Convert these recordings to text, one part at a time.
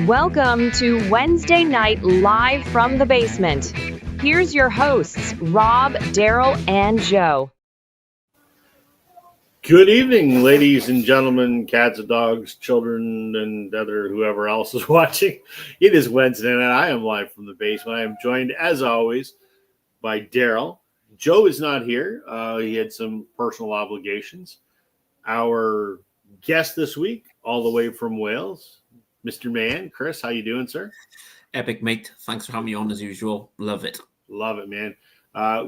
Welcome to Wednesday Night Live from the Basement. Here's your hosts, Rob, Daryl, and Joe. Good evening, ladies and gentlemen, cats and dogs, children, and whoever else is watching. It is Wednesday, and I am live from the basement. I am joined, as always, by Daryl. Joe is not here. He had some personal obligations. Our guest this week, all the way from Wales, Mr. Mann. Chris, how you doing, sir? Epic, mate. Thanks for having me on as usual. Love it. Love it, man.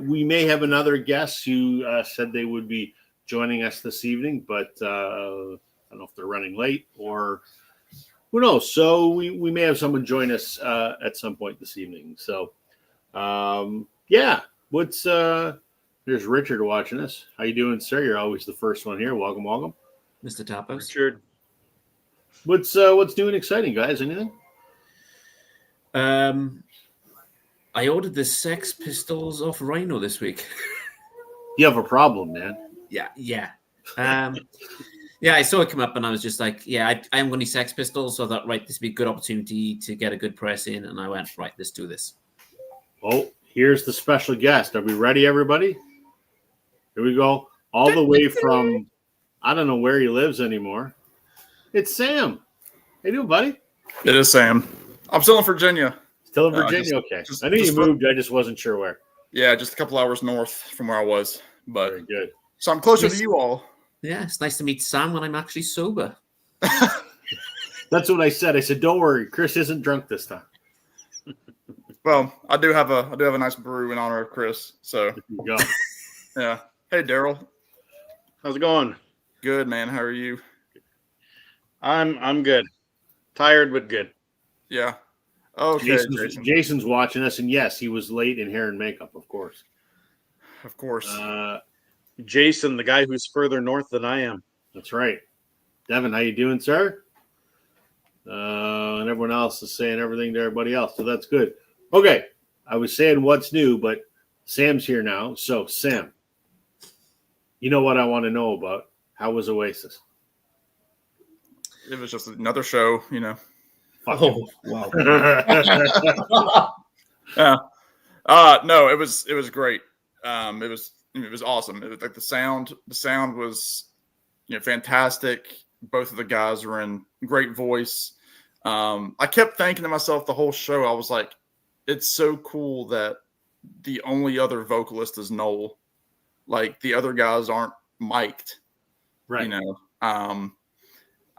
We may have another guest who said they would be joining us this evening, but I don't know if they're running late or who knows. So we may have someone join us at some point this evening. So yeah, there's Richard watching us. How you doing, sir? You're always the first one here. Welcome. Mr. Tapos. Richard. What's new and exciting, guys? Anything? I ordered the Sex Pistols off Rhino this week. You have a problem, man. Yeah. Yeah, I saw it come up and I was just like, I am going to Sex Pistols. So I thought, right, this would be a good opportunity to get a good press in. And I went, right, let's do this. Oh, here's the special guest. Are we ready, everybody? Here we go. All the way from, I don't know where he lives anymore. It's Sam. How you doing, buddy? It is Sam. I'm still in Virginia. Still in Virginia? Okay. I knew you moved. I just wasn't sure where. Yeah, just a couple hours north from where I was. But very good. So I'm closer to you all. Yeah, it's nice to meet Sam when I'm actually sober. That's what I said. I said, don't worry, Chris isn't drunk this time. Well, I do have a nice brew in honor of Chris. So there you go. Yeah. Hey, Daryl. How's it going? Good, man. How are you? I'm good. Tired but good. Yeah. Okay. Jason's watching us, and yes, he was late in hair and makeup, of course. Of course. Jason, the guy who's further north than I am. That's right. Devin, how you doing, sir? And everyone else is saying everything to everybody else, so that's good. Okay, I was saying what's new, but Sam's here now. So, Sam, you know what I want to know about? How was Oasis? It was just another show, you know. Oh, wow. No, it was great. It was awesome. It was like the sound was, fantastic. Both of the guys were in great voice. I kept thinking to myself the whole show, I was like, it's so cool that the only other vocalist is Noel. Like the other guys aren't mic'd. Right.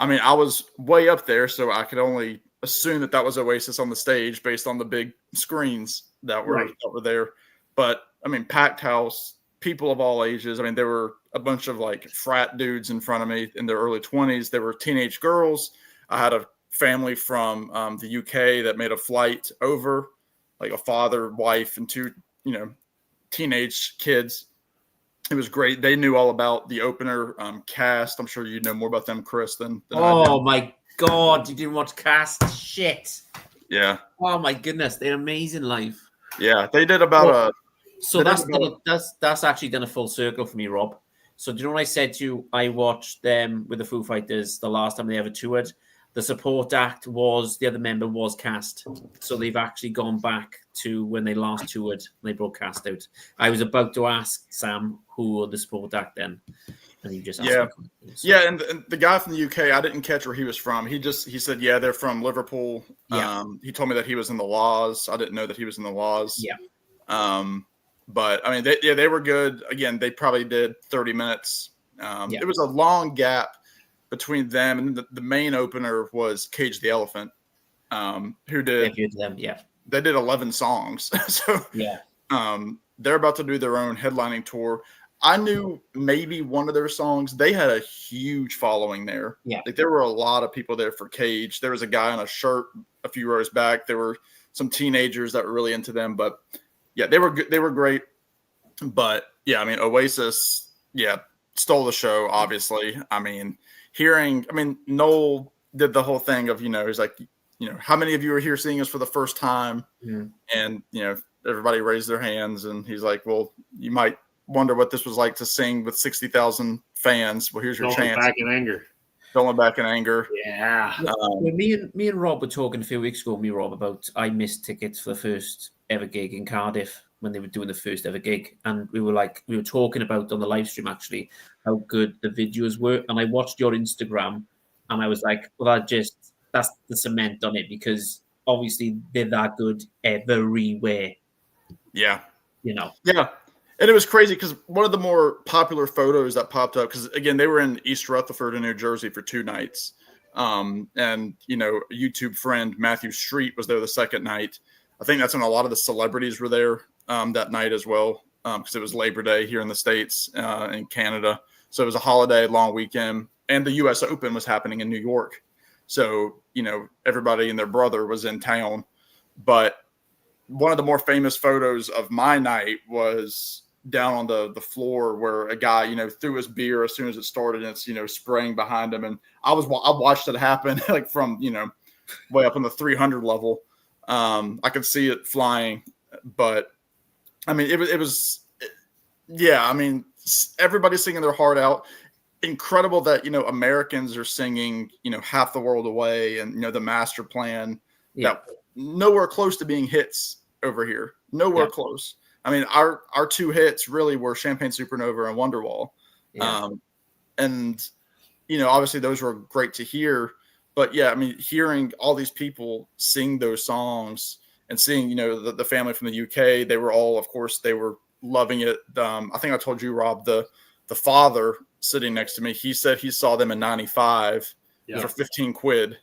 I mean, I was way up there, so I could only assume that was Oasis on the stage based on the big screens that were there. But I mean, packed house, people of all ages. I mean, there were a bunch of like frat dudes in front of me in their early 20s. There were teenage girls. I had a family from the UK that made a flight over, like a father, wife, and two, teenage kids. It was great. They knew all about the opener Cast. I'm sure you know more about them, Chris, than I do. My God, you didn't watch Cast? Shit. Yeah. Oh my goodness, they're amazing live. Yeah, they did about So that's actually done a full circle for me, Rob. So do you know what I said to you? I watched them with the Foo Fighters the last time they ever toured. The support act the other member was Cast. So they've actually gone back to when they last toured. They brought Cast out. I was about to ask Sam who the support act then. And you just asked me. So. Yeah, and the guy from the UK, I didn't catch where he was from. He said, yeah, they're from Liverpool. Yeah. He told me that he was in the Laws. I didn't know that he was in the Laws. Yeah. But I mean, they were good. Again, they probably did 30 minutes. It was a long gap between them, and the main opener was Cage the Elephant, who did them. Yeah, they did 11 songs. So yeah, they're about to do their own headlining tour. I knew maybe one of their songs. They had a huge following there. Yeah, like there were a lot of people there for Cage. There was a guy on a shirt a few rows back. There were some teenagers that were really into them, but yeah, they were good. They were great. But yeah, I mean, Oasis, stole the show. Obviously, I mean, Noel did the whole thing of he's like, how many of you are here seeing us for the first time? Mm. And everybody raised their hands, and he's like, well, you might wonder what this was like to sing with 60,000 fans. Well, here's your chance. Back in anger. Don't look back in anger. Yeah. When me and Rob were talking a few weeks ago, Rob, about I missed tickets for the first ever gig in Cardiff when they were doing the first ever gig, and we were talking about on the live stream actually how good the videos were, and I watched your Instagram, and I was like, well, that's the cement on it, because obviously they're that good everywhere. Yeah. Yeah. And it was crazy because one of the more popular photos that popped up, because again, they were in East Rutherford in New Jersey for 2 nights. And, a YouTube friend, Matthew Street, was there the second night. I think that's when a lot of the celebrities were there that night as well, because it was Labor Day here in the States and Canada. So it was a holiday, long weekend, and the U.S. Open was happening in New York. So, everybody and their brother was in town. But one of the more famous photos of my night was down on the floor where a guy, threw his beer as soon as it started, and it's, spraying behind him. And I watched it happen like from, way up on the 300 level. I could see it flying, but I mean, it was, everybody's singing their heart out. Incredible that, Americans are singing, Half the World Away and, the Master Plan. Yeah. That nowhere close to being hits over here. Nowhere close. I mean, our 2 hits really were Champagne Supernova and Wonderwall. Yeah. Obviously those were great to hear, but yeah, I mean, hearing all these people sing those songs and seeing, the family from the UK, they were all, of course, they were loving it. I think I told you, Rob, the father sitting next to me, he said he saw them in 95 for 15 quid.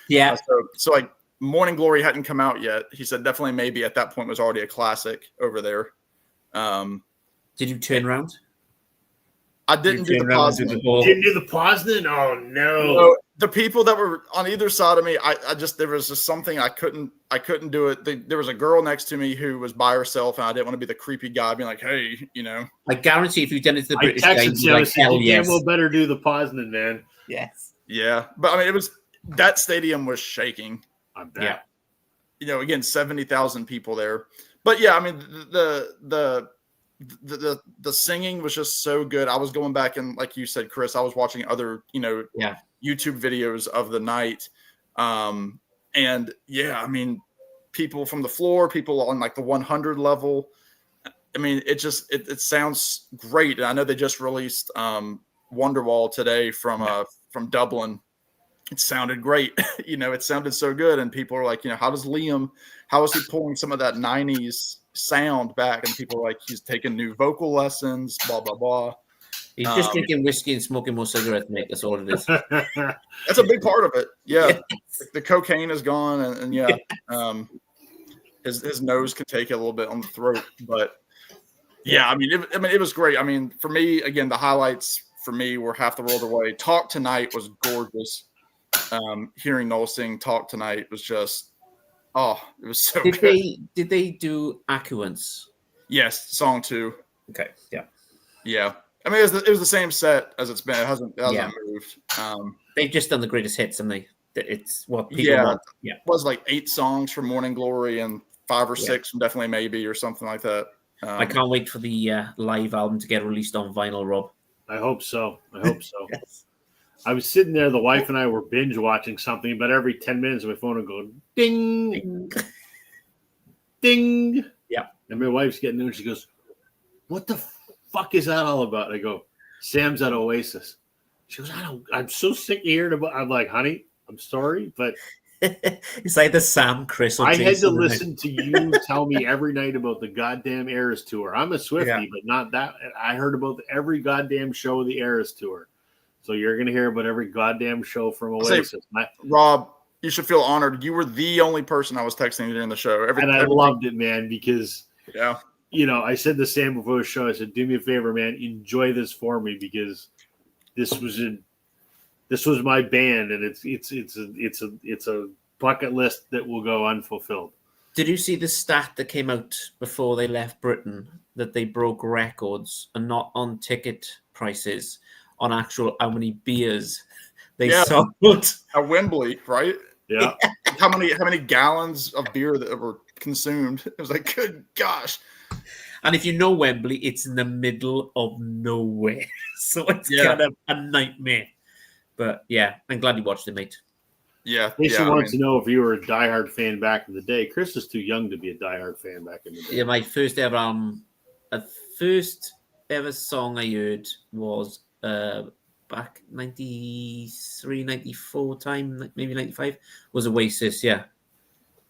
Yeah. So like, Morning Glory hadn't come out yet. He said definitely maybe at that point was already a classic over there. Did you turn around? I didn't do the Poznan. Didn't do the Poznan? Oh no. So the people that were on either side of me, there was just something I couldn't do it. There was a girl next to me who was by herself, and I didn't want to be the creepy guy being like, hey, I guarantee if you'd done it to the British I game, texted you, like, hell you yes. damn well better do the Poznan, man. Yes. Yeah. But I mean, that stadium was shaking. I bet. Yeah. Again, 70,000 people there. But yeah, I mean, the singing was just so good. I was going back and, like you said, Chris, I was watching other, YouTube videos of the night. And yeah, I mean, people from the floor, people on like the 100 level. I mean, it sounds great. And I know they just released Wonderwall today from Dublin. It sounded great. It sounded so good. And people are like, how is he pulling some of that 90s sound back? And people are like, he's taking new vocal lessons, blah, blah, blah. He's just drinking whiskey and smoking more cigarettes, mate. That's all it is. That's a big part of it. Yeah. Yes. The cocaine is gone. And yeah, his nose can take it a little bit on the throat. But yeah, I mean, it was great. I mean, for me, again, the highlights for me were Half the World Away. Talk Tonight was gorgeous. Hearing Noel sing Talk Tonight was just, it was so good. Did they do Aquance? Yes, song 2. Okay, yeah. I mean, it was the same set as it's been. It hasn't moved. They've just done the greatest hits, and it's what people want. Yeah, it was like 8 songs from Morning Glory and 5 or 6 from Definitely Maybe or something like that. I can't wait for the live album to get released on vinyl, Rob. I hope so. Yes. I was sitting there, the wife and I were binge watching something, but every 10 minutes my phone would go ding, ding, ding. Yeah. And my wife's getting there and she goes, what the fuck is that all about? I go, Sam's at Oasis. She goes, I'm so sick of hearing about. I'm like, honey, I'm sorry, but it's like the Sam, Chris. I had to listen to you tell me every night about the goddamn Eras Tour. I'm a Swiftie, but not that. I heard about every goddamn show of the Eras Tour. So you're going to hear about every goddamn show from Oasis. Rob, you should feel honored. You were the only person I was texting during the show. I loved it, man, because, yeah, I said the same before the show. I said, do me a favor, man, enjoy this for me, because this was my band, and it's a bucket list that will go unfulfilled. Did you see the stat that came out before they left Britain that they broke records, and not on ticket prices, on actual how many beers they sold at Wembley, right? Yeah. How many gallons of beer that were consumed? It was like, good gosh. And if you know Wembley, it's in the middle of nowhere, so it's kind of a nightmare. But yeah, I'm glad you watched it, mate. Yeah, Jason yeah. wants to know if you were a diehard fan back in the day. Chris is too young to be a diehard fan back in the day. Yeah, my first ever song I heard was back 93, 94 time, maybe 95, was Oasis, yeah.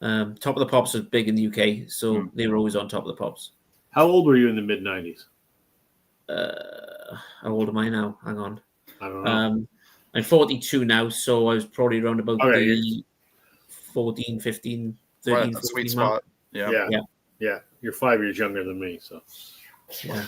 Top of the Pops was big in the UK, so they were always on Top of the Pops. How old were you in the mid-90s? How old am I now? Hang on. I don't know. I'm 42 now, so I was probably around about Okay, the 14, 15, 13, Right at the 14 sweet mark. spot. Yeah. Yeah. You're 5 years younger than me, so. Yeah.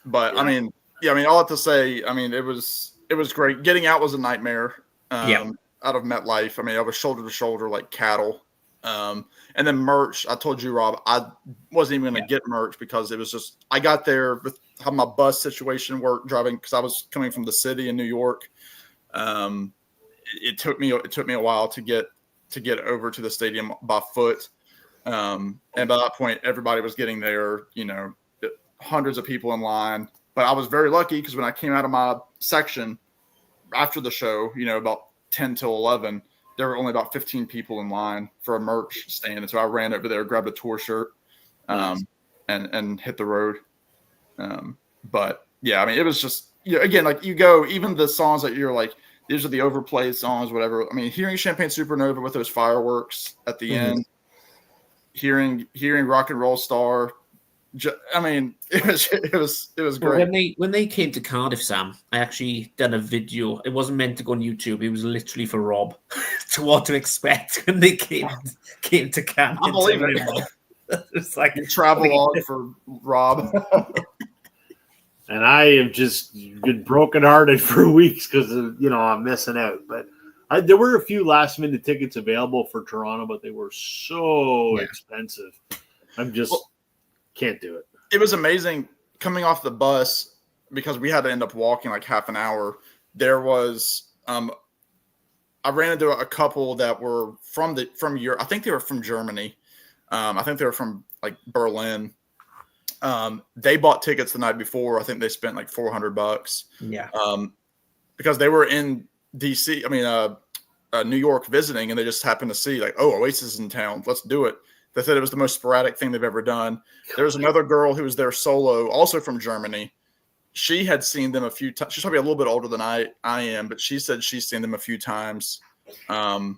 But I mean, all I have to say, I mean, it was great. Getting out was a nightmare. Out of MetLife. I mean, I was shoulder to shoulder like cattle. And then merch. I told you, Rob, I wasn't even going to get merch because it was just I got there with how my bus situation worked driving because I was coming from the city in New York. It took me a while to get over to the stadium by foot. And by that point, everybody was getting there. You know, hundreds of people in line. But I was very lucky because when I came out of my section after the show, you know, about 10 till 11, there were only about 15 people in line for a merch stand. And so I ran over there, grabbed a tour shirt, and hit the road. But yeah, I mean, it was just, again, like you go, even the songs that you're like, these are the overplayed songs, whatever. I mean, hearing Champagne Supernova with those fireworks at the end, hearing Rock and Roll Star. I mean, it was great. Well, when they came to Cardiff, Sam, I actually done a video. It wasn't meant to go on YouTube. It was literally for Rob to what to expect when they came to Camden. I believe it. It's like a travel log for Rob. And I have just been brokenhearted for weeks because I'm missing out. But there were a few last minute tickets available for Toronto, but they were so expensive. I'm just can't do it. It was amazing coming off the bus because we had to end up walking like half an hour. There was I ran into a couple that were from Europe. I think they were from Germany. I think they were from like Berlin. They bought tickets the night before. I think they spent like $400. Yeah. Because they were in DC. I mean, New York visiting, and they just happened to see like, oh, Oasis is in town. Let's do it. They said it was the most sporadic thing they've ever done. There was another girl who was there solo, also from Germany. She had seen them a few times. She's probably a little bit older than I am, but she said she's seen them a few times. I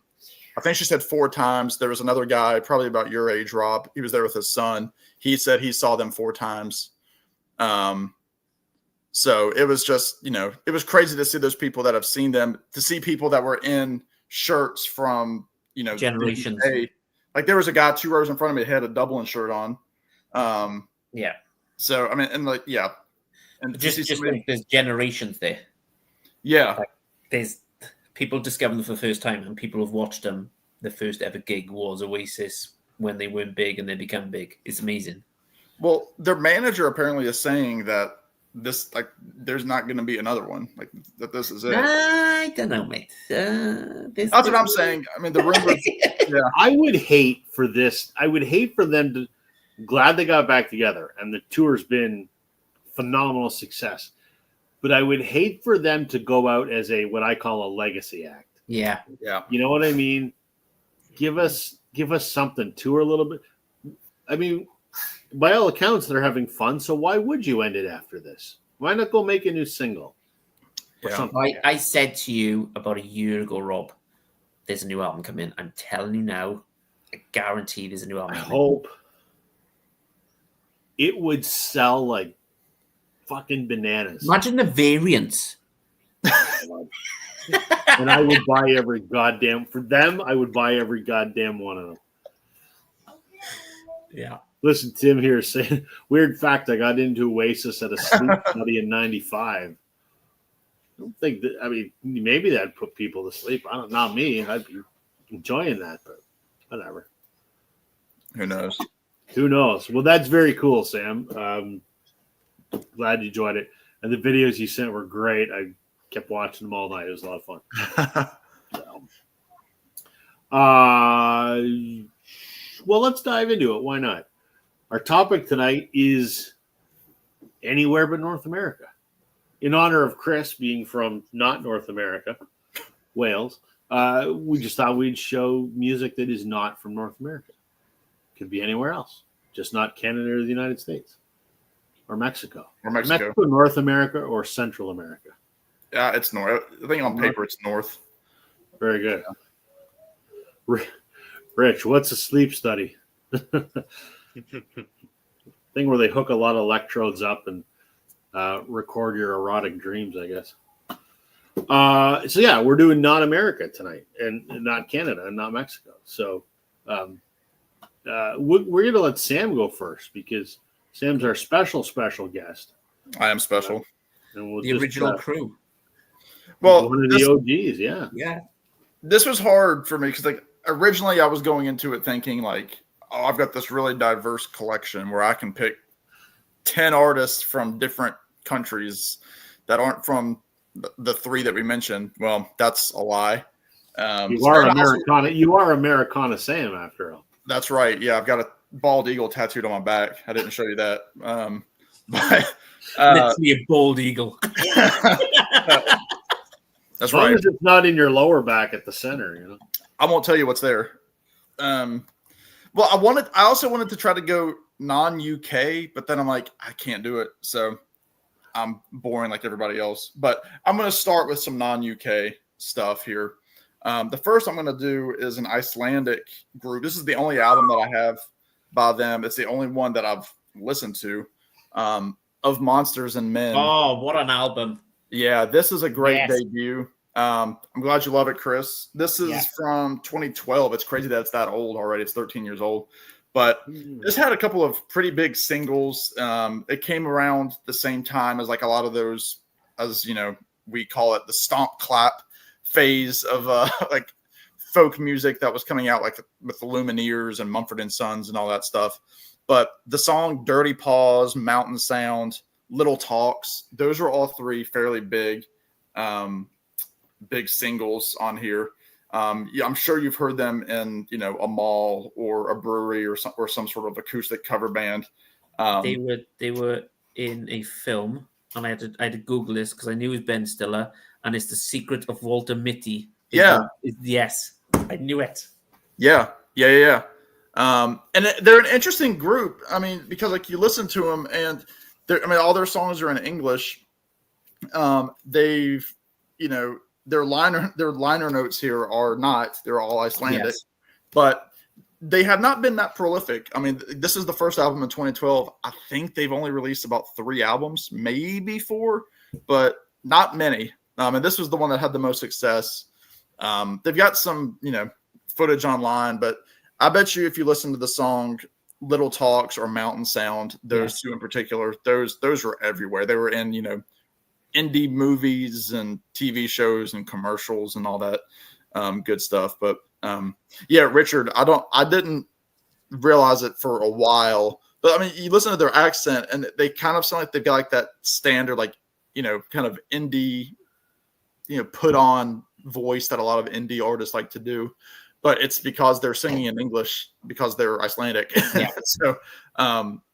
think she said 4 times. There was another guy, probably about your age, Rob. He was there with his son. He said he saw them 4 times. So it was just, it was crazy to see those people that have seen them, to see people that were in shirts from, generations. Like there was a guy 2 rows in front of me had a Dublin shirt on. Yeah. So, I mean, and like, yeah. And just like there's generations there. Yeah. Like there's people discovering them for the first time, and people have watched them. The first ever gig was Oasis when they weren't big and they become big. It's amazing. Well, their manager apparently is saying that this, like, there's not going to be another one. Like, that this is it. I don't know, mate. That's what I'm saying. I mean, the rumors. Yeah. I would hate for this. I would hate for them to. Glad they got back together, and the tour's been phenomenal success. But I would hate for them to go out as what I call a legacy act. Yeah. You know what I mean? Give us something. Tour a little bit. I mean, by all accounts, they're having fun. So why would you end it after this? Why not go make a new single? Or something I said to you about a year ago, Rob, there's a new album coming. I'm telling you now, I guarantee there's a new album. I hope it would sell like fucking bananas. Imagine the variants. And I would buy every goddamn for them. I would buy every goddamn one of them. Yeah. Listen, Tim here saying weird fact. I got into Oasis at a sleep study in '95. I don't think that. I mean, maybe that'd put people to sleep. I don't. Not me. I'd be enjoying that, but whatever. Who knows? Who knows? Well, that's very cool, Sam. Glad you enjoyed it. And the videos you sent were great. I kept watching them all night. It was a lot of fun. Well, let's dive into it. Why not? Our topic tonight is anywhere but North America. in honor of Chris being from not North America, Wales, we just thought we'd show music that is not from North America. Could be anywhere else, just not Canada or the United States or Mexico. Or Mexico. North America, or Central America. Yeah, it's north. I think on paper it's north. Very good. Rich, what's a sleep study? Thing where they hook a lot of electrodes up and record your erotic dreams, I guess. So yeah, we're doing not America tonight, and not Canada, and not Mexico. So we're gonna let Sam go first because Sam's our special guest. I am special. And we'll The original crew. Well, one of the OGs, yeah. Yeah. This was hard for me because like originally I was going into it thinking like, oh, I've got this really diverse collection where I can pick 10 artists from different countries that aren't from the three that we mentioned. Well, that's a lie. You are Americana. You are Americana Sam, after all. That's right. Yeah, I've got a bald eagle tattooed on my back. I didn't show you that. But Literally a bald eagle. that's As long right. as it's not in your lower back at the center, you know. I won't tell you what's there. Well, I also wanted to try to go non-UK, but then I'm like, I can't do it. So I'm boring like everybody else. But I'm going to start with some non-UK stuff here. The first I'm going to do is an Icelandic group. This is the only album that I have by them. It's the only one that I've listened to, of Monsters and Men. Oh, what an album. Yeah, this is a great Yes. debut. I'm glad you love it, Chris. This is from 2012. It's crazy that it's that old already. It's 13 years old. But this had a couple of pretty big singles. It came around the same time as like a lot of those, as you know, we call it the stomp clap phase of like folk music that was coming out, like with the Lumineers and Mumford and Sons and all that stuff. But the song Dirty Paws, Mountain Sound, Little Talks, those are all three fairly big singles on here. Yeah, I'm sure you've heard them in, you know, a mall or a brewery or some sort of acoustic cover band. They were in a film, and I had to Google this because I knew it was Ben Stiller, and it's The Secret of Walter Mitty. Yes, I knew it. Yeah. And they're an interesting group. I mean, because like you listen to them, and all their songs are in English. They've, you know, their liner notes here are not. They're all Icelandic, Yes. but they have not been that prolific. I mean, this is the first album in 2012. I think they've only released about 3 albums, maybe 4, but not many. And this was the one that had the most success. They've got some, you know, footage online, but I bet you if you listen to the song Little Talks or Mountain Sound, those two in particular, those were everywhere. They were in, you know, indie movies and TV shows and commercials and all that good stuff. But yeah, Richard, I didn't realize it for a while, but I mean, you listen to their accent and they kind of sound like they've got like that standard, like, you know, kind of indie, you know, put on voice that a lot of indie artists like to do, but it's because they're singing in English because they're Icelandic. Yeah. So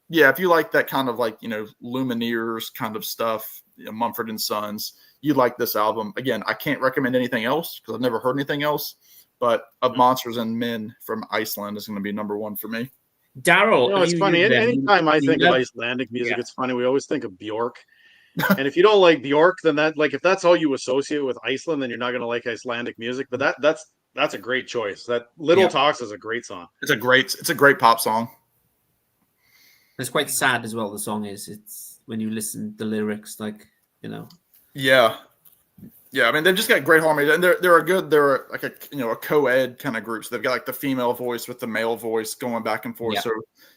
yeah, if you like that kind of like, you know, Lumineers kind of stuff, you know, Mumford and Sons, you like this album. Again, I can't recommend anything else because I've never heard anything else, but Of Monsters and Men from Iceland is going to be number 1 for me. Daryl, You know, it's funny. Anytime I think of Icelandic music, Yeah. it's funny. We always think of Bjork. And if you don't like Bjork, then that, like, if that's all you associate with Iceland, then you're not going to like Icelandic music. But that's a great choice. That Little Talks is a great song. It's a great pop song. It's quite sad as well. The song is. It's when you listen to the lyrics, like, you know. Yeah. I mean, they've just got great harmony, and they're like a, you know, a co-ed kind of group. So they've got like the female voice with the male voice going back and forth. Yeah. So,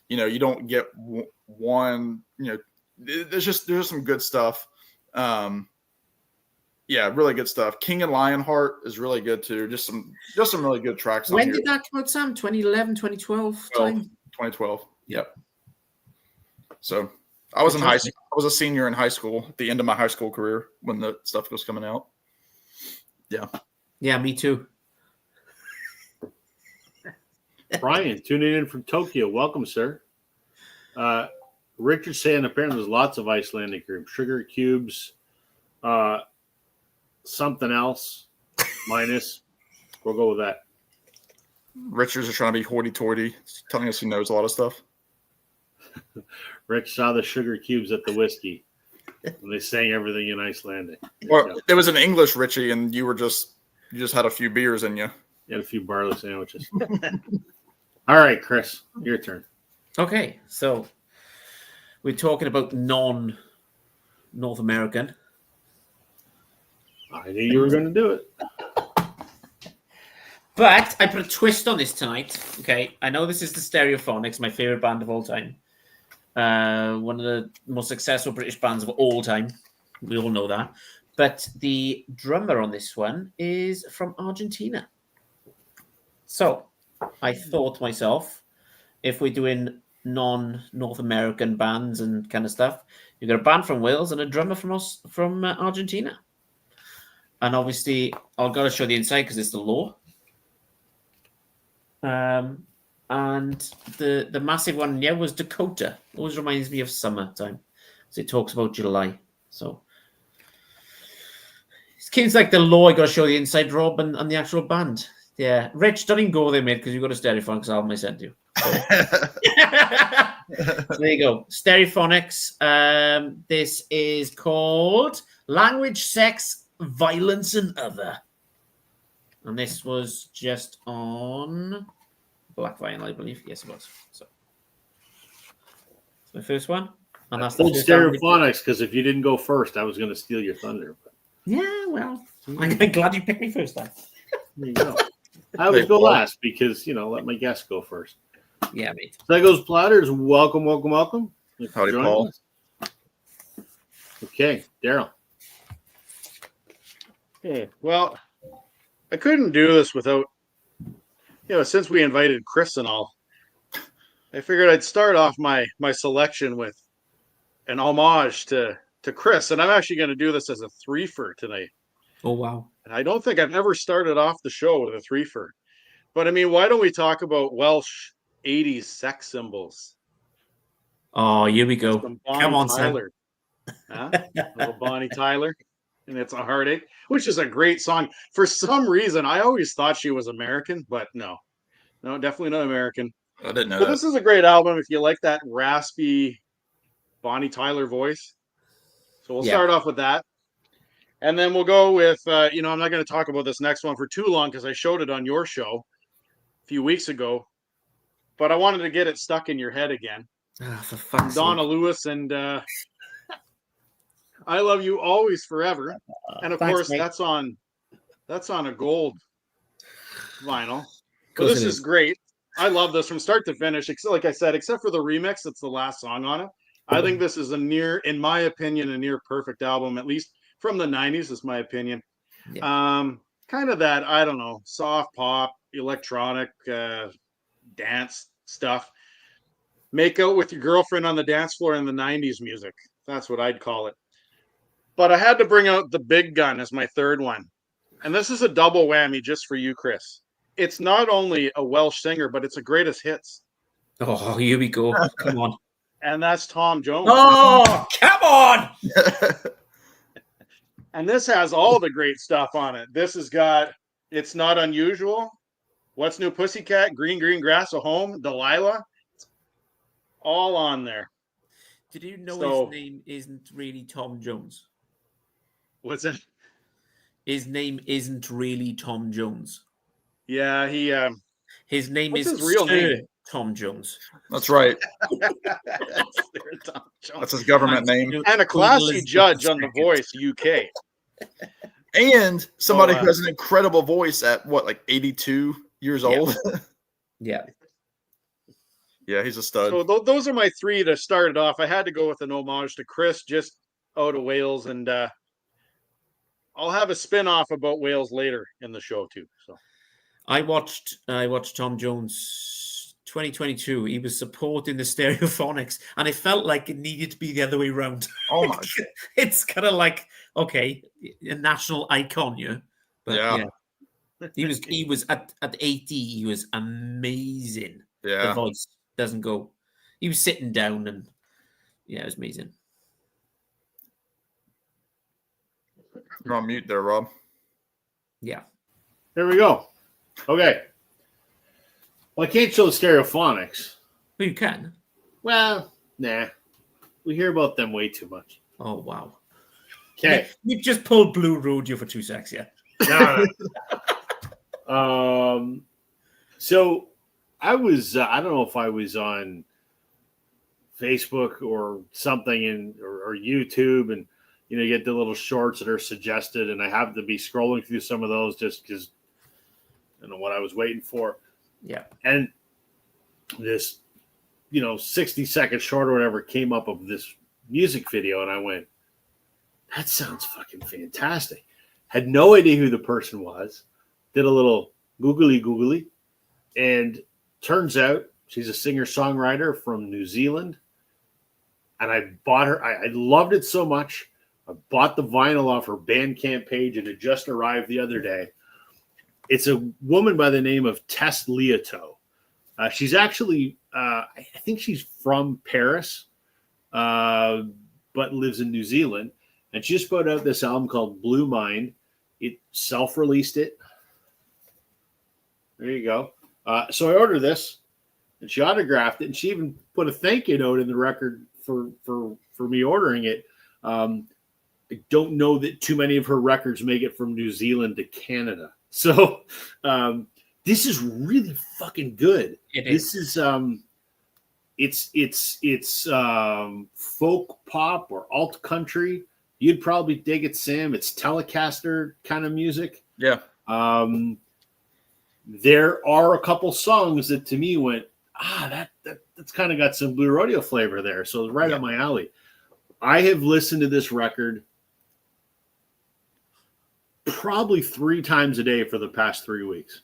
you know, you don't get one, you know, there's just some good stuff. Yeah, really good stuff. King and Lionheart is really good too. Just some really good tracks. When on did that come out, Sam? 2011, 2012 time? 2012. Yep. So I was in high school. I was a senior in high school at the end of my high school career when the stuff was coming out. Yeah. Yeah, me too. Brian, tuning in from Tokyo. Welcome, sir. Richard's saying apparently there's lots of Icelandic groups. Sugar Cubes, Something else minus. We'll go with that. Richards are trying to be hoity-toity, telling us he knows a lot of stuff. Rich saw the sugar cubes at the whiskey. And they sang everything in Icelandic. Well, it was an English Richie, and you just had a few beers in you. You had a few barley sandwiches. All right, Chris, your turn. Okay, so we're talking about non-North American. I knew you were going to do it. But I put a twist on this tonight. Okay, I know this is the Stereophonics, my favorite band of all time. One of the most successful British bands of all time. We all know that. But the drummer on this one is from Argentina. So I thought to myself, if we're doing non-North American bands and kind of stuff, you've got a band from Wales and a drummer from Argentina. And obviously, I've got to show the inside because it's the law. And the massive one, was Dakota. Always reminds me of summertime. So it talks about July. So it seems like the law. I got to show the inside, Rob, and the actual band. Yeah, Rich, don't even go there, mate, because you've got a Stereophonics album I sent you. So. So there you go. Stereophonics. This is called Language, Sex, Violence, and Other. And this was just on Black Vinyl, I believe. Yes, it was. So my first one. And that's the Old first Stereophonics, because if you didn't go first, I was going to steal your thunder. But yeah, well, I'm glad you picked me first time. there you go. I always go last because, let my guests go first. Yeah, mate. So that goes Platters. Welcome, welcome, welcome. Howdy, Paul. Okay, Daryl. Hey, well, I couldn't do this without, since we invited Chris and all, I figured I'd start off my selection with an homage to Chris. And I'm actually going to do this as a threefer tonight. Oh, wow. And I don't think I've ever started off the show with a threefer. But I mean, why don't we talk about Welsh 80s sex symbols? Oh, here we go. Come on, Tyler. Huh? Little Bonnie Tyler. And It's a Heartache, which is a great song. For some reason, I always thought she was American, but no, definitely not American. I didn't know But that. this is a great album if you like that raspy Bonnie Tyler voice. So we'll start off with that. And then we'll go with, I'm not going to talk about this next one for too long because I showed it on your show a few weeks ago. But I wanted to get it stuck in your head again. For fuck's Donna sake. Lewis and I Love You Always Forever. And of course, mate. that's on a gold vinyl. But this is great. I love this from start to finish. Like I said, except for the remix, it's the last song on it. I think this is in my opinion, a near perfect album, at least from the 90s, is my opinion. Yeah. Kind of that, I don't know, soft pop, electronic, dance stuff. Make out with your girlfriend on the dance floor in the 90s music. That's what I'd call it. But I had to bring out the big gun as my third one. And this is a double whammy just for you, Chris. It's not only a Welsh singer, but it's a greatest hits. Oh, here we go. Come on. And that's Tom Jones. Oh, come on. And this has all the great stuff on it. This has got It's Not Unusual, What's New Pussycat, Green Green Grass of Home, Delilah. It's all on there. Did you know his name isn't really Tom Jones? What's it? His name isn't really Tom Jones. Yeah, he His name what's is his real Sir name? Tom Jones. That's right. Tom Jones. That's his government name. And a classy judge on The Voice UK. And somebody who has an incredible voice at like 82 years old. Yeah. Yeah, he's a stud. So those are my three to start it off. I had to go with an homage to Chris, just out of Wales, and I'll have a spin-off about Wales later in the show too. So I watched Tom Jones 2022. He was supporting the Stereophonics, and it felt like it needed to be the other way around. Oh my! It's kind of like, okay, a national icon, yeah. But yeah. He was at 80. He was amazing. Yeah, the voice doesn't go. He was sitting down, and it was amazing. You're on mute there, Rob. Yeah. There we go. Okay. Well, I can't show the Stereophonics. Well, you can. Well, nah. We hear about them way too much. Oh, wow. Okay. You just pulled Blue Rodeo for 2 seconds, yeah. No. So I was, I don't know if I was on Facebook or something or YouTube, and you get the little shorts that are suggested, and I happen to be scrolling through some of those just because I don't know what I was waiting for. Yeah. And this, 60-second short or whatever came up of this music video, and I went, that sounds fucking fantastic. Had no idea who the person was. Did a little googly, and turns out she's a singer-songwriter from New Zealand. And I bought her. I loved it so much. I bought the vinyl off her Bandcamp page, and it just arrived the other day. It's a woman by the name of Tess Leoto. She's actually, I think she's from Paris, but lives in New Zealand. And she just put out this album called Blue Mind. It self-released it. There you go. So I ordered this, and she autographed it, and she even put a thank you note in the record for me ordering it. I don't know that too many of her records make it from New Zealand to Canada. So this is really fucking good. This is it's folk pop or alt country. You'd probably dig it, Sam. It's Telecaster kind of music. Yeah. There are a couple songs that to me went, that's kind of got some Blue Rodeo flavor there. So it's right up my alley. I have listened to this record probably 3 times a day for the past 3 weeks.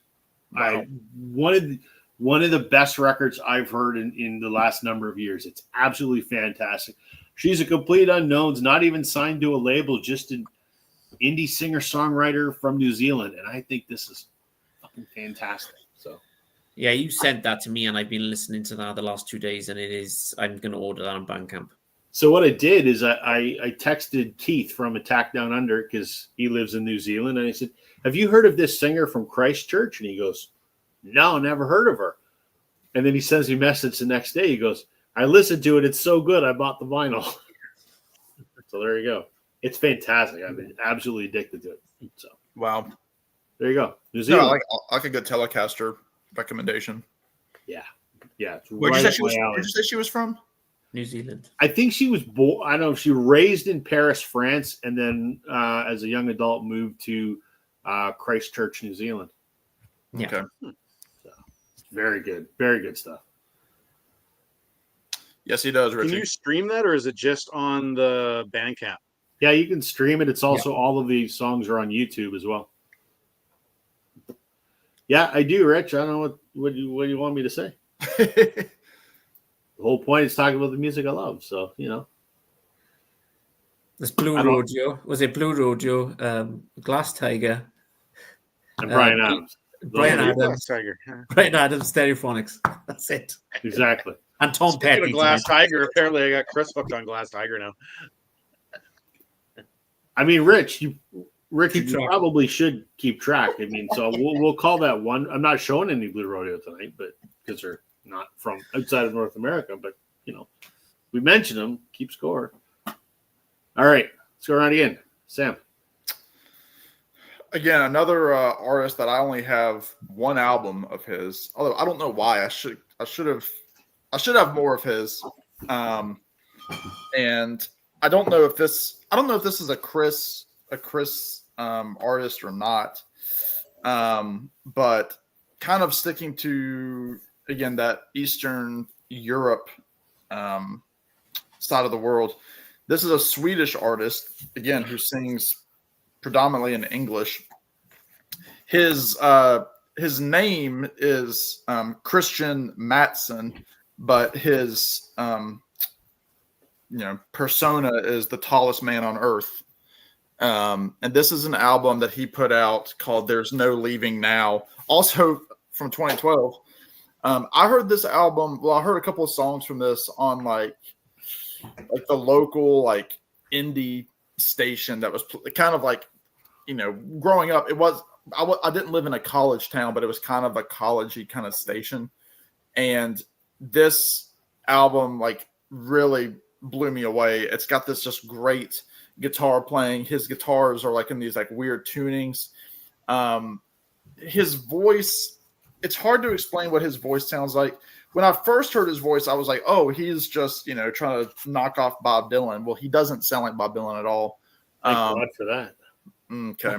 Wow. One of the best records I've heard in the last number of years. It's absolutely fantastic. She's a complete unknown, not even signed to a label, just an indie singer-songwriter from New Zealand. And I think this is fucking fantastic. So, yeah, you sent that to me, and I've been listening to that the last 2 days, and I'm going to order that on Bandcamp. So what I did is I texted Keith from Attack Down Under because he lives in New Zealand. And I said, have you heard of this singer from Christchurch? And he goes, no, never heard of her. And then he sends me a message the next day. He goes, I listened to it. It's so good. I bought the vinyl. So there you go. It's fantastic. I've been absolutely addicted to it. So Wow. there you go. New No, Zealand. I like a good Telecaster recommendation. Yeah. It's Where'd right you up say my alley. where'd you say she was from? New Zealand. I think she was born. I don't know if she was raised in Paris, France, and then as a young adult moved to Christchurch, New Zealand. Yeah. Okay. So, very good stuff. Yes, he does, Richie. Can you stream that, or is it just on the Bandcamp? Yeah, you can stream it. It's also all of the songs are on YouTube as well. Yeah, I do, Rich. I don't know what do you want me to say. The whole point is talking about the music I love. So, There's Blue Rodeo. Was it Blue Rodeo? Glass Tiger. And Brian Adams. Brian Those are- Adams. Tiger. Brian Adams, Stereophonics. That's it. Exactly. And Tom Speaking Petty. of Glass Tiger, apparently I got Chris hooked on Glass Tiger now. I mean, Rich, you Keep track. probably should keep track. I mean, so we'll call that one. I'm not showing any Blue Rodeo tonight, but because they're not from outside of North America, but we mention them, keep score. All right, let's go around again. Sam. Again, another artist that I only have one album of his. Although I don't know why. I should have more of his. And I don't know if this is a Chris artist or not. But kind of sticking to again that Eastern Europe side of the world. This is a Swedish artist again who sings predominantly in English. His name is Christian Mattsson, but his persona is the tallest man on earth. And this is an album that he put out called "There's No Leaving Now," also from 2012. I heard this album. Well, I heard a couple of songs from this on like the local indie station that was kind of like, growing up, it was, I didn't live in a college town, but it was kind of a collegey kind of station. And this album like really blew me away. It's got this just great guitar playing. His guitars are like in these like weird tunings. His voice, it's hard to explain what his voice sounds like. When I first heard his voice, I was like, oh, he's just, trying to knock off Bob Dylan. Well, he doesn't sound like Bob Dylan at all. Thank God for that. Okay.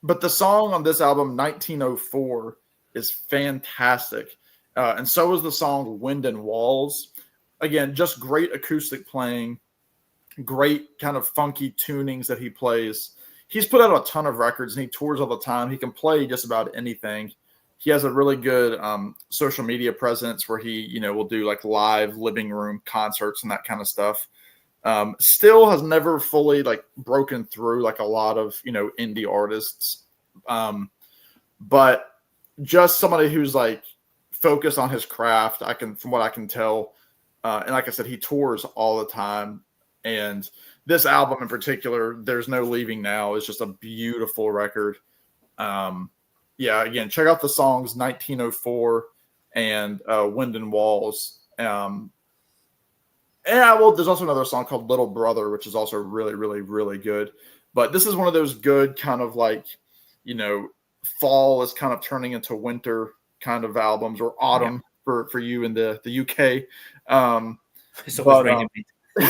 But the song on this album, 1904, is fantastic. And so is the song Wind and Walls. Again, just great acoustic playing, great kind of funky tunings that he plays. He's put out a ton of records and he tours all the time. He can play just about anything. He has a really good social media presence where he, will do like live living room concerts and that kind of stuff. Still has never fully like broken through like a lot of, indie artists. But just somebody who's like focused on his craft, from what I can tell. And like I said, he tours all the time. And this album in particular, There's No Leaving Now, is just a beautiful record. Again, check out the songs 1904 and Wind and Walls. There's also another song called Little Brother, which is also really, really, really good. But this is one of those good kind of like, fall is kind of turning into winter kind of albums, or autumn for you in the UK. It's always raining. We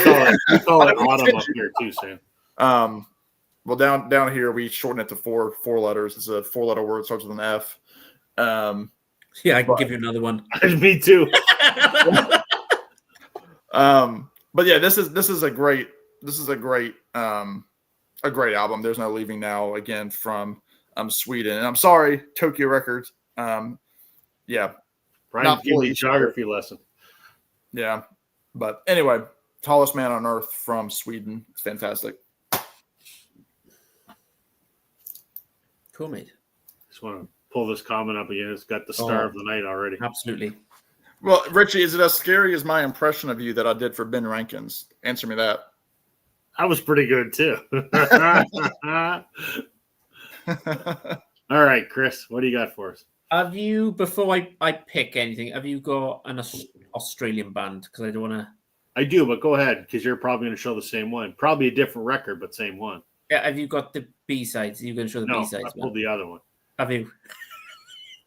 call it autumn up here too, Sam. Well, down here we shorten it to four letters. It's a 4-letter word, starts with an F. I can give you another one. Me too. But yeah, this is a great album. There's No Leaving Now, again from Sweden. And I'm sorry, Tokyo Records. Brian not gave me fully a geography lesson. Yeah. But anyway, Tallest Man on Earth from Sweden. It's fantastic. Cool, mate. Just want to pull this comment up again. It's got the star of the night already. Absolutely. Well, Richie, is it as scary as my impression of you that I did for Ben Rankins? Answer me that. I was pretty good too. All right, Chris, what do you got for us? Have you, before I pick anything, have you got an Australian band? Because I don't want to. I do, but go ahead, because you're probably going to show the same one. Probably a different record, but same one. Yeah, have you got the B-sides? Are you going to show the B-sides? I pulled the other one. Have you?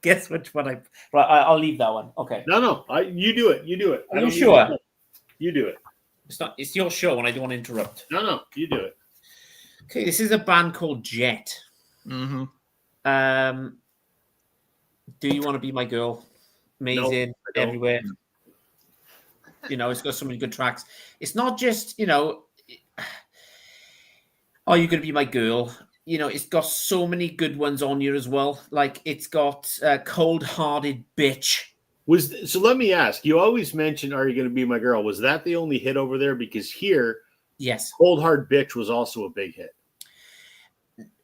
Guess which one Right, I'll leave that one. Okay. No. You do it. Are you sure? You do it. It's your show, and I don't want to interrupt. No. You do it. Okay, this is a band called Jet. Mm-hmm. Do You Want to Be My Girl? Amazing, everywhere. It's got so many good tracks. It's not just, Are You Gonna Be My Girl? It's got so many good ones on here as well. Like, it's got Cold Hearted Bitch. So let me ask, you always mention Are You Gonna Be My Girl? Was that the only hit over there? Because here, yes, Cold Hard Bitch was also a big hit.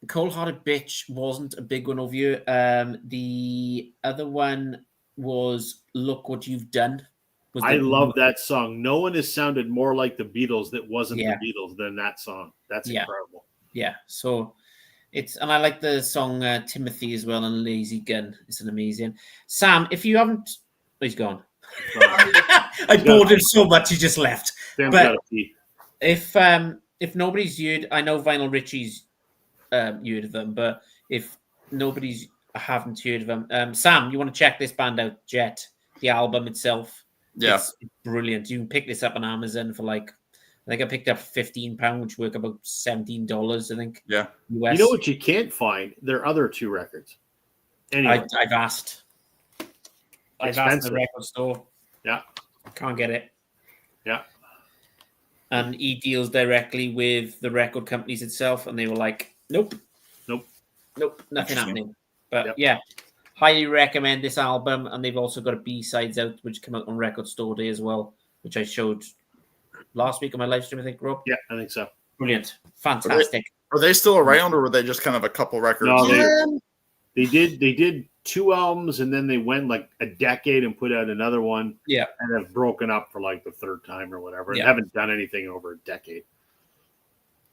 Cold Hearted Bitch wasn't a big one over here. The other one was Look What You've Done. I love that song. No one has sounded more like the Beatles that wasn't Yeah. the Beatles than that song. That's incredible. Yeah, so and I like the song Timothy as well, and Lazy Gun. It's an amazing. Sam, if you haven't, he's gone. I bored him so much he just left. Sam's But- got a pee. If nobody's heard, I know Vinyl Richie's heard of them, but if nobody's haven't heard of them, Sam, you want to check this band out, Jet, the album itself. Yeah. It's brilliant. You can pick this up on Amazon for I think I picked up £15, which work about $17, I think. Yeah. US. You know what you can't find? Their other two records. Anyway, I've asked. I've asked Expensive. the record store. Yeah. Can't get it. Yeah. And he deals directly with the record companies itself, and they were like, nope, nothing Interesting. happening. But Yep. yeah, highly recommend this album. And they've also got a B-sides out, which came out on Record Store Day as well, which I showed last week on my live stream, I think, Rob. Yeah, I think so. Brilliant. Fantastic. Are they still around, or were they just kind of a couple records? No, they did 2 albums, and then they went like a decade and put out another one. Yeah. And have broken up for like the 3rd time or whatever. And Yeah. haven't done anything over a decade.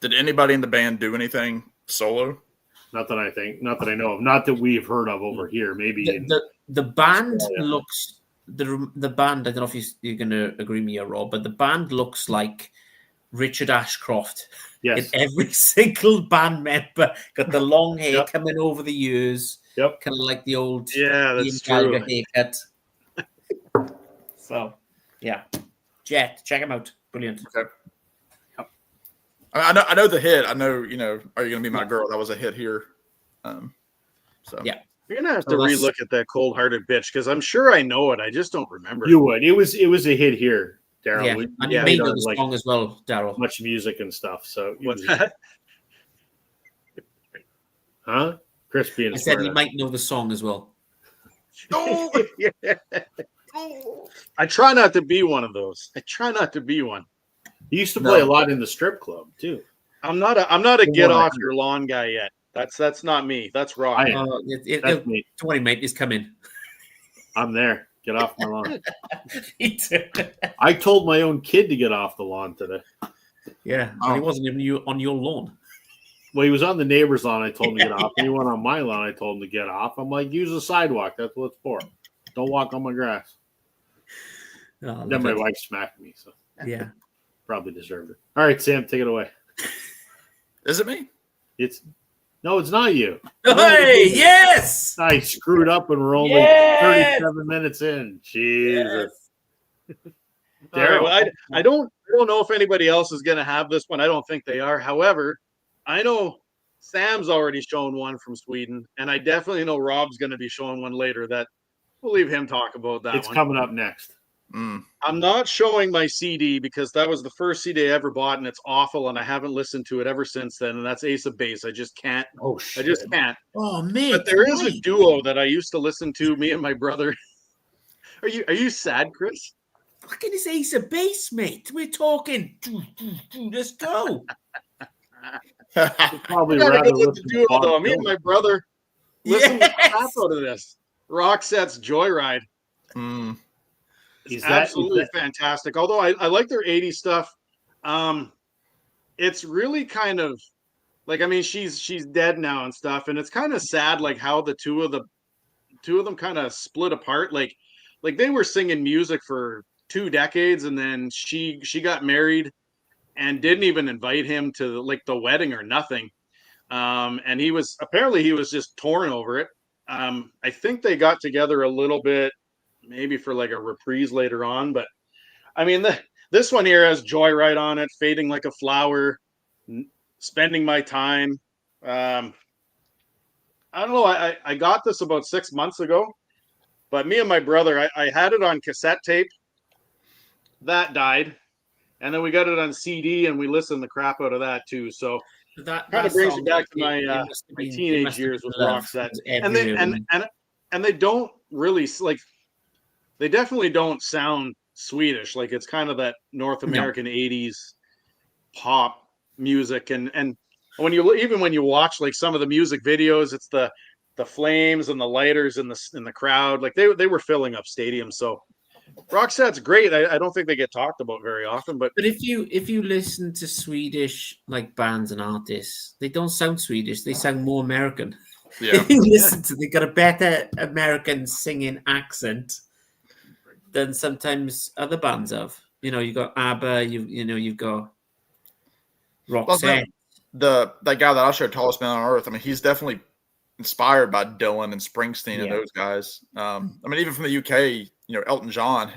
Did anybody in the band do anything solo? Not that I know of. Not that we've heard of over here. Maybe The band Australia. looks the band. I don't know if you're going to agree with me or Rob, but the band looks like Richard Ashcroft. yes. In every single band member got the long hair Yep. coming over the ears, Yep. kind of like the old Yeah, Ian that's Gallagher true. haircut. So, yeah, Jet, check him out. Brilliant. Okay. I know the hit. I know, Are You Gonna Be My Girl? That was a hit here. So Yeah. You're gonna have to Oh, that's- relook at that Cold Hearted Bitch because I'm sure I know it. I just don't remember. You would. It was a hit here, Daryl. Yeah, We and you played may know on, the like, song as well, Daryl. much music and stuff. So it What's was- that? huh? Chris being I said you smart. might know the song as well. I try not to be one of those. I try not to be one. He used to play a lot in the strip club too. I'm not a The get one I off heard. your lawn guy yet. That's not me. That's Rob. I am. That's me. Don't worry, mate. He's coming. I'm there. Get off my lawn. I told my own kid to get off the lawn today. Yeah, Oh. and he wasn't even on your lawn. Well, he was on the neighbor's lawn. I told him to get off. And he went on my lawn. I told him to get off. I'm like, use the sidewalk. That's what it's for. Don't walk on my grass. Oh, Then my lovely. wife smacked me, so Yeah. probably deserved it. All right, Sam, take it away. Is it me? It's not you. Hey, yes. I screwed up and we're only Yes! 37 minutes in. Jesus. All right, well, I don't know if anybody else is going to have this one. I don't think they are. However, I know Sam's already shown one from Sweden, and I definitely know Rob's going to be showing one later. That we'll leave him talk about that It's one. coming up next. I'm not showing my CD because that was the first CD I ever bought, and it's awful, and I haven't listened to it ever since then. And that's Ace of Base. I just can't. Oh, I shit. just can't. Oh, man. But there is a duo that I used to listen to. Me and my brother. Are you sad, Chris? Fucking this Ace of Base, mate. We're talking. Let's go. Probably I gotta rather go with the listen to duo Bob though. Me and Dylan. my brother listen to the Yes. crap out of this. Roxette's Joyride. Is It's that- absolutely fantastic. Although I like their 80s stuff. It's really kind of like, I mean, she's dead now and stuff, and it's kind of sad like how the two of them kind of split apart. Like they were singing music for 2 decades, and then she got married and didn't even invite him to like the wedding or nothing. And he was just torn over it. I think they got together a little bit, maybe for like a reprise later on, but I mean, this one here has Joyride on it, Fading Like a Flower, Spending My Time. I don't know. I got this about 6 months ago, but me and my brother, I had it on cassette tape. That died. And then we got it on CD and we listened the crap out of that too. So That kind of brings me song, back to it my must have my been- it teenage must have years been with loved Roxette. And everywhere. they don't really like, they definitely don't sound Swedish. Like it's kind of that North American 80s pop music. And when you watch like some of the music videos, it's the flames and the lighters in the crowd. Like they were filling up stadiums. So Roxette's great. I don't think they get talked about very often, but But if you listen to Swedish like bands and artists, they don't sound Swedish. They sound more American. Yeah. If you listen to, they got a better American singing accent than sometimes other bands have. You know, you got ABBA. You've got Roxette. That guy that I showed, Tallest Man on Earth. I mean, he's definitely inspired by Dylan and Springsteen and Yeah. those guys. I mean, even from the UK, Elton John.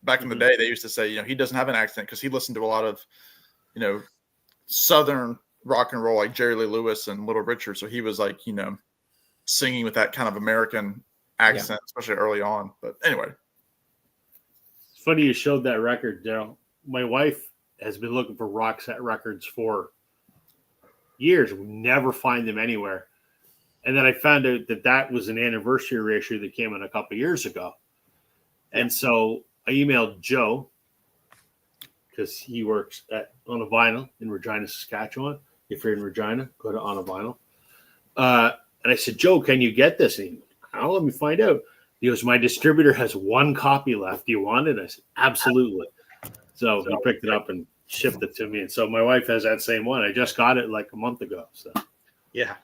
Back in the day, they used to say, he doesn't have an accent because he listened to a lot of, Southern rock and roll like Jerry Lee Lewis and Little Richard. So he was like, singing with that kind of American accent, especially early on. But anyway, It's funny you showed that record, Daryl. My wife has been looking for Roxette records for years. We never find them anywhere. And then I found out that was an anniversary reissue that came in a couple years ago. And so I emailed Joe because he works on a vinyl in Regina, Saskatchewan. If you're in Regina, go to On a Vinyl. And I said, Joe, can you get this? And he went, let me find out. He goes, my distributor has one copy left. Do you want it? I said, absolutely. So he picked it up and shipped it to me, and so my wife has that same one. I just got it like a month ago. So Yeah.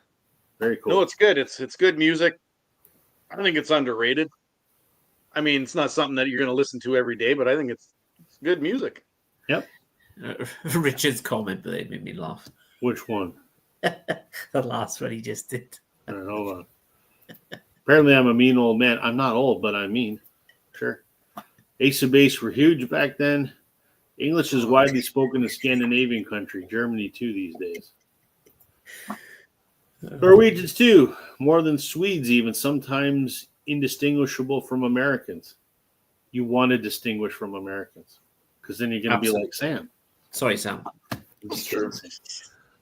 very cool. No, it's good. It's good music. I think it's underrated. I mean, it's not something that you're going to listen to every day, but I think it's good music. Yep. Richard's comment, but they made me laugh. Which one? The last one he just did. All right, hold on. Apparently, I'm a mean old man. I'm not old, but I'm mean. Sure. Ace of Base were huge back then. English is widely spoken in Scandinavian country, Germany too these days. Norwegians too, more than Swedes even, sometimes indistinguishable from Americans. You want to distinguish from Americans because then you're going to be like Sam. Sorry, Sam. It's true.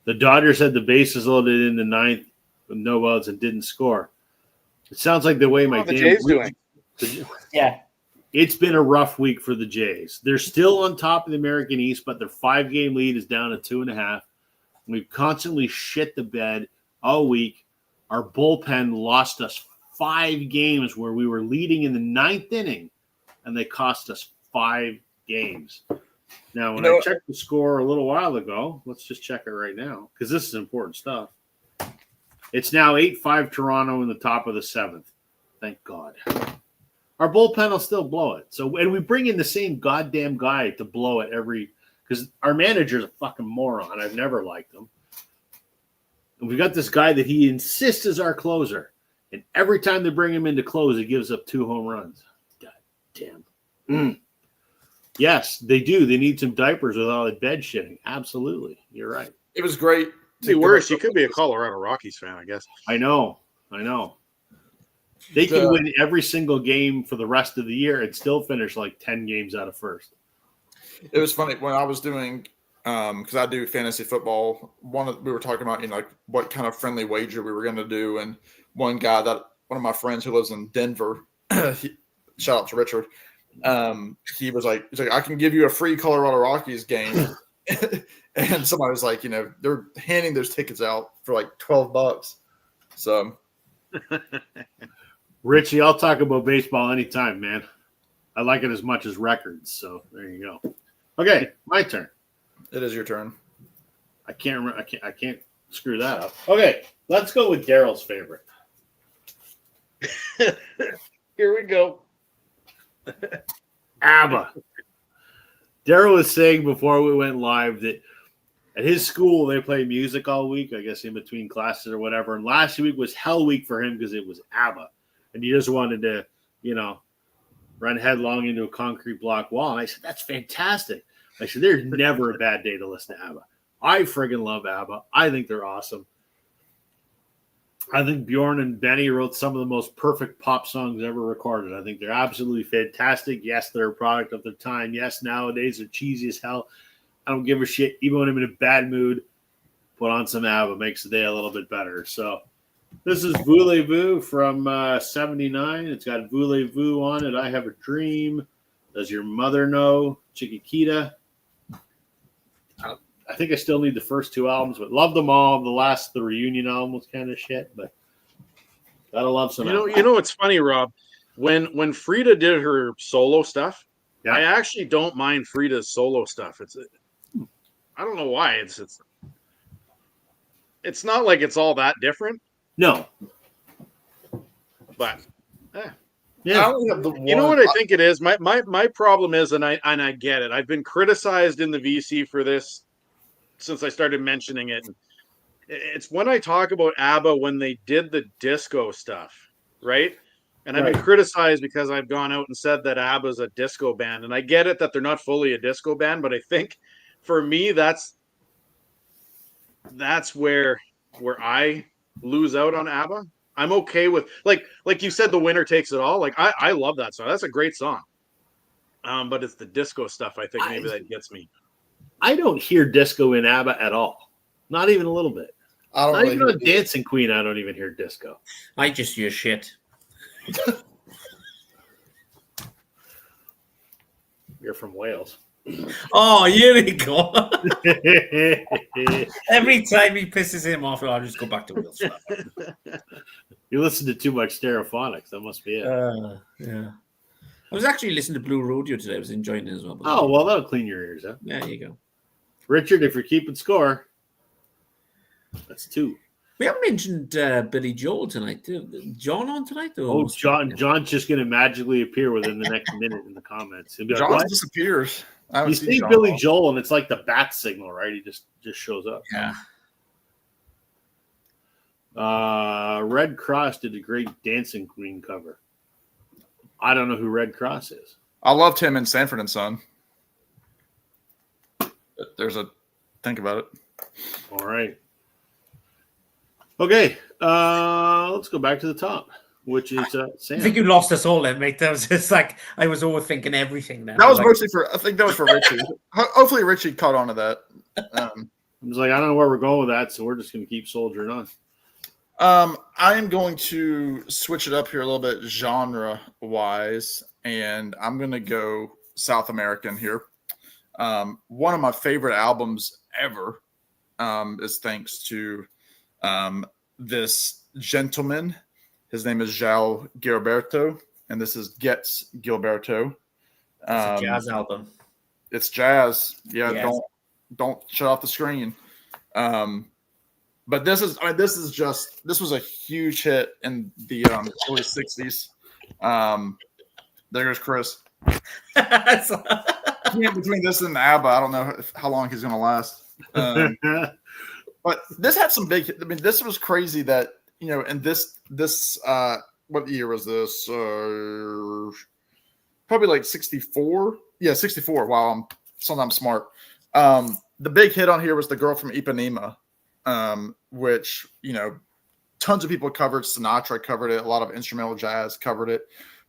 The Dodgers had the bases loaded in the ninth with no outs and didn't score. It sounds like the way my the Jays doing? Yeah. It's been a rough week for the Jays. They're still on top of the American East, but their 5-game lead is down to 2.5. We've constantly shit the bed all week. Our bullpen lost us 5 games where we were leading in the 9th inning, and they cost us 5 games. Now, when I checked the score a little while ago, let's just check it right now because this is important stuff. It's now 8-5 Toronto in the top of the 7th. Thank God. Our bullpen will still blow it. So, and we bring in the same goddamn guy to blow it because our manager's a fucking moron. I've never liked him. And we got this guy that he insists is our closer. And every time they bring him in to close, he gives up 2 home runs. God damn. Yes, they do. They need some diapers with all the bed shitting. Absolutely. You're right. It was great. Be worse. You could be a Colorado Rockies fan, I guess. I know. They can win every single game for the rest of the year and still finish like 10 games out of first. It was funny when I was doing because I do fantasy football. We were talking about like what kind of friendly wager we were going to do, and one of my friends who lives in Denver, shout out to Richard. He was like, I can give you a free Colorado Rockies game, and somebody was like, they're handing those tickets out for like $12. So. Richie, I'll talk about baseball anytime, man. I like it as much as records. So there you go. Okay, my turn. It is your turn. I can't remember. I can't screw that up. Okay, let's go with Daryl's favorite. Here we go. ABBA. Daryl was saying before we went live that at his school they play music all week, I guess in between classes or whatever. And last week was hell week for him because it was ABBA. And he just wanted to, run headlong into a concrete block wall. And I said, that's fantastic. I said, there's never a bad day to listen to ABBA. I friggin' love ABBA. I think they're awesome. I think Bjorn and Benny wrote some of the most perfect pop songs ever recorded. I think they're absolutely fantastic. Yes, they're a product of their time. Yes, nowadays they're cheesy as hell. I don't give a shit. Even when I'm in a bad mood, put on some ABBA. Makes the day a little bit better. So this is Voulez-Vous from 79. It's got Voulez-Vous on it. I Have a Dream. Does Your Mother Know? Chiquita. I think I still need the first 2 albums, but love them all. The reunion album was kind of shit, but gotta love some. You know what's funny, Rob? When Frida did her solo stuff, yeah. I actually don't mind Frida's solo stuff. I don't know why it's not like it's all that different. No, but yeah. I only have the one. You know what I think it is? My problem is, and I get it. I've been criticized in the VC for this since I started mentioning it. It's when I talk about ABBA when they did the disco stuff, right? And I've been criticized because I've gone out and said that ABBA is a disco band. And I get it that they're not fully a disco band, but I think for me, that's where I lose out on ABBA. I'm okay with like you said, The Winner Takes It All. Like I love that song. That's a great song. But it's the disco stuff I think maybe that gets me. I don't hear disco in ABBA at all. Not even a little bit. Not even on Dancing Queen, I don't even hear disco. I just hear shit. You're from Wales. Oh, here we go. Every time he pisses him off, I'll just go back to Wales. You listen to too much Stereophonics. That must be it. Yeah. I was actually listening to Blue Rodeo today. I was enjoying it as well. Oh, well, that'll clean your ears up. There you go. Richard, if you're keeping score, that's 2. We haven't mentioned Billy Joel tonight. John on tonight? Oh, John's just going to magically appear within the next minute in the comments. He'll be like, John what? disappears. You see Billy Joel, and it's like the bat signal, right? He just shows up. Yeah. Red Cross did a great Dancing Queen cover. I don't know who Red Cross is. I loved him in Sanford and Son. Think about it. All right. Okay. Let's go back to the top, which is Sam. I think you lost us all then, mate. That was just like I was overthinking everything then. That was mostly I think that was for Richie. Hopefully Richie caught on to that. I was like, I don't know where we're going with that, so we're just going to keep soldiering on. I am going to switch it up here a little bit genre-wise, and I'm going to go South American here. One of my favorite albums ever is thanks to this gentleman. His name is João Gilberto, and this is Gets Gilberto. It's a jazz album. It's jazz. Yeah, Yes. Don't shut off the screen. But this was a huge hit in the early 60s. There goes Chris. Between this and the ABBA, I don't know how long he's going to last. But this had some big. I mean, this was crazy that and this what year was this? Probably like 64. Yeah, 64. Wow, I'm sometimes smart. The big hit on here was "The Girl from Ipanema," which tons of people covered. Sinatra covered it. A lot of instrumental jazz covered it.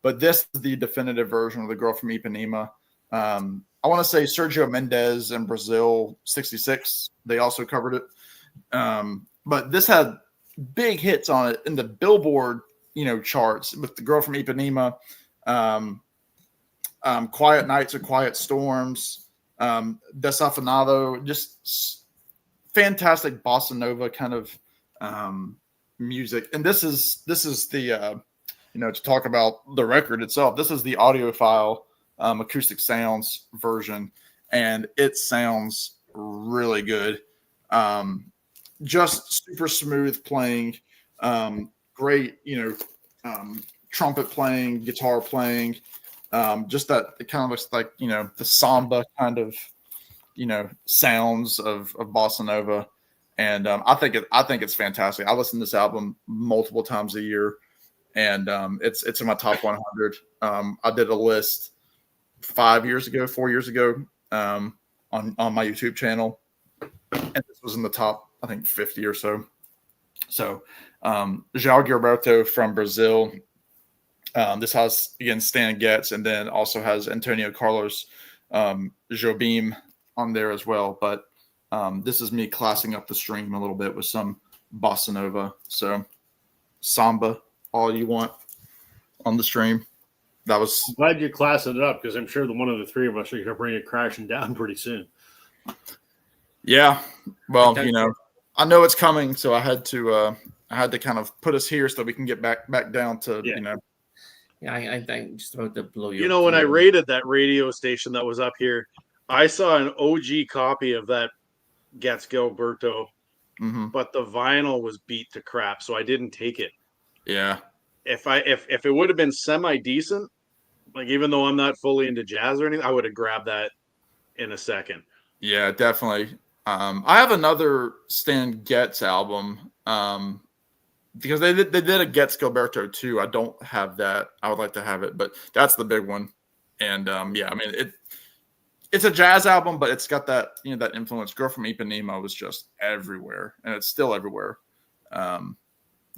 But this is the definitive version of "The Girl from Ipanema." I want to say Sergio Mendes in Brazil '66. They also covered it. But this had big hits on it in the Billboard, charts with "The Girl from Ipanema," "Quiet Nights or Quiet Storms," "Desafinado," just fantastic bossa nova kind of music. And this is the to talk about the record itself. This is the audiophile acoustic sounds version, and it sounds really good. Just super smooth playing, great, trumpet playing, guitar playing, just that it kind of looks like, the samba kind of, sounds of bossa nova. And I think it's fantastic. I listen to this album multiple times a year, and it's in my top 100. I did a list 4 years ago, on my YouTube channel, and this was in the top, I think, 50 or so. So, João Gilberto from Brazil. This has, again, Stan Getz, and then also has Antonio Carlos Jobim on there as well. But this is me classing up the stream a little bit with some bossa nova. So, samba, all you want on the stream. That was. I'm glad you're classing it up, because I'm sure that one of the three of us are going to bring it crashing down pretty soon. Yeah, well, I know it's coming, so I had to kind of put us here so we can get back down to Yeah, I think just about to blow you. When I rated that radio station that was up here, I saw an OG copy of that Gets Gilberto, but the vinyl was beat to crap, so I didn't take it. Yeah. If it would have been semi decent, like even though I'm not fully into jazz or anything, I would have grabbed that in a second. Yeah, definitely. I have another Stan Getz album because they did a Gets Gilberto too. I don't have that. I would like to have it, but that's the big one. And yeah, I mean it's a jazz album, but it's got that that influence. Girl from Ipanema was just everywhere, and it's still everywhere.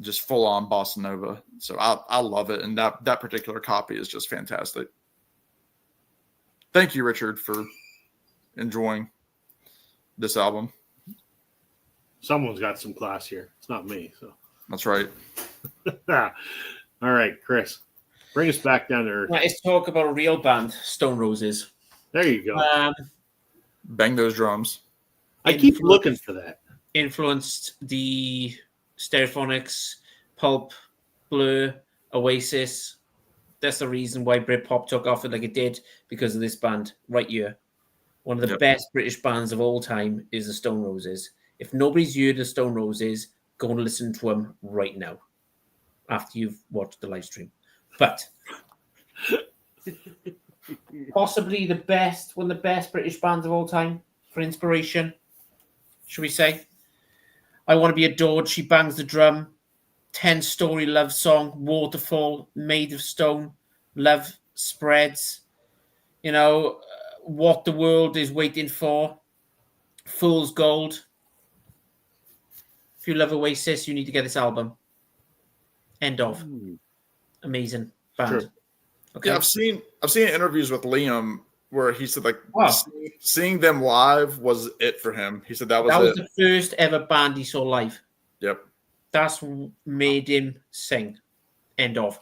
Just full on bossa nova. So I love it, and that particular copy is just fantastic. Thank you, Richard, for enjoying this album. Someone's got some class here. It's not me. So that's right. All right, Chris, bring us back down to earth. Let's talk about a real band, Stone Roses. There you go. Bang those drums. I keep looking for that. Influenced the Stereophonics, Pulp, Blur, Oasis. That's the reason why Britpop took off like it did, because of this band right here. One of the Yep. best British bands of all time is the Stone Roses. If nobody's heard the Stone Roses, go and listen to them right now after you've watched the live stream. But possibly one of the best British bands of all time for inspiration, should we say? I Want to Be Adored, She Bangs the Drum, 10-Story Love Song, Waterfall, Made of Stone, Love Spreads, What the World is Waiting For, Fool's Gold. If you love Oasis, you need to get this album. End of. Amazing band. Sure. Okay. Yeah, I've seen interviews with Liam where he said Wow. seeing them live was it for him. He said that was was it. the first ever band he saw live. Yep. That's what made him sing. End of.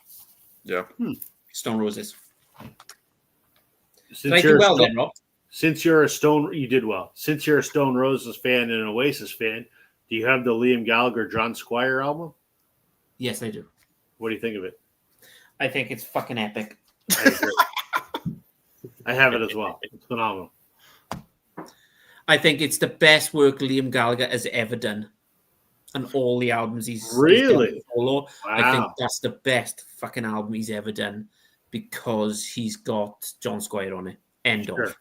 Yeah. Stone Roses. Since Did I do you're a well Stone- then, Rob? Since you're a Stone, you did well. Since you're a Stone Roses fan and an Oasis fan, do you have the Liam Gallagher, John Squire album? Yes, I do. What do you think of it? I think it's fucking epic. I agree. I have it as well. It's phenomenal. I think it's the best work Liam Gallagher has ever done. And all the albums he's Really? done solo. I think Wow. that's the best fucking album he's ever done because he's got John Squire on it. End Sure. of.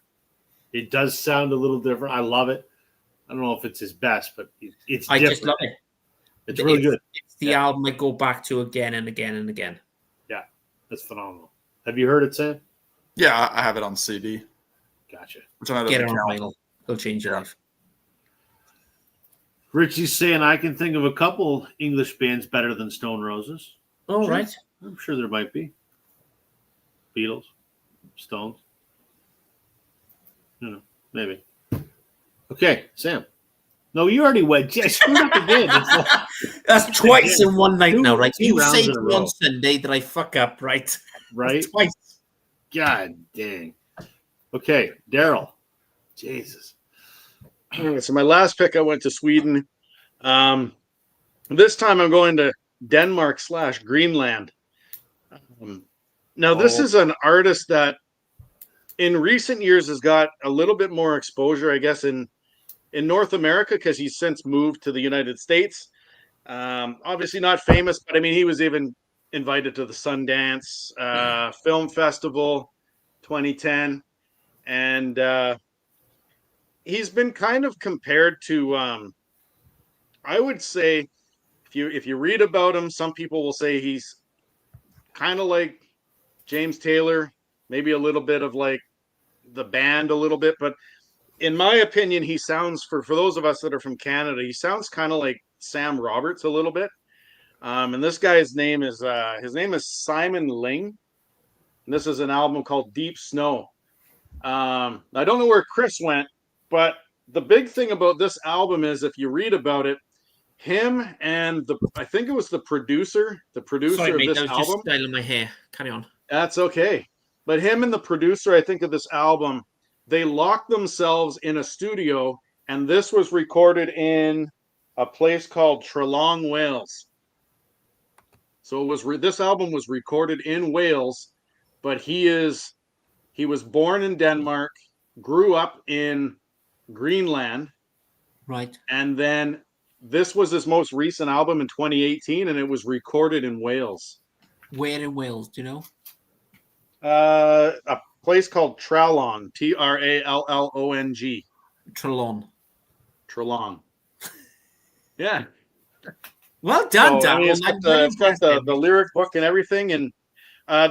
It does sound a little different. I love it. I don't know if it's his best, but it's I different. just love it. It's really good. It's the album I go back to again and again and again. It's phenomenal. Have you heard it, Sam? Yeah, I have it on CD. Gotcha. Which I Get it don't on count. vinyl. It'll change your Yeah. life. Richie's saying I can think of a couple English bands better than Stone Roses. All Sure. right. I'm sure there might be. Beatles, Stones. Maybe. Okay, Sam. No, you already went. I screwed up again. It's like, That's twice in one night now, right? two You rounds say in a to row. me on Sunday that I fuck up, right? right? Twice. God dang. Okay, Daryl. Jesus. All right, so my last pick, I went to Sweden. This time I'm going to Denmark/Greenland. Now, this is an artist that in recent years has got a little bit more exposure, I guess, in North America because he's since moved to the United States. Obviously not famous, but I mean, he was even invited to the Sundance Film Festival 2010. And he's been kind of compared to, I would say, if you read about him, some people will say he's kind of like James Taylor, maybe a little bit of like the band a little bit, but in my opinion, he sounds for those of us that are from Canada, he sounds kind of like Sam Roberts a little bit. And this guy's name is Simon Ling. And this is an album called Deep Snow. I don't know where Chris went, but the big thing about this album is if you read about it, him and I think it was the producer Sorry, of mate. this I was album. just styling my hair. Carry on. That's okay. But him and the producer, I think, of this album, they locked themselves in a studio, and this was recorded in a place called Trelong, Wales. So it was this album was recorded in Wales, but he was born in Denmark, grew up in Greenland, Right. and then this was his most recent album in 2018, and it was recorded in Wales. Where in Wales? Do you know? A place called Trelong, Trallong. Trelawn. Trelong. Yeah. Well done, So, I Dan. mean, it's got the lyric book and everything. And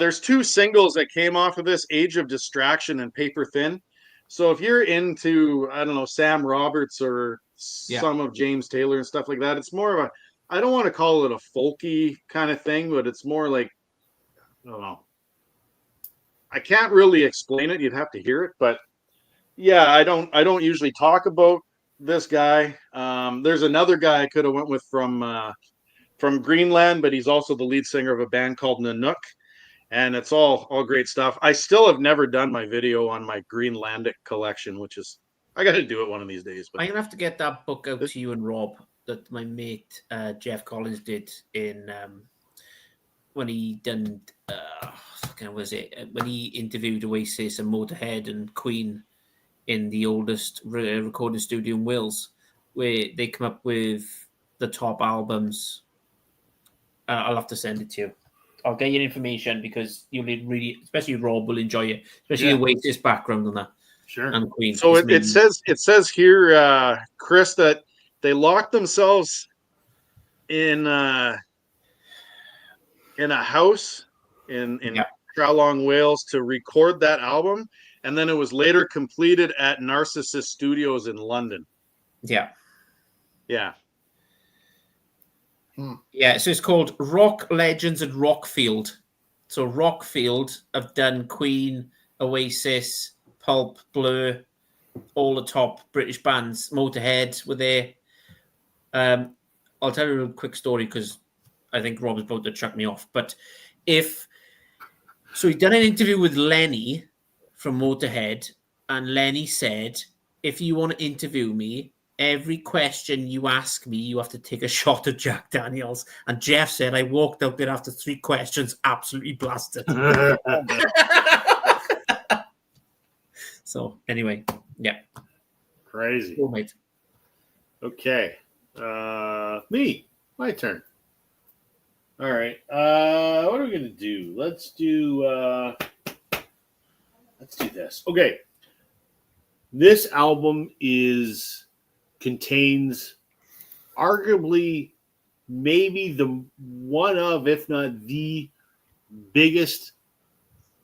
there's two singles that came off of this, Age of Distraction and Paper Thin. So if you're into, I don't know, Sam Roberts or some of James Taylor and stuff like that, it's more of a, I don't want to call it a folky kind of thing, but it's more like, I don't know. I can't really explain it. You'd have to hear it, but yeah, I don't usually talk about this guy. There's another guy I could have went with from Greenland, but he's also the lead singer of a band called Nanook, and it's all great stuff. I still have never done my video on my Greenlandic collection, which is I got to do it one of these days. But I'm gonna have to get that book out to you and Rob that my mate Jeff Collins did in when he done when he interviewed Oasis and Motorhead and Queen in the oldest recording studio in Wales, where they come up with the top albums. I'll have to send it to you. I'll get your information because you'll really, especially Rob, will enjoy it, especially the Oasis background on that. Sure. And Queen. So it says here, Chris, that they locked themselves in a house in Trowlong, Wales, to record that album, and then it was later completed at Narcissus Studios in London. Yeah. Yeah, so it's called Rock Legends at Rockfield. So Rockfield have done Queen, Oasis, Pulp, Blur, all the top British bands. Motorhead were there. I'll tell you a quick story because I think Rob is about to chuck me off. But so he done an interview with Lenny from Motorhead, and Lenny said, if you want to interview me, every question you ask me, you have to take a shot of Jack Daniels. And Jeff said, I walked out there after 3 questions, absolutely blasted. So anyway, yeah. Crazy. Cool, mate. Okay. My turn. All right. What are we gonna do? Let's do this. Okay. This album contains arguably maybe the one of, if not the biggest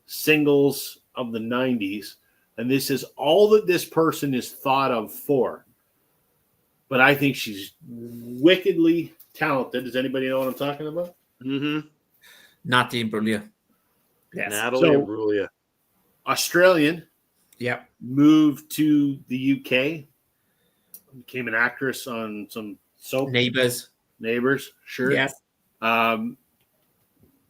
singles of the 90s. And this is all that this person is thought of for. But I think she's wickedly talented. Does anybody know what I'm talking about? Mm-hmm. Natalie Imbruglia. Yes. Natalie Imbruglia. Australian. Yep. Moved to the UK. Became an actress on some soap. Neighbours. Sure. Yes.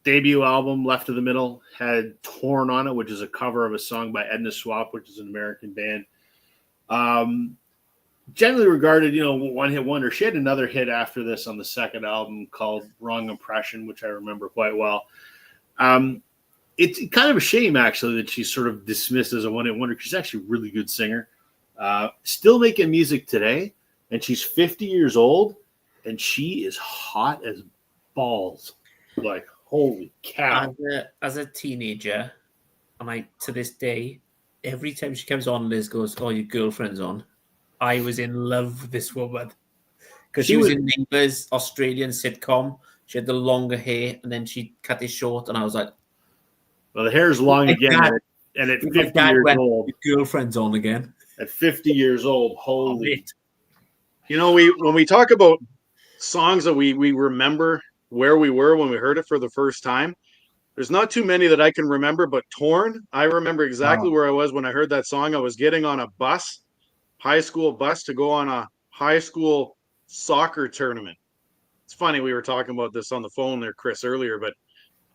Debut album, Left of the Middle, had Torn on it, which is a cover of a song by Edna Swap, which is an American band. Generally regarded, one-hit wonder. She had another hit after this on the second album called Wrong Impression, which I remember quite well. It's kind of a shame, actually, that she's sort of dismissed as a one-hit wonder. She's actually a really good singer. Still making music today, and she's 50 years old, and she is hot as balls. Like, holy cow. As a teenager, and to this day, every time she comes on, Liz goes, "Oh, your girlfriend's on." I was in love with this woman because she was in Neighbours, Australian sitcom. She had the longer hair, and then she cut it short, and I was like, well, the hair's long again, and at 50 years old, your girlfriend's on again. At 50 years old, holy. When we talk about songs that we remember where we were when we heard it for the first time, there's not too many that I can remember, but Torn, I remember exactly where I was when I heard that song. I was getting on a bus, high school bus, to go on a high school soccer tournament. It's funny, we were talking about this on the phone there, Chris, earlier, but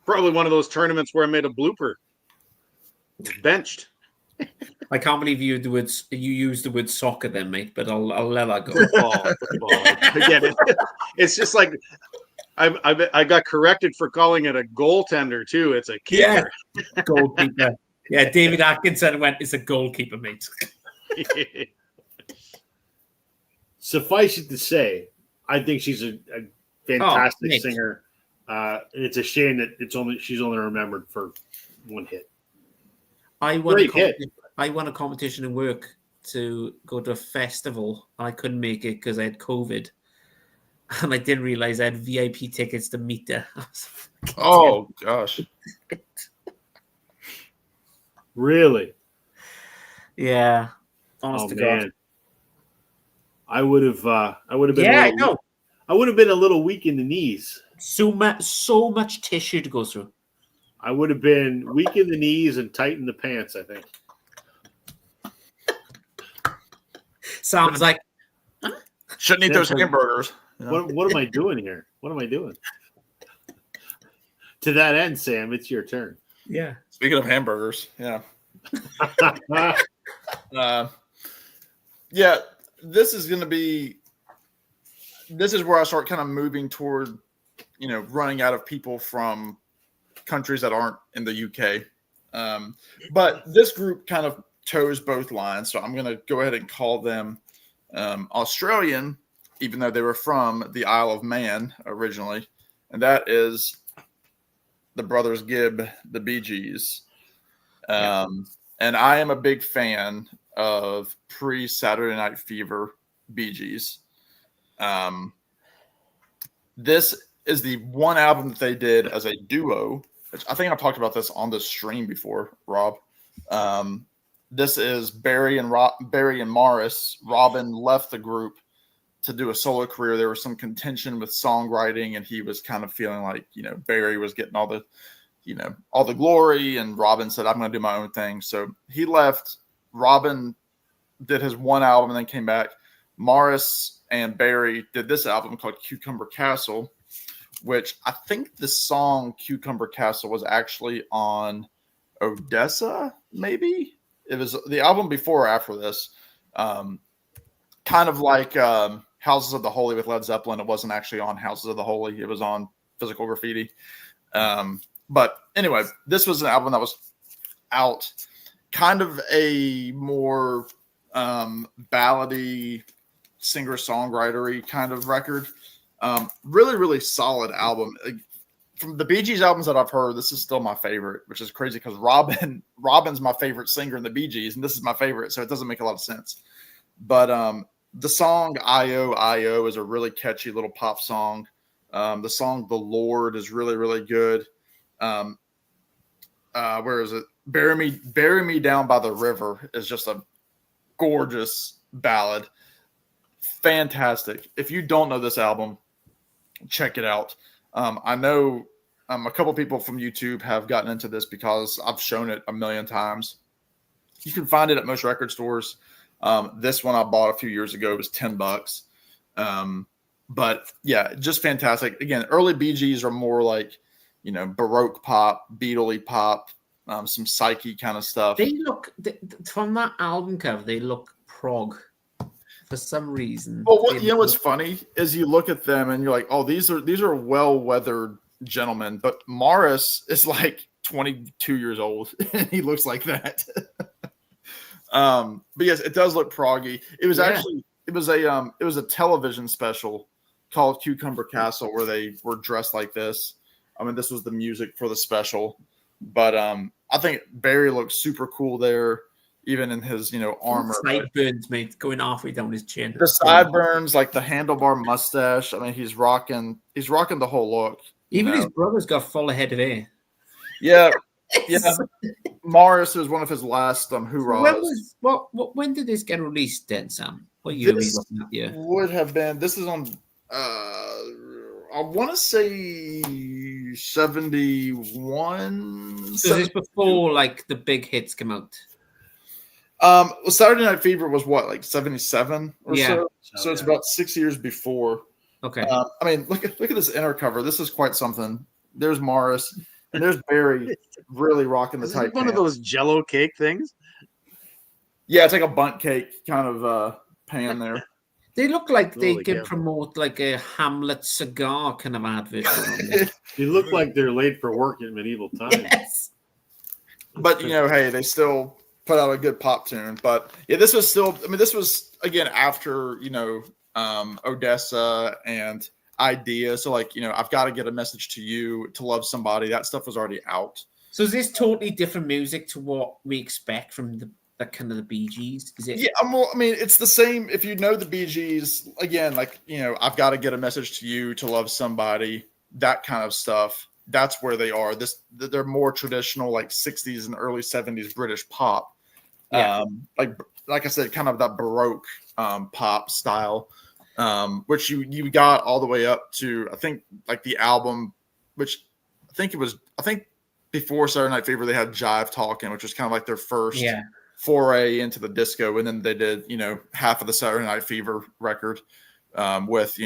probably one of those tournaments where I made a blooper. Benched. I can't believe you used the word soccer then, mate, but I'll let that go. Football. I get it. It's just like I got corrected for calling it a goaltender too. It's a keeper. Yeah. Goalkeeper. Yeah, David Atkinson it's a goalkeeper, mate. Suffice it to say, I think she's a fantastic singer. It's a shame that she's only remembered for one hit. I won a competition in work to go to a festival. I couldn't make it because I had COVID. And I didn't realize I had VIP tickets to meet her. Oh, gosh. Really? Yeah. Honest to God. I would have been. Yeah, I know. I would have been a little weak in the knees. So much tissue to go through. I would have been weak in the knees and tight in the pants, I think. Sam was like, shouldn't eat those hamburgers. What am I doing here? What am I doing? To that end, Sam, it's your turn. Yeah. Speaking of hamburgers, yeah. Yeah, this is where I start kind of moving toward, running out of people from countries that aren't in the UK. But this group kind of toes both lines, so I'm going to go ahead and call them Australian, even though they were from the Isle of Man originally, and that is the Brothers Gibb, the Bee Gees. And I am a big fan of pre-Saturday Night Fever Bee Gees. This is the one album that they did as a duo. I think I've talked about this on the stream before, Rob. This is Barry and Morris. Robin left the group to do a solo career. There was some contention with songwriting, and he was kind of feeling like, Barry was getting all the glory, and Robin said, I'm going to do my own thing. So he left. Robin did his one album and then came back. Morris and Barry did this album called Cucumber Castle, which I think the song Cucumber Castle was actually on Odessa, maybe? It was the album before or after this. Kind of like Houses of the Holy with Led Zeppelin. It wasn't actually on Houses of the Holy. It was on Physical Graffiti. But anyway, this was an album that was out, kind of a more ballady, singer-songwriter-y kind of record. Really, really solid album. From the Bee Gees albums that I've heard, this is still my favorite, which is crazy because Robin's my favorite singer in the Bee Gees, and this is my favorite, so it doesn't make a lot of sense. But the song I.O. I.O. is a really catchy little pop song. The song The Lord is really, really good. Where is it? Bury Me Down by the River is just a gorgeous ballad. Fantastic. If you don't know this album, check it out. I know a couple people from YouTube have gotten into this because I've shown it a million times. You can find it at most record stores. This one I bought a few years ago. It was $10. But yeah, just fantastic. Again, early Bee Gees are more like, Baroque pop, Beatle-y pop, some Psyche kind of stuff. They look, from that album cover, they look prog for some reason. Well, what's funny is you look at them and you're like, oh, these are well-weathered gentlemen. But Morris is like 22 years old and he looks like that. But yes, it does look proggy. It was it was a television special called Cucumber Castle where they were dressed like this. I mean, this was the music for the special, but I think Barry looks super cool there, even in his armor. Sideburns, mate, going halfway down his chin. The sideburns, like the handlebar mustache. I mean, he's rocking the whole look. Even his brother's got full head of hair. Yeah, yeah. Morris was one of his last hoorahs. When did this get released, then, Sam? What year are we looking at here? Would have been. This is on. I want to say 71. So this before like the big hits come out. Well, Saturday Night Fever was what, like 77 or so? So it's about 6 years before. Okay. I mean, look at this inner cover. This is quite something. There's Morris and there's Barry really rocking the tight one pants. of those Jello cake things. Yeah, it's like a bundt cake kind of pan there. They look like they could promote like a Hamlet cigar kind of advert. They look like they're late for work in medieval times. Yes. But hey, they still put out a good pop tune. But yeah, this was again after Odessa and Idea. So I've got to get a message to you to love somebody. That stuff was already out. So is this totally different music to what we expect from the kind of the Bee Gees? Is it? Yeah, I mean, it's the same. If you know the Bee Gees, again, I've got to get a message to you to love somebody. That kind of stuff. That's where they are. They're more traditional, like 60s and early 70s British pop. Yeah. Like I said, kind of that Baroque pop style, which you got all the way up to, I think, like the album, which I think before Saturday Night Fever they had Jive Talkin', which was kind of like their first foray into the disco, and then they did half of the Saturday Night Fever record with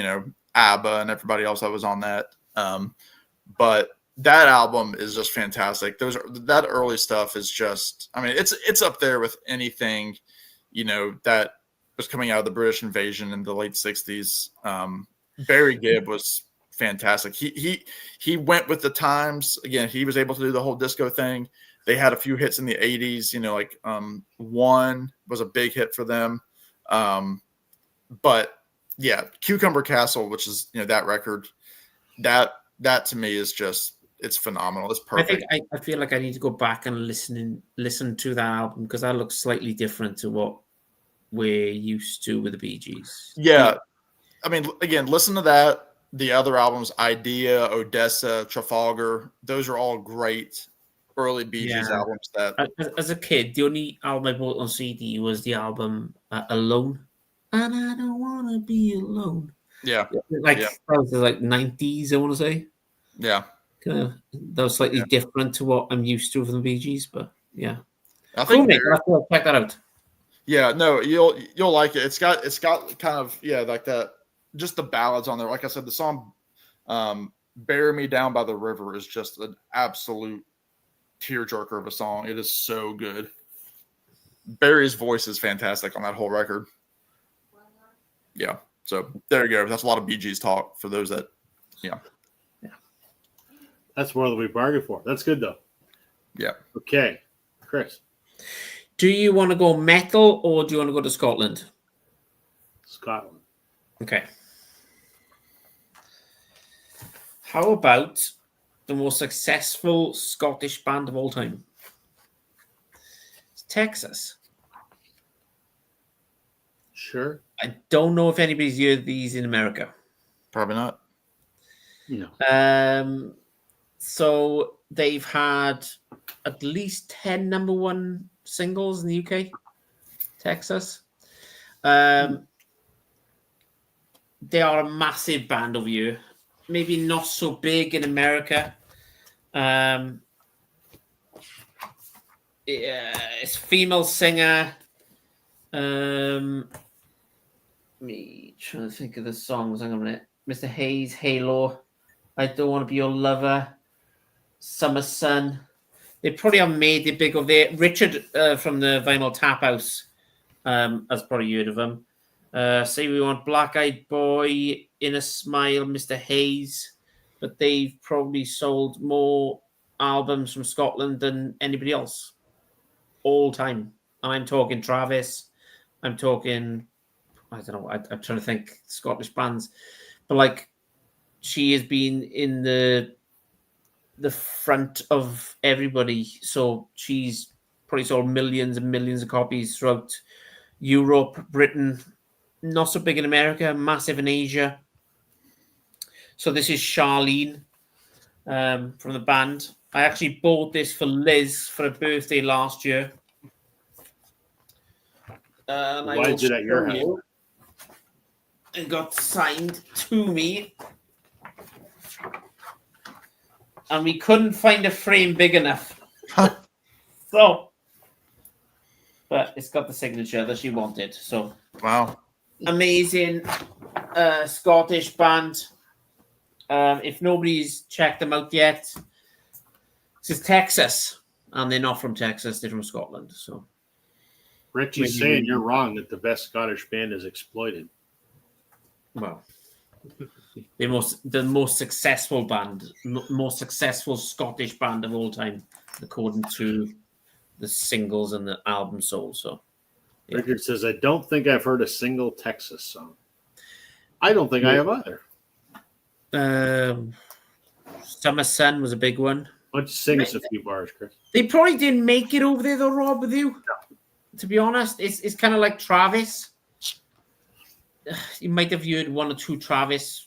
ABBA and everybody else that was on that. But that album is just fantastic. That early stuff is just, I mean, it's up there with anything that was coming out of the British invasion in the late 60s. Barry Gibb was fantastic. He went with the times. Again, he was able to do the whole disco thing. They had a few hits in the 80s, like One was a big hit for them. But yeah, Cucumber Castle, which is, that record, that to me is just, it's phenomenal. It's perfect. I feel like I need to go back and listen to that album because that looks slightly different to what we're used to with the Bee Gees. Yeah. I mean, again, listen to that. The other albums, Idea, Odessa, Trafalgar, those are all great early Bee Gees albums. That as a kid, the only album I bought on CD was the album Alone. And I don't want to be alone. Yeah. That was like 90s, I want to say. Yeah. That was slightly different to what I'm used to from the Bee Gees, but yeah. I think I'll check that out. Yeah, no, you'll like it. It's got kind of like that, just the ballads on there. Like I said, the song "Bury Me Down by the River" is just an absolute tearjerker of a song. It is so good. Barry's voice is fantastic on that whole record. Yeah, so there you go. That's a lot of Bee Gees talk for those that, That's more than we bargained for. That's good though. Yeah. Okay, Chris. Do you want to go metal or do you want to go to Scotland? Scotland. Okay. How about the most successful Scottish band of all time? It's Texas. Sure. I don't know if anybody's heard these in America. Probably not. No. So they've had at least 10 number one singles in the UK. Texas. They are a massive band over here. Maybe not so big in America. It's female singer. Me trying to think of the songs. Hang on a minute. Mr. Hayes, Halo. I Don't Want to Be Your Lover. Summer Sun. They probably have made it big over there. Richard from the Vinyl Tap House has probably heard of them. Say We Want Black Eyed Boy, In a Smile, Mr. Hayes. But they've probably sold more albums from Scotland than anybody else. All time. And I'm talking Travis. I'm talking, I don't know, I'm trying to think Scottish bands. But like, she has been in the front of everybody. So she's probably sold millions and millions of copies throughout Europe, Britain, not so big in America, massive in Asia. So this is Charlene from the band. I actually bought this for Liz for her birthday last year. Why is it at your house? It got signed to me. And we couldn't find a frame big enough. So, but it's got the signature that she wanted. So, wow. Amazing Scottish band. If nobody's checked them out yet, this is Texas. And they're not from Texas, they're from Scotland. So, Richie's saying you're wrong that the best Scottish band is Exploited. Well, the most successful band, most successful Scottish band of all time, according to the singles and the album sold. So, yeah. Richard says, I don't think I've heard a single Texas song. I don't think I have either. Summer Sun was a big one. Why don't you sing us a few bars, Chris? They probably didn't make it over there, though, Rob, with you. No. To be honest, it's kind of like Travis. You might have heard one or two Travis.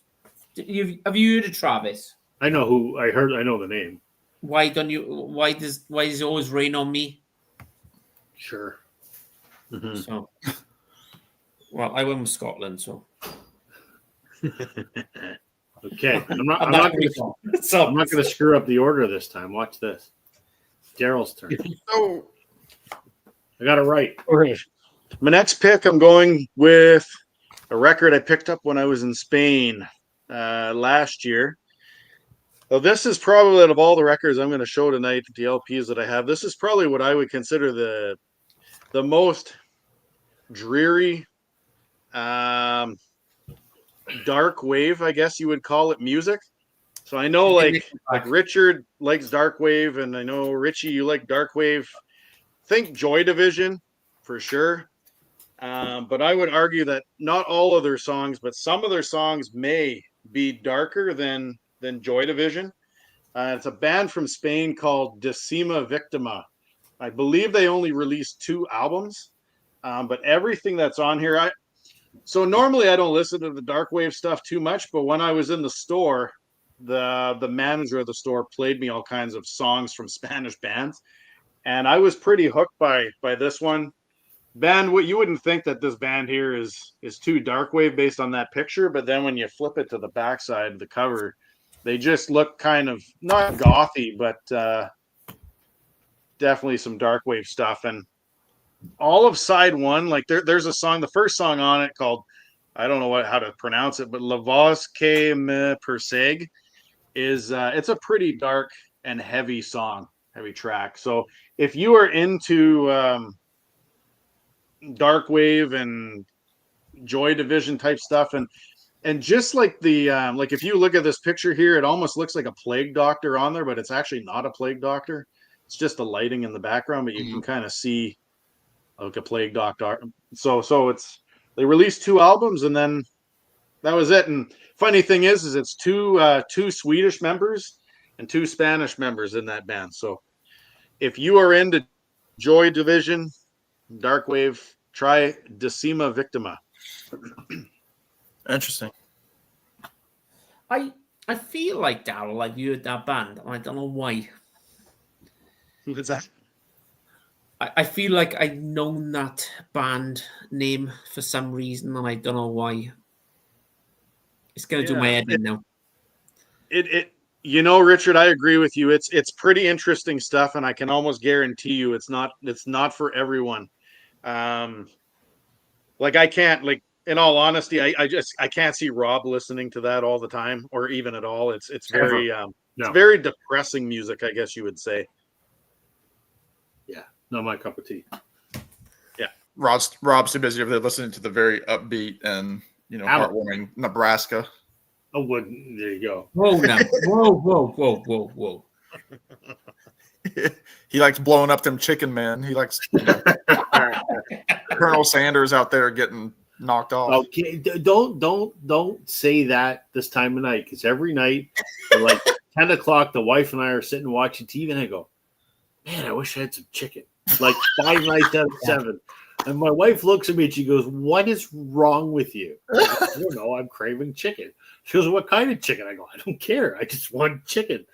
Have you heard of Travis? I know who I heard. I know the name. Why don't you? Why does it always rain on me? Sure. Mm-hmm. So, well, I went with Scotland, so. Okay, I'm not going to screw up the order this time. Watch this. Daryl's turn. Oh, I got it right. Okay. My next pick, I'm going with a record I picked up when I was in Spain last year. So this is probably, out of all the records I'm going to show tonight, the LPs that I have, this is probably what I would consider the most dreary, dark wave, I guess you would call it, music. So I know like Richard likes Darkwave, and I know Richie, you like Darkwave. Think Joy Division for sure. But I would argue that not all of their songs, but some of their songs may be darker than Joy Division. It's a band from Spain called Decima Victima. I believe they only released 2 albums, but everything that's on here, so normally I don't listen to the Darkwave stuff too much, but when I was in the store, the manager of the store played me all kinds of songs from Spanish bands, and I was pretty hooked by this one. Band, what you wouldn't think that this band here is too Darkwave based on that picture, but then when you flip it to the backside of the cover, they just look kind of not gothy, but definitely some Darkwave stuff. And all of side 1, like there's a song, the first song on it called, I don't know how to pronounce it, but La Voz que me persegue is it's a pretty dark and heavy song, heavy track. So if you are into Darkwave and Joy Division type stuff, and just like the like if you look at this picture here, it almost looks like a Plague Doctor on there, but it's actually not a Plague Doctor. It's just the lighting in the background, but you can kind of see like a Plague Doctor. So it's they released 2 albums, and then that was it. And funny thing is it's two Swedish members and 2 Spanish members in that band. So if you are into Joy Division, Darkwave, try Decima Victima. Interesting. I feel like Daryl, like you heard that band, and I don't know why. What's that? I feel like I've known that band name for some reason, and I don't know why. It's going to do my head in now. It you know, Richard, I agree with you. It's pretty interesting stuff, and I can almost guarantee you it's not for everyone. Like I can't, like, in all honesty, I can't see Rob listening to that all the time, or even at all. It's very it's very depressing music, I guess you would say. Yeah, not my cup of tea. Yeah, Rob's too busy over there listening to the very upbeat and heartwarming Nebraska. Oh, wouldn't there you go? Whoa, now, whoa. He likes blowing up them chicken men. He likes Colonel Sanders out there getting knocked off. Okay, don't say that this time of night, because every night at like 10 o'clock, the wife and I are sitting watching TV, and I go, man, I wish I had some chicken. Like 5 nights out of 7. And my wife looks at me and she goes, what is wrong with you? I don't know, I'm craving chicken. She goes, what kind of chicken? I go, I don't care. I just want chicken.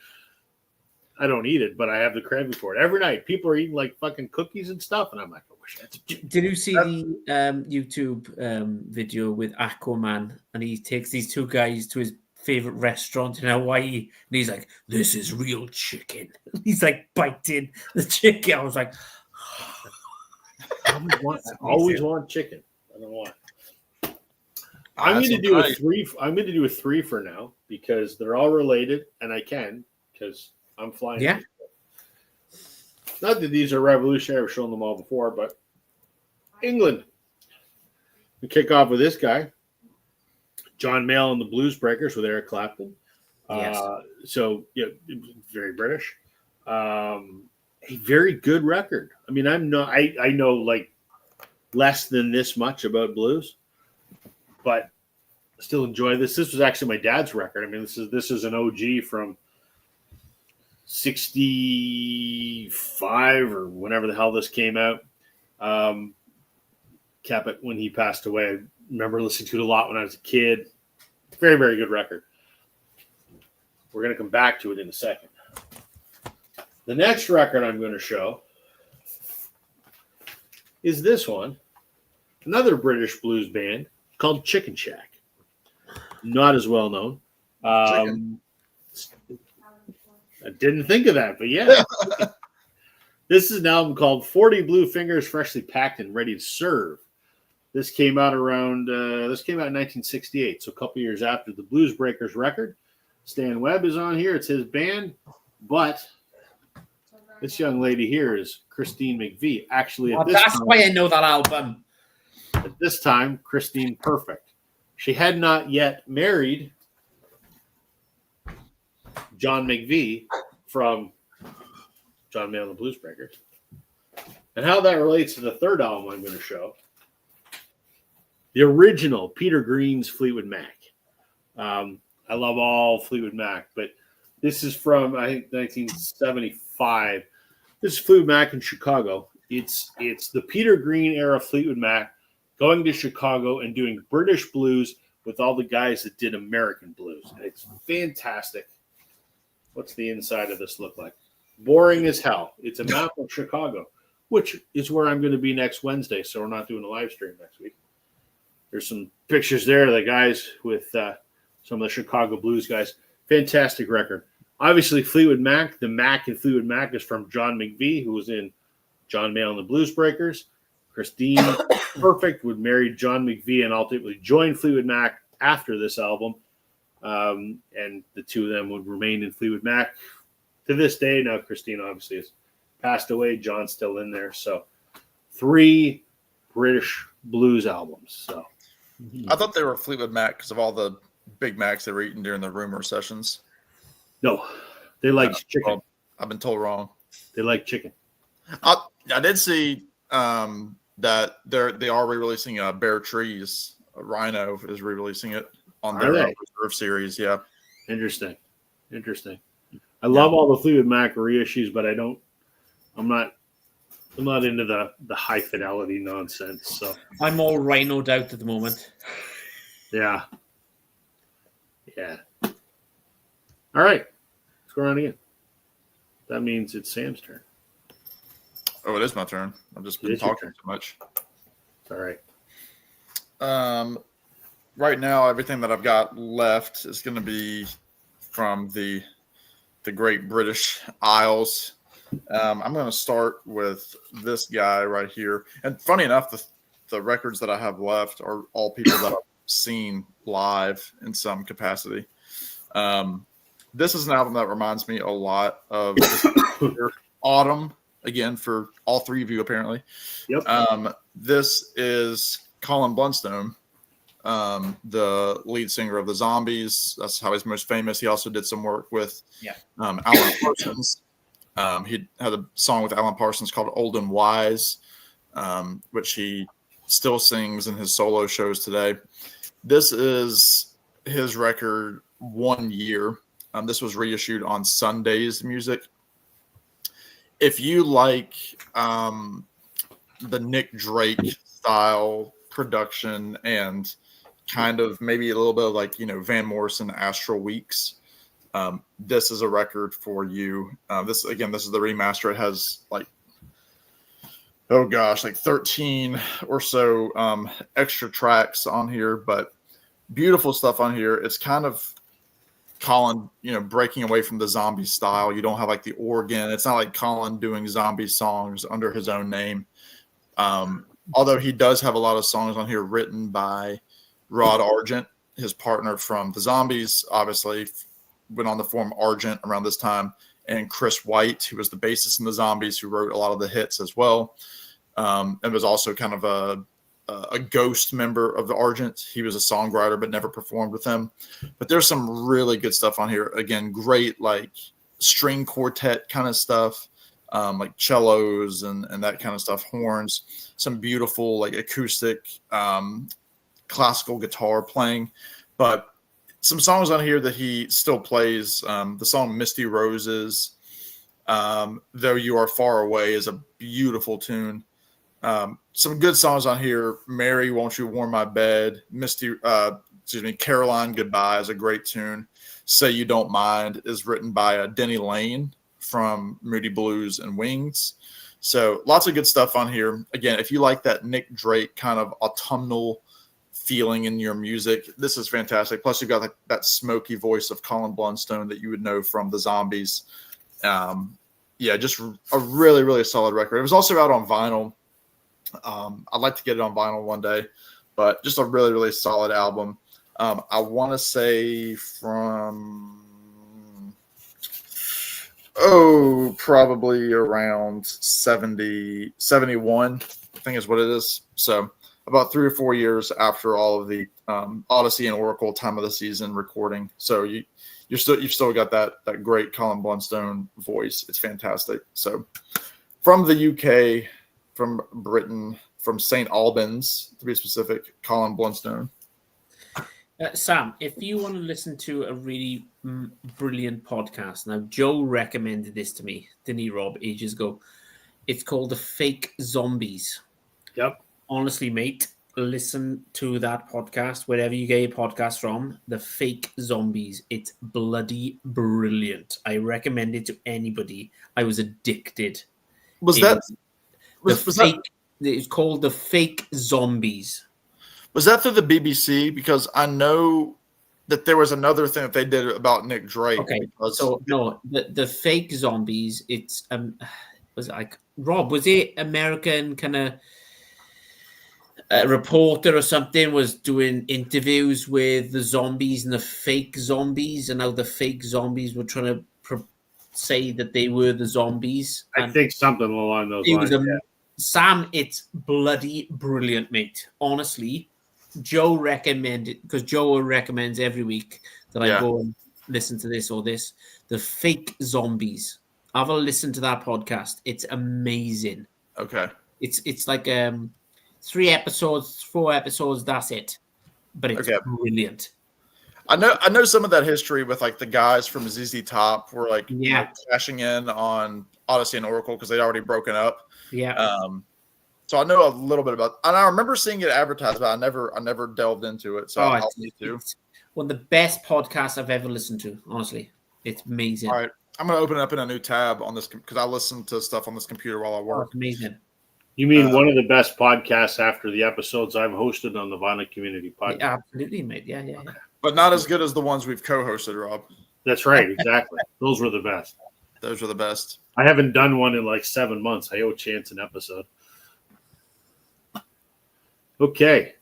I don't eat it, but I have the craving for it. Every night, people are eating like fucking cookies and stuff, and I'm like, I wish I had some chicken. Did you see the YouTube video with Aquaman? And he takes these 2 guys to his favorite restaurant in Hawaii, and he's like, this is real chicken. He's like biting the chicken. I was like, I always want chicken. I don't know why. I'm going to do a 3. I'm going to do a 3 for now, because they're all related, and I can, because I'm flying. Yeah. Not that these are revolutionary. I've shown them all before, but England. We kick off with this guy, John Mayall and the Blues Breakers with Eric Clapton. Yes. So yeah, very British. A very good record. I mean, I know like less than this much about blues, but still enjoy this. This was actually my dad's record. I mean, this is an OG from 65 or whenever the hell this came out. Caput, when he passed away, I remember listening to it a lot when I was a kid. Very, very good record. We're going to come back to it in a second. The next record I'm going to show is this one. Another British blues band called Chicken Shack. Not as well known. I didn't think of that, but yeah. This is an album called 40 Blue Fingers Freshly Packed and Ready to Serve. This came out in 1968, so a couple years after the Blues Breakers record. Stan Webb is on here. It's his band, but this young lady here is Christine McVie. Actually, that's why I know that album. At this time, Christine Perfect. She had not yet married John McVie from John Mayall and the Blues Breakers. And how that relates to the third album I'm going to show. The original Peter Green's Fleetwood Mac. I love all Fleetwood Mac, but this is from, I think, 1975. This is Fleetwood Mac in Chicago. It's the Peter Green era Fleetwood Mac going to Chicago and doing British blues with all the guys that did American blues. And it's fantastic. What's the inside of this look like? Boring as hell. It's a map of Chicago, which is where I'm going to be next Wednesday, so we're not doing a live stream next week. There's some pictures there of the guys with some of the Chicago blues guys. Fantastic record. Obviously, Fleetwood Mac, the Mac in Fleetwood Mac is from John McVie, who was in John Mayall and the Blues Breakers. Christine Perfect would marry John McVie and ultimately join Fleetwood Mac after this album. And the two of them would remain in Fleetwood Mac to this day. Now, Christine obviously has passed away. John's still in there. So 3 British blues albums. So I thought they were Fleetwood Mac because of all the Big Macs they were eating during the rumor sessions. no, they like chicken. Well, I've been told wrong. They like chicken. I did see that they are re-releasing Bare Trees. Rhino is re-releasing it on their Reserve series. Yeah, Interesting. I love all the Fleetwood Mac reissues, but I'm not into the high fidelity nonsense. So I'm all rhinoed out at the moment. yeah. All right, let's go around again. That means it's Sam's turn. Oh, it is my turn. I've just been talking too much. It's all right. Right now, everything that I've got left is going to be from the Great British Isles. I'm going to start with this guy right here. And funny enough, the records that I have left are all people that I've seen live in some capacity. This is an album that reminds me a lot of Autumn, again, for all 3 of you, apparently. Yep. This is Colin Blunstone, the lead singer of the Zombies. That's how he's most famous. He also did some work with Alan Parsons. He had a song with Alan Parsons called Old and Wise, which he still sings in his solo shows today. This is his record, 1 Year. This was reissued on Sunday's Music. If you like the Nick Drake style production and kind of maybe a little bit of like, Van Morrison, Astral Weeks, this is a record for you. This is the remaster. It has like 13 or so extra tracks on here, but beautiful stuff on here. It's kind of Colin, breaking away from the zombie style. You don't have like the organ. It's not like Colin doing zombie songs under his own name. Although he does have a lot of songs on here written by Rod Argent, his partner from the Zombies, obviously went on to form Argent around this time, and Chris White, who was the bassist in the Zombies, who wrote a lot of the hits as well, and was also kind of a ghost member of the Argent. He was a songwriter but never performed with them. But there's some really good stuff on here. Again, great like string quartet kind of stuff, like cellos and that kind of stuff, horns, some beautiful like acoustic classical guitar playing. But some songs on here that he still plays, the song Misty Roses, Though You Are Far Away is a beautiful tune. Some good songs on here. Mary, Won't You Warm My Bed? Caroline Goodbye is a great tune. Say You Don't Mind is written by Denny Lane from Moody Blues and Wings. So lots of good stuff on here. Again, if you like that Nick Drake kind of autumnal feeling in your music, this is fantastic. Plus you've got that smoky voice of Colin Blunstone that you would know from the Zombies. Just a really, really solid record. It was also out on vinyl. I'd like to get it on vinyl one day, but just a really, really solid album. I want to say from, probably around 70, 71, I think is what it is. So about 3 or 4 years after all of the Odyssey and Oracle time of the season recording. So you've still got that great Colin Blunstone voice. It's fantastic. So from the UK, from Britain, from St. Albans to be specific, Colin Blunstone. Sam, if you want to listen to a really brilliant podcast, now Joe recommended this to me, didn't he, Rob, ages ago? It's called The Fake Zombies. Yep. Honestly, mate, listen to that podcast wherever you get your podcast from. The Fake Zombies. It's bloody brilliant. I recommend it to anybody. I was addicted. It's called The Fake Zombies. Was that through the BBC? Because I know that there was another thing that they did about Nick Drake. Okay, so no, the Fake Zombies. It's was it like Rob? Was it American kind of reporter or something was doing interviews with the zombies and the fake zombies, and how the fake zombies were trying to say that they were the zombies? I think something along those lines. Sam, it's bloody brilliant, mate. Honestly. Joe recommended, because Joe recommends every week that I go and listen to this or this. The Fake Zombies. Have a listen to that podcast. It's amazing. Okay. It's like 3 episodes, 4 episodes. That's it. But it's brilliant. I know some of that history with like the guys from ZZ Top were like cashing in on Odyssey and Oracle because they'd already broken up. Yeah. So I know a little bit about, and I remember seeing it advertised, but I never delved into it. So I'll need to. It's one of the best podcasts I've ever listened to. Honestly, it's amazing. All right, I'm going to open up in a new tab on this because I listen to stuff on this computer while I work. It's amazing. You mean one of the best podcasts after the episodes I've hosted on the Violent Community Podcast? Yeah, absolutely, mate. Yeah. But not as good as the ones we've co-hosted, Rob. That's right, exactly. Those were the best. Those were the best. I haven't done one in like 7 months. I owe Chance an episode. Okay.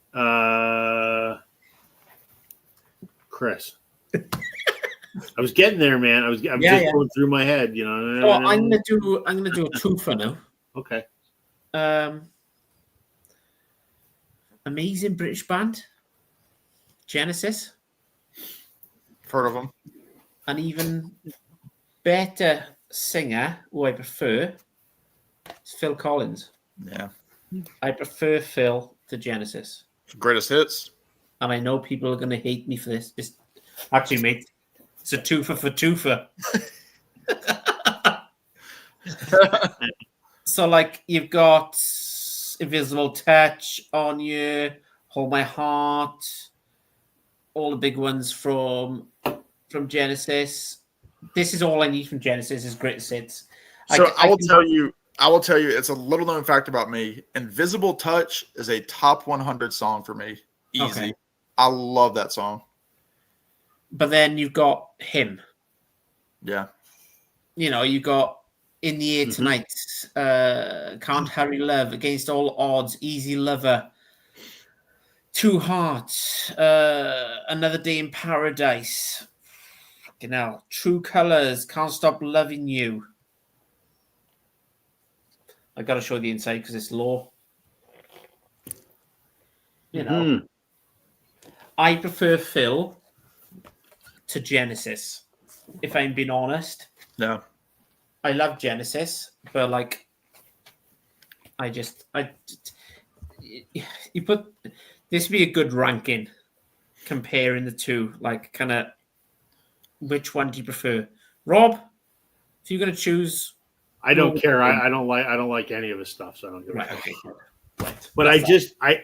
Chris. I was getting there, man. I'm just going through my head, you know. Oh, I'm gonna do a twofer now. Okay. Amazing British band, Genesis. Heard of them. An even better singer, who I prefer, is Phil Collins. Yeah. I prefer Phil to Genesis. Greatest hits. And I know people are going to hate me for this. Actually, mate, it's a twofer for twofer. So, like, you've got Invisible Touch, On You, Hold My Heart, all the big ones from Genesis. This is all I need from Genesis is greatest hits. So I will tell you, it's a little known fact about me. Invisible Touch is a top 100 song for me. Easy. Okay. I love that song. But then you've got Him. Yeah. You know, you got In the Air Tonight, Can't Hurry Love, Against All Odds, Easy Lover, Two Hearts, Another Day in Paradise, fucking hell, True Colors, Can't Stop Loving You. I got to show the inside because it's low. You know, I prefer Phil to Genesis, if I'm being honest. No. I love Genesis, but like, you put this would be a good ranking comparing the two, like kind of which one do you prefer? Rob, if you're going to choose, I don't care. I don't like any of his stuff, so I don't give a fuck. Okay. Right. But I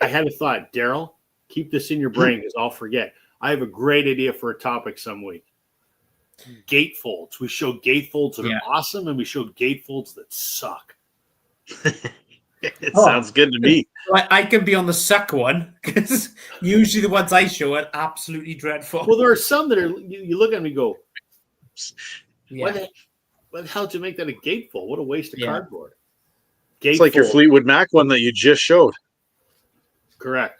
had a thought, Daryl. Keep this in your brain because I'll forget. I have a great idea for a topic some week. Gatefolds. We show gatefolds that are awesome, and we show gatefolds that suck. It sounds good to me. I can be on the suck one because usually the ones I show are absolutely dreadful. Well, there are some that are. You look at them and go, "Why the hell did you make that a gatefold? What a waste of cardboard!" It's like your Fleetwood Mac one that you just showed. Correct.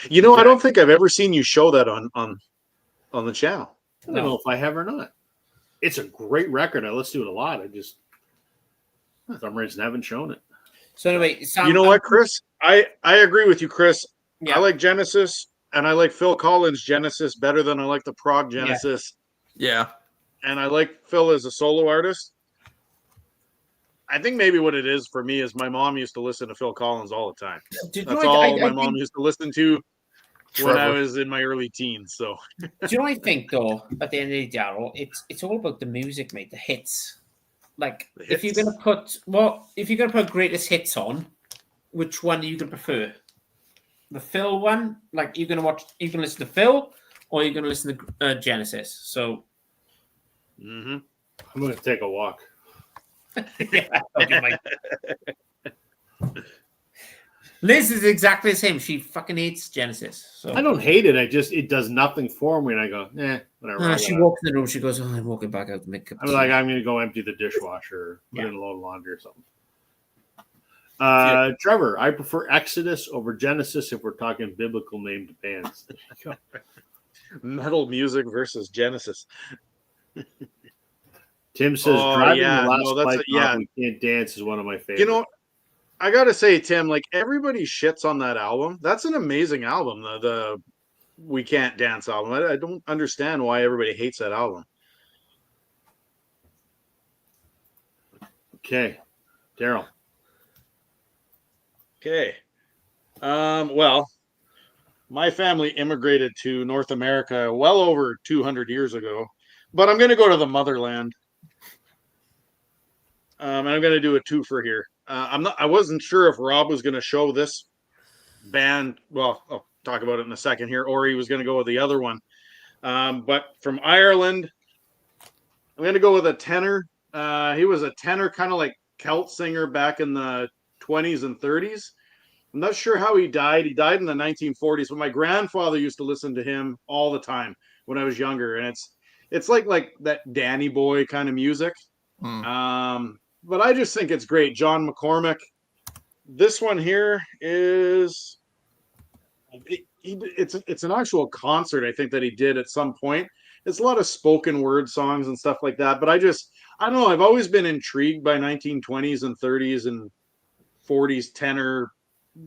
You know, I don't think I've ever seen you show that on the channel. I don't know if I have or not. It's a great record. I listen to it a lot. For some reason, I haven't shown it. So anyway, Sam, You know what, Chris? I agree with you, Chris. Yeah. I like Genesis, and I like Phil Collins' Genesis better than I like the prog Genesis. Yeah. And I like Phil as a solo artist. I think maybe what it is for me is my mom used to listen to Phil Collins all the time. Do you That's know, all my I mom think, used to listen to when I Trevor. was in my early teens. So do you know what I think though? At the end of the day, Daryl, it's all about the music, mate. The hits. Like The if you're hits. gonna put greatest hits on, which one are you gonna prefer? The Phil one, like you can listen to Phil, or you're gonna listen to Genesis. So mhm. I'm going to take a walk. yeah, okay, Mike. Liz is exactly the same. She fucking hates Genesis. So I don't hate it. It does nothing for me, and I go, whatever. she walks in the room. She goes, "Oh, I'm walking back out to make." I'm like, I'm going to go empty the dishwasher, put Yeah. in a load of laundry or something. Trevor, I prefer Exodus over Genesis if we're talking biblical named bands. Metal music versus Genesis. Tim says, Oh, driving yeah. the last No, that's bike yeah. We Can't Dance is one of my favorites. You know, I gotta say, Tim, like everybody shits on that album. That's an amazing album. The We Can't Dance album. I don't understand why everybody hates that album. Okay. Daryl. Okay. Well, my family immigrated to North America well over 200 years ago, but I'm going to go to the motherland. And I'm going to do a twofer here. I wasn't sure if Rob was going to show this band. Well, I'll talk about it in a second here, or he was going to go with the other one. But from Ireland, I'm going to go with a tenor. He was a tenor, kind of like Celt singer back in the 20s and 30s. I'm not sure how he died. He died in the 1940s, but my grandfather used to listen to him all the time when I was younger, and it's like that Danny Boy kind of music. But I just think it's great. John McCormack. This one here is it's an actual concert I think that he did at some point. It's a lot of spoken word songs and stuff like that. But I don't know. I've always been intrigued by 1920s and 30s and 40s tenor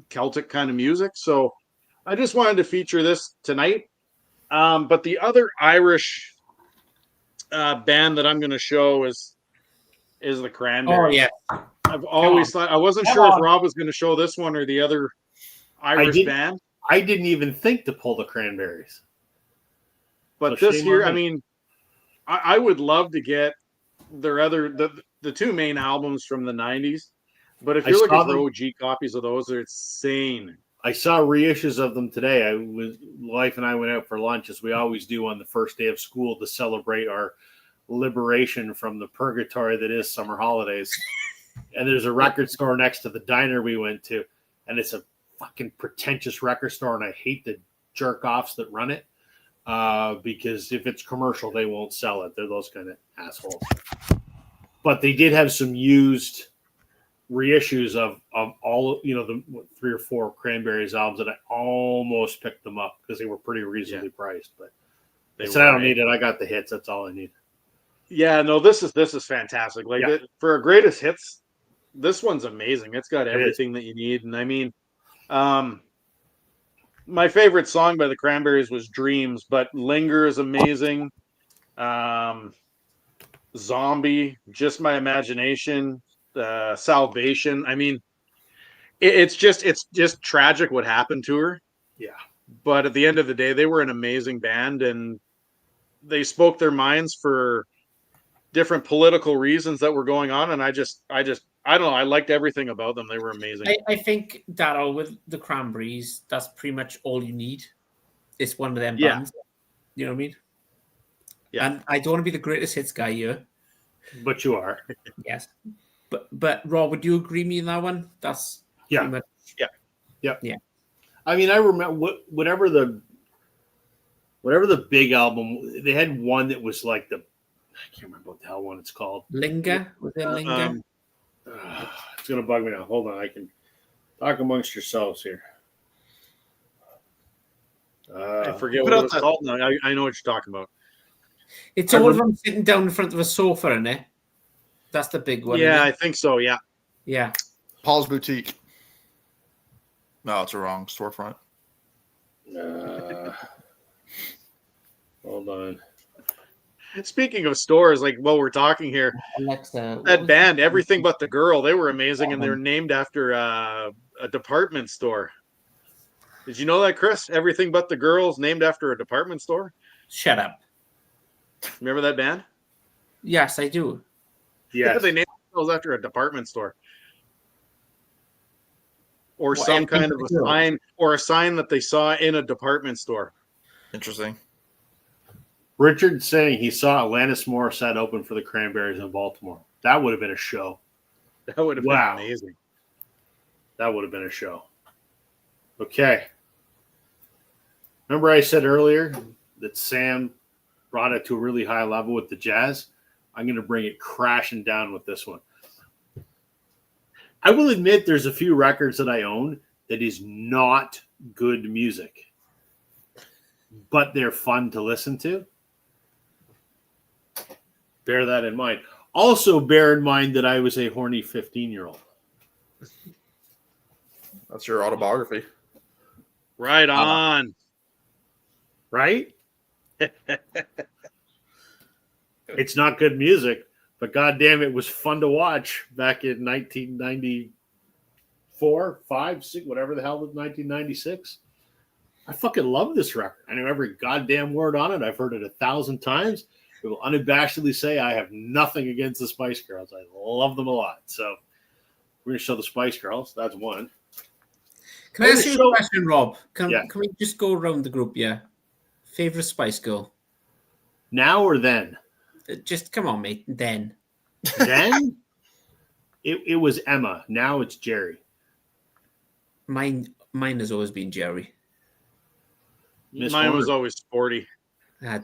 Celtic kind of music. So I just wanted to feature this tonight. But the other Irish band that I'm going to show is the Cranberries. Oh yeah, I've always thought, I wasn't sure if Rob was going to show this one or the other Irish band. I didn't even think to pull the Cranberries. But So this shame here, on I me. mean, I would love to get their the two main albums from the 90s. But if I you're looking saw for them. OG copies of those, they're insane. I saw reissues of them today. Wife and I went out for lunch, as we always do on the first day of school, to celebrate our liberation from the purgatory that is summer holidays. And there's a record store next to the diner we went to, and it's a fucking pretentious record store, and I hate the jerk offs that run it because if it's commercial, they won't sell it. They're those kind of assholes. But they did have some used reissues of all, the 3 or 4 Cranberries albums, and I almost picked them up because they were pretty reasonably priced. But I said, I don't need it. I got the hits. That's all I need. Yeah, no, this is fantastic. Like for a greatest hits, this one's amazing. It's got everything that you need. And I mean, my favorite song by the Cranberries was Dreams, but Linger is amazing. Zombie, Just My Imagination, Salvation. I mean, it's just tragic what happened to her. Yeah. But at the end of the day, they were an amazing band, and they spoke their minds for different political reasons that were going on. And I don't know. I liked everything about them. They were amazing. I think Daryl, with the Cranberries, that's pretty much all you need. It's one of them bands. You know what I mean? Yeah. And I don't want to be the greatest hits guy here. But you are. Yes. But Rob, would you agree with me in that one? That's pretty much, Yeah. I mean, I remember whatever the big album, they had one that was like I can't remember what the hell one it's called. Linger. Was it Linger? It's gonna bug me now. Hold on, I can talk amongst yourselves here. I forget what it was called now. I know what you're talking about. It's all of them sitting down in front of a sofa in it. That's the big one. Yeah, I think so. Yeah. Yeah. Paul's Boutique. No, it's a wrong storefront. Hold on. Speaking of stores, like while we're talking here, Alexa, that band, Everything But the Girl, they were amazing, and they're named after a department store. Did you know that, Chris? Everything But the Girl's named after a department store. Shut up. Remember that band? Yes, I do. Yes. They named themselves after a department store. Or Well, some kind of Everything a But the Girl. sign, or a sign that they saw in a department store. Interesting. Richard saying he saw Alanis Morissette open for the Cranberries in Baltimore. That would have been a show. That would have Wow. been amazing. That would have been a show. Okay. Remember I said earlier that Sam brought it to a really high level with the jazz? I'm going to bring it crashing down with this one. I will admit there's a few records that I own that is not good music, but they're fun to listen to. Bear that in mind. Also, bear in mind that I was a horny 15-year-old. That's your autobiography. Right on. Right? It's not good music, but goddamn, it was fun to watch back in 1994, 5, 6, whatever the hell was 1996. I fucking love this record. I know every goddamn word on it. I've heard it 1,000 times. I will unabashedly say I have nothing against the Spice Girls. I love them a lot. So we're going to show the Spice Girls. That's one. Can I ask you a question, Rob? Can we just go around the group? Yeah. Favorite Spice Girl? Now or then? Just come on, mate. Then. Then it was Emma. Now it's Jerry. Mine has always been Jerry. Mine was always Sporty.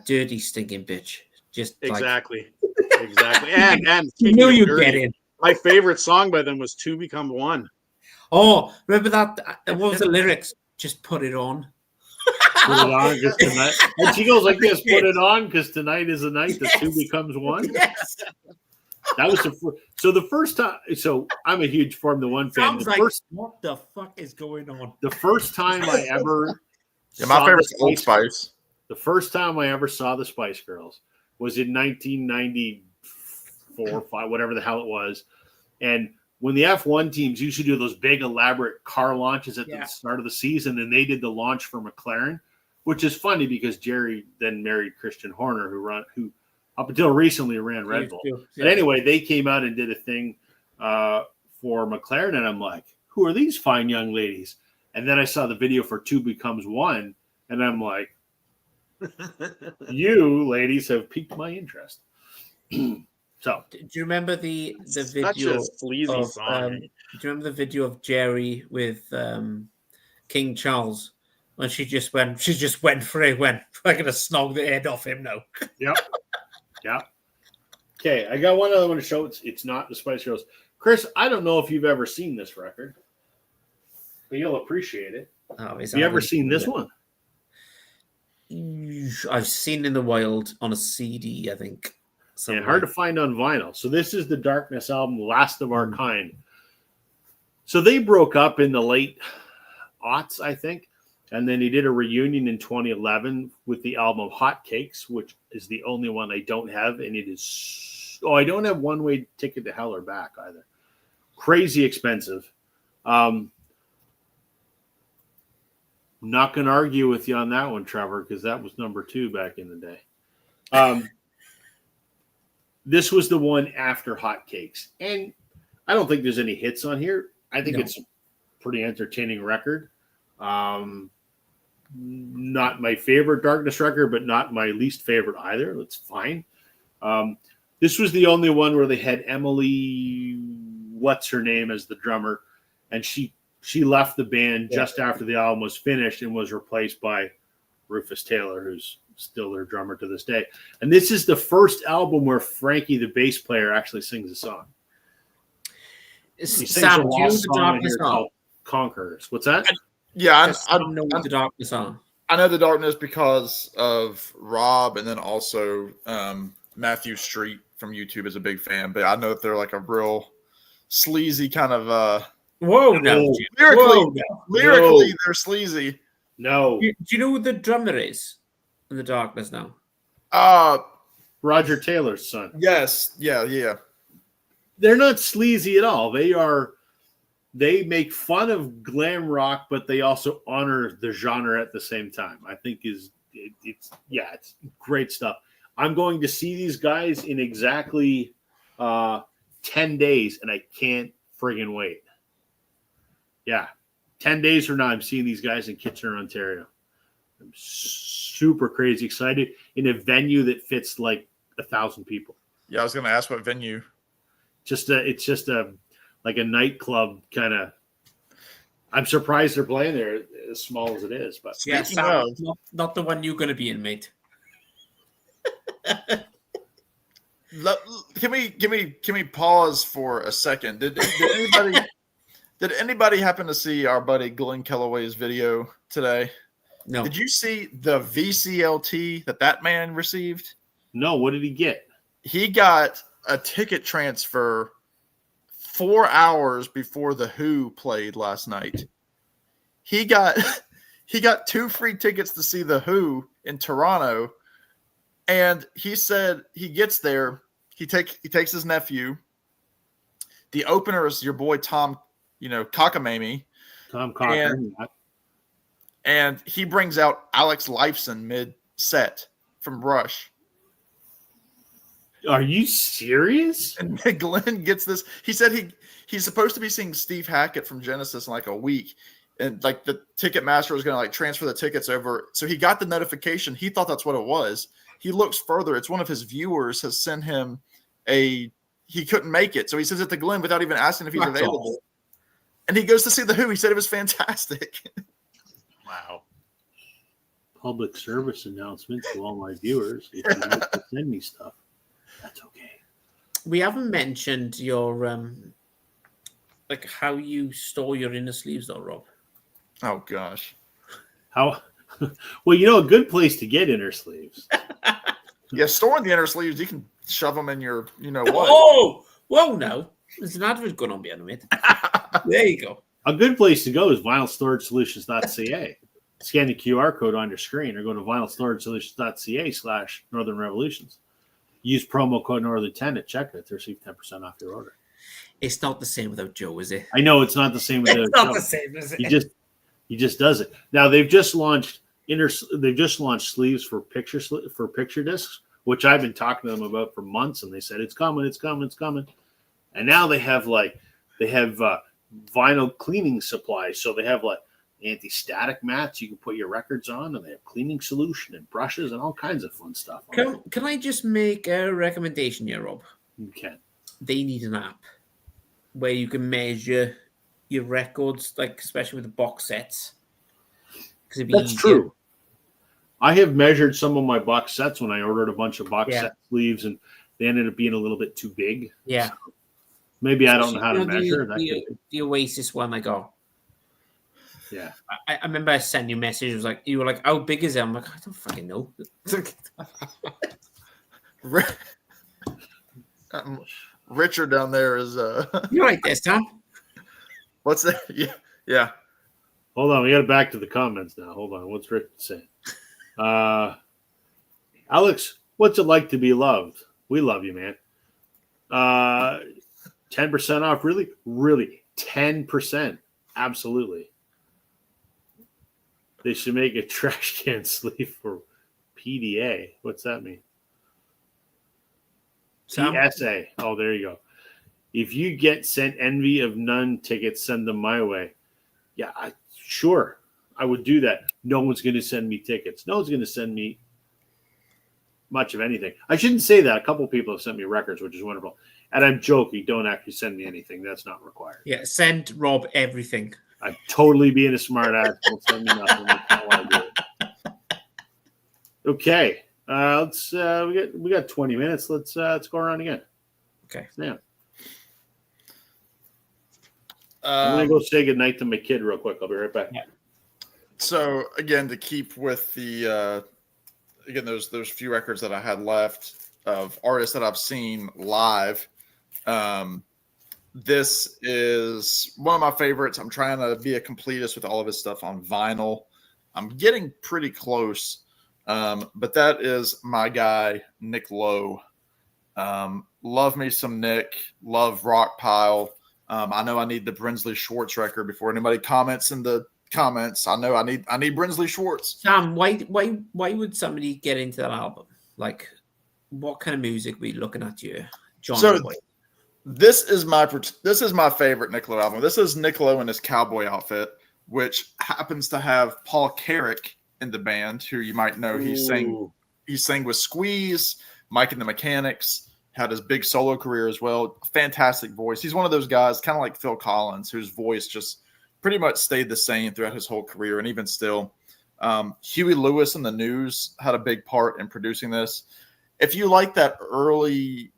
Dirty, stinking bitch. Just exactly. Exactly. And you knew you dirty, get it. My favorite song by them was Two Become One. Oh, remember that? What was the lyrics? Just put it on. Put it on because tonight. And she goes like this: "Put it on because tonight is the night that two becomes one." Yes. That was the first time. So I'm a huge Formula One fan. Sounds like, what the fuck is going on? The first time I ever my favorite's Old Spice. The first time I ever saw the Spice Girls was in 1994, 5, whatever the hell it was. And when the F1 teams used to do those big elaborate car launches at the start of the season, and they did the launch for McLaren, which is funny because Jerry then married Christian Horner, who up until recently ran Red Bull. But anyway, they came out and did a thing for McLaren, and I'm like, who are these fine young ladies? And then I saw the video for Two Becomes One, and I'm like, you ladies have piqued my interest. So, do you remember the video? Such a sleazy song. Do you remember the video of Jerry with King Charles when she just went for it? We're gonna snog the head off him now. Yep. Yeah. Okay, I got one other one to show. It's not the Spice Girls. Chris, I don't know if you've ever seen this record, but you'll appreciate it. Have you ever seen this one? I've seen in the wild on a CD, I think. And hard to find on vinyl. So this is the Darkness album, Last of Our Kind. So they broke up in the late aughts, I think. And then he did a reunion in 2011 with the album Hot Cakes, which is the only one I don't have. And it is, I don't have One Way Ticket to Hell or Back either. Crazy expensive. Not going to argue with you on that one, Trevor, because that was number 2 back in the day. This was the one after Hot Cakes. And I don't think there's any hits on here. I think it's a pretty entertaining record. Not my favorite Darkness record, but not my least favorite either. That's fine. This was the only one where they had Emily, what's her name, as the drummer. And she left the band just after the album was finished and was replaced by Rufus Taylor, who's still their drummer to this day. And this is the first album where Frankie, the bass player, actually sings a song. He sings Sam, a do you know lost the song in Darkness here song? called Conquerors. What's that? Yeah, I know the Darkness song. I know the Darkness because of Rob, and then also Matthew Street from YouTube is a big fan. But I know that they're like a real sleazy kind of Whoa, no. No. Jim. Lyrically, Whoa, no. lyrically, No. they're sleazy. No, Do you know who the drummer is in the Darkness now? Roger Taylor's son. Yes, yeah. They're not sleazy at all. They make fun of glam rock, but they also honor the genre at the same time. I think it's great stuff. I'm going to see these guys in exactly 10 days, and I can't friggin' wait. Yeah, 10 days from now, I'm seeing these guys in Kitchener, Ontario. I'm super crazy excited in a venue that fits like 1,000 people. Yeah, I was going to ask what venue. It's just a nightclub kind of. I'm surprised they're playing there as small as it is, but Yeah, Speaking of, not the one you're going to be in, mate. can we pause for a second? Did anybody happen to see our buddy Glenn Kellaway's video today? No. Did you see the VCLT that man received? no. What did he get? He got a ticket transfer 4 hours before the Who played last night. He got 2 free tickets to see the Who in Toronto, and he said he gets there. He takes his nephew. The opener is your boy Tom, Cockamamie. Tom Cochran. And he brings out Alex Lifeson mid-set from Rush. Are you serious? And Glenn gets this. He said he's supposed to be seeing Steve Hackett from Genesis in like a week. And like the ticket master was going to like transfer the tickets over. So he got the notification. He thought that's what it was. He looks further. It's one of his viewers has sent him he couldn't make it. So he sends it to Glenn without even asking if he's That's available. awesome. And he goes to see the Who. He said it was fantastic. Wow. Public service announcement to all my viewers. If you like to send me stuff, that's okay. We haven't mentioned your like how you store your inner sleeves, though, Rob. Oh gosh. How? Well, a good place to get inner sleeves. Yeah, storing the inner sleeves, you can shove them in your, what. Oh, whoa, no. There's an advert going on behind it. There you go. A good place to go is vinylstoragesolutions.ca. Scan the QR code on your screen or go to vinylstoragesolutions.ca/Northern Revolutions. Use promo code Northern10 at checkout to receive 10% off your order. It's not the same without Joe, is it? I know it's not the same with It's not the same, is it? He just does it. Now they've just launched sleeves for picture discs, which I've been talking to them about for months, and they said it's coming. And now they have vinyl cleaning supplies. So they have like anti-static mats you can put your records on, and they have cleaning solution and brushes and all kinds of fun stuff. Can I just make a recommendation here, Rob? You can. They need an app where you can measure your records, like especially with the box sets. That's true. I have measured some of my box sets when I ordered a bunch of box set sleeves, and they ended up being a little bit too big. Yeah. So maybe I don't know how to measure the Oasis one. I go. Yeah. I remember I sent you a message. It was like, you were like, how big is it? I'm like, I don't fucking know. Richard down there is You're right this time. What's that? Yeah. Hold on, we got back to the comments now. Hold on, what's Richard saying? Alex, what's it like to be loved? We love you, man. 10% off, really? Really, 10%. Absolutely. They should make a trash can sleeve for PDA. What's that mean? PSA. Oh, there you go. If you get sent Envy of None tickets, send them my way. Yeah, sure. I would do that. No one's going to send me tickets. No one's going to send me much of anything. I shouldn't say that. A couple of people have sent me records, which is wonderful. And I'm joking. Don't actually send me anything. That's not required. Yeah, send Rob everything. I'm totally being a smart ass. Don't send me nothing. I don't want to do it. Okay. We got 20 minutes. Let's go around again. Okay. Yeah. I'm gonna go say goodnight to my kid real quick. I'll be right back. Yeah. So again, to keep with the those few records that I had left of artists that I've seen live, this is one of my favorites. I'm trying to be a completist with all of his stuff on vinyl. I'm getting pretty close, but that is my guy, Nick Lowe. Love me some Nick. Love Rockpile. I know I need the Brinsley Schwartz record before anybody comments in the comments. I know I need Brinsley Schwartz. Sam, why would somebody get into that album? Like, what kind of music we looking at you, John? So this is my favorite Nick Lowe album. This is Nick Lowe in his cowboy outfit, which happens to have Paul Carrick in the band, who you might know. He sang with Squeeze, Mike and the Mechanics. Had his big solo career as well. Fantastic voice. He's one of those guys, kind of like Phil Collins, whose voice just pretty much stayed the same throughout his whole career, and even still. Huey Lewis and the News had a big part in producing this. If you like that early,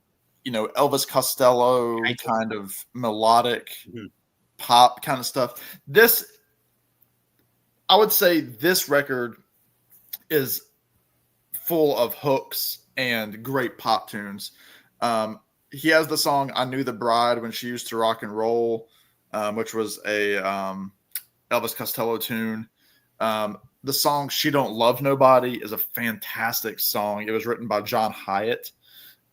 Elvis Costello kind of melodic pop kind of stuff, I would say this record is full of hooks and great pop tunes. He has the song "I Knew the Bride When She Used to Rock and Roll," which was a Elvis Costello tune. The song "She Don't Love Nobody" is a fantastic song. It was written by John Hyatt,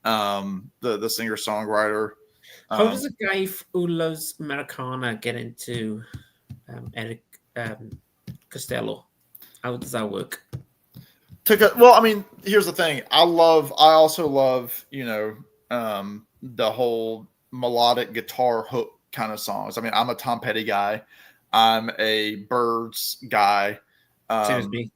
the singer-songwriter. How does a guy who loves Americana get into Eric Costello? How does that work? Here's the thing. I also love, the whole melodic guitar hook kind of songs. I'm a Tom Petty guy. I'm a Byrds guy. Same as me.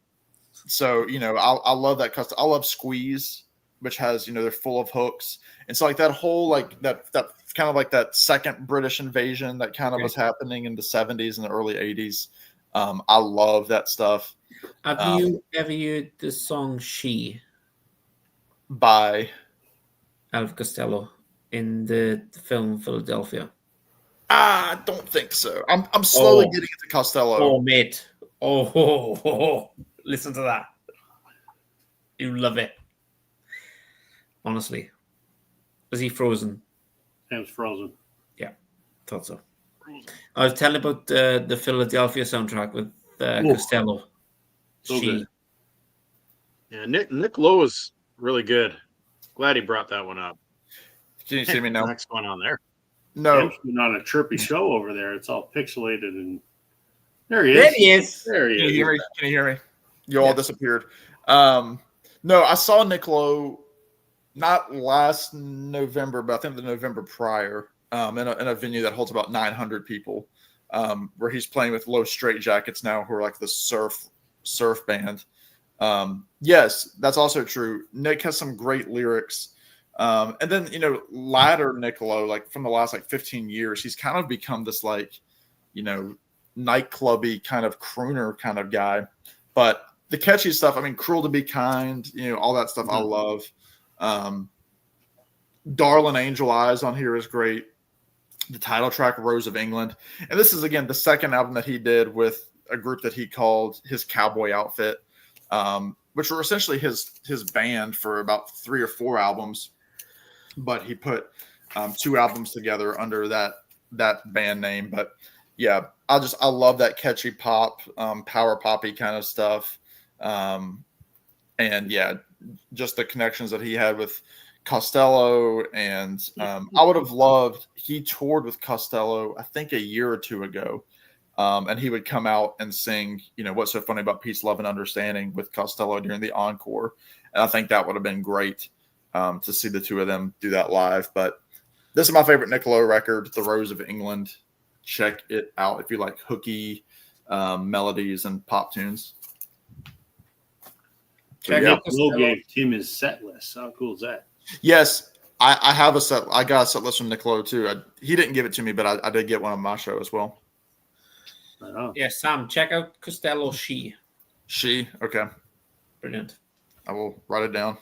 So, I love that custom. I love Squeeze, which has, they're full of hooks. And so like that whole, like that kind of like that second British invasion that kind of was happening in the 70s and the early 80s. I love that stuff. Have you ever heard the song "She" by Elvis Costello in the film Philadelphia? I don't think so. I'm slowly getting into Costello. Oh, mate. Oh, listen to that. You love it. Honestly. Was he frozen? It was frozen. Yeah, thought so. I was telling about the Philadelphia soundtrack with Costello. So good. Yeah, Nick Lowe is really good. Glad he brought that one up. Can you see me now? What's going on there? No. Tim's been on a chirpy show over there. It's all pixelated and there he is. There he is. There he Can is. you hear me? You all disappeared. No, I saw Nick Lowe not last November, but I think the November prior, in a venue that holds about 900 people, where he's playing with Low Straight Jackets now, who are like the surf band. Yes, that's also true. Nick has some great lyrics. And then, latter Nick Lowe, like from the last 15 years, he's kind of become this nightclubby kind of crooner kind of guy. But the catchy stuff, Cruel to Be Kind, all that stuff I love. Darling Angel Eyes on here is great. The title track, Rose of England. And this is, again, the second album that he did with a group that he called his Cowboy Outfit, which were essentially his band for about 3 or 4 albums. But he put 2 albums together under that band name. But yeah, I love that catchy pop, power poppy kind of stuff. And yeah, just the connections that he had with Costello. And I would have loved, he toured with Costello, I think a year or 2 ago. And he would come out and sing, What's So Funny About Peace, Love, and Understanding with Costello during the encore. And I think that would have been great to see the two of them do that live. But this is my favorite Nick Lowe record, The Rose of England. Check it out if you like hooky melodies and pop tunes. Lowe gave Tim his set list. How cool is that? Yes, I have a set. I got a set list from Nick Lowe too. He didn't give it to me, but I did get one on my show as well. Yeah, Sam, check out Costello She. She, okay. Brilliant. I will write it down.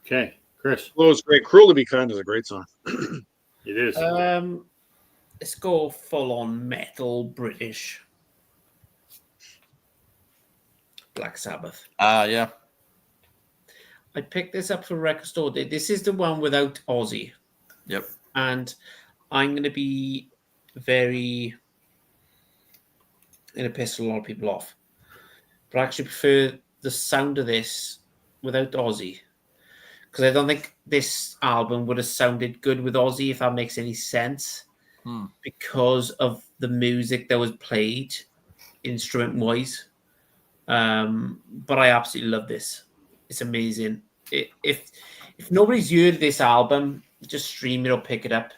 Okay, Chris. Lowe's great. Cruel to Be Kind is a great song. It is. Let's go full on metal British. Black Sabbath. Yeah. I picked this up from Record Store Day. This is the one without Ozzy. Yep. and I'm going to be going to piss a lot of people off, but I actually prefer the sound of this without Ozzy, because I don't think this album would have sounded good with Ozzy, if that makes any sense, because of the music that was played instrument wise. But I absolutely love this. It's amazing. If nobody's heard this album, just stream it or pick it up.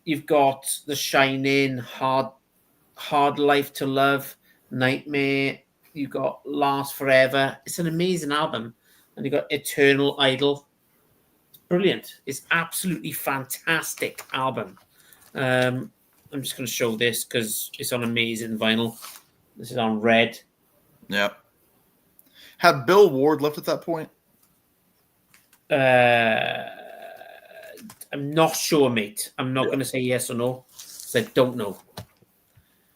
You've got The Shining, Hard Life to Love, Nightmare. You've got Last Forever. It's an amazing album. And you've got Eternal Idol. It's brilliant. It's absolutely fantastic album. I'm just going to show this because it's on amazing vinyl. This is on red. Yeah. Had Bill Ward left at that point? I'm not sure, mate. I'm not going to say yes or no because I don't know.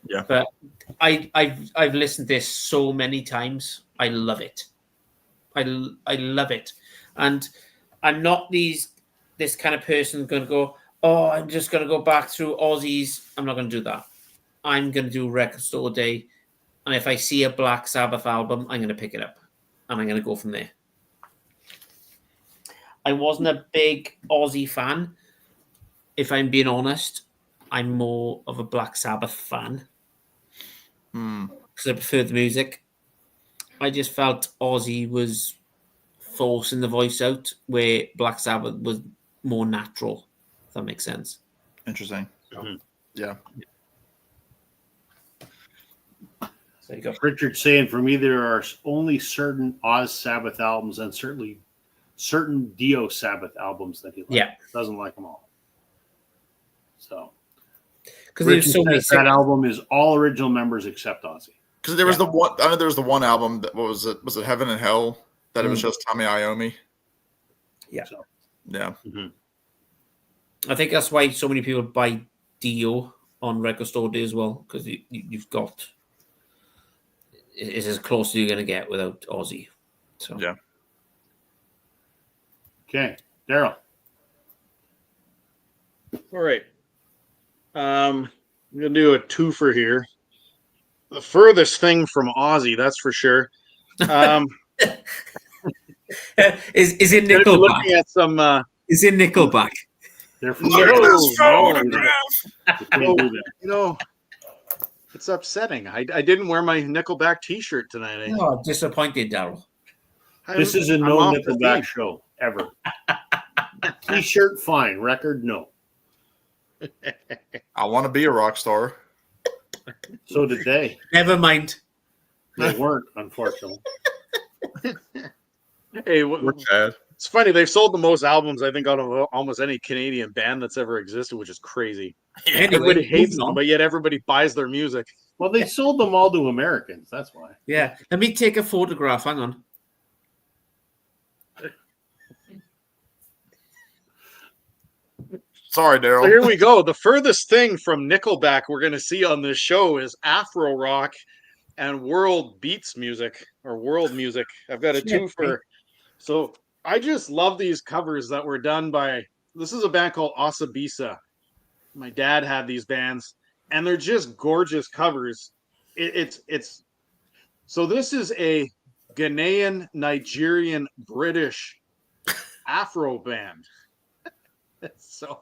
Yeah. But I've listened to this so many times. I love it. I love it. And I'm not this kind of person going to go, oh, I'm just going to go back through Ozzy's. I'm not going to do that. I'm going to do Record Store Day. And if I see a Black Sabbath album, I'm going to pick it up. And I'm going to go from there. I wasn't a big Ozzy fan. If I'm being honest, I'm more of a Black Sabbath fan. Because I prefer the music. I just felt Ozzy was forcing the voice out, where Black Sabbath was more natural, if that makes sense. Interesting. Yeah. So you go. Richard saying, for me, there are only certain Oz Sabbath albums and certainly certain Dio Sabbath albums that he likes. Yeah. Doesn't like them all. So, Because there's so many. that album is all original members except Ozzy. Because there was the one. I know there was the one album that was it? Was it Heaven and Hell? That it was just Tommy Iommi. Yeah. So, Yeah. I think that's why so many people buy Dio on Record Store Day as well, because you've got it's as close as you're going to get without Ozzy. So Yeah. okay, Daryl. All right. I'm gonna do a twofer here. The furthest thing from Ozzy, that's for sure. is it Looking Nickelback? at some. Is it Nickelback? They're from It's upsetting. I didn't wear my Nickelback T-shirt tonight. Oh, disappointed, Daryl. This is a I'm no off the Nickelback theme. show ever. T-shirt, fine. Record, no. I want to be a rock star. So did they. Never mind. They weren't, unfortunately. Hey, We're bad. it's funny. They've sold the most albums, I think, out of almost any Canadian band that's ever existed, which is crazy. Everybody hates them, but yet everybody buys their music. Well, they sold them all to Americans. That's why. Yeah. Let me take a photograph. Hang on. Sorry, So Daryl. here we go. The furthest thing from Nickelback we're going to see on this show is Afro rock and world beats music or world music. I've got a twofer. So I just love these covers that were done by. This is a band called Asabisa. My dad had these bands, and they're just gorgeous covers. It's so this is a Ghanaian, Nigerian, British Afro band. So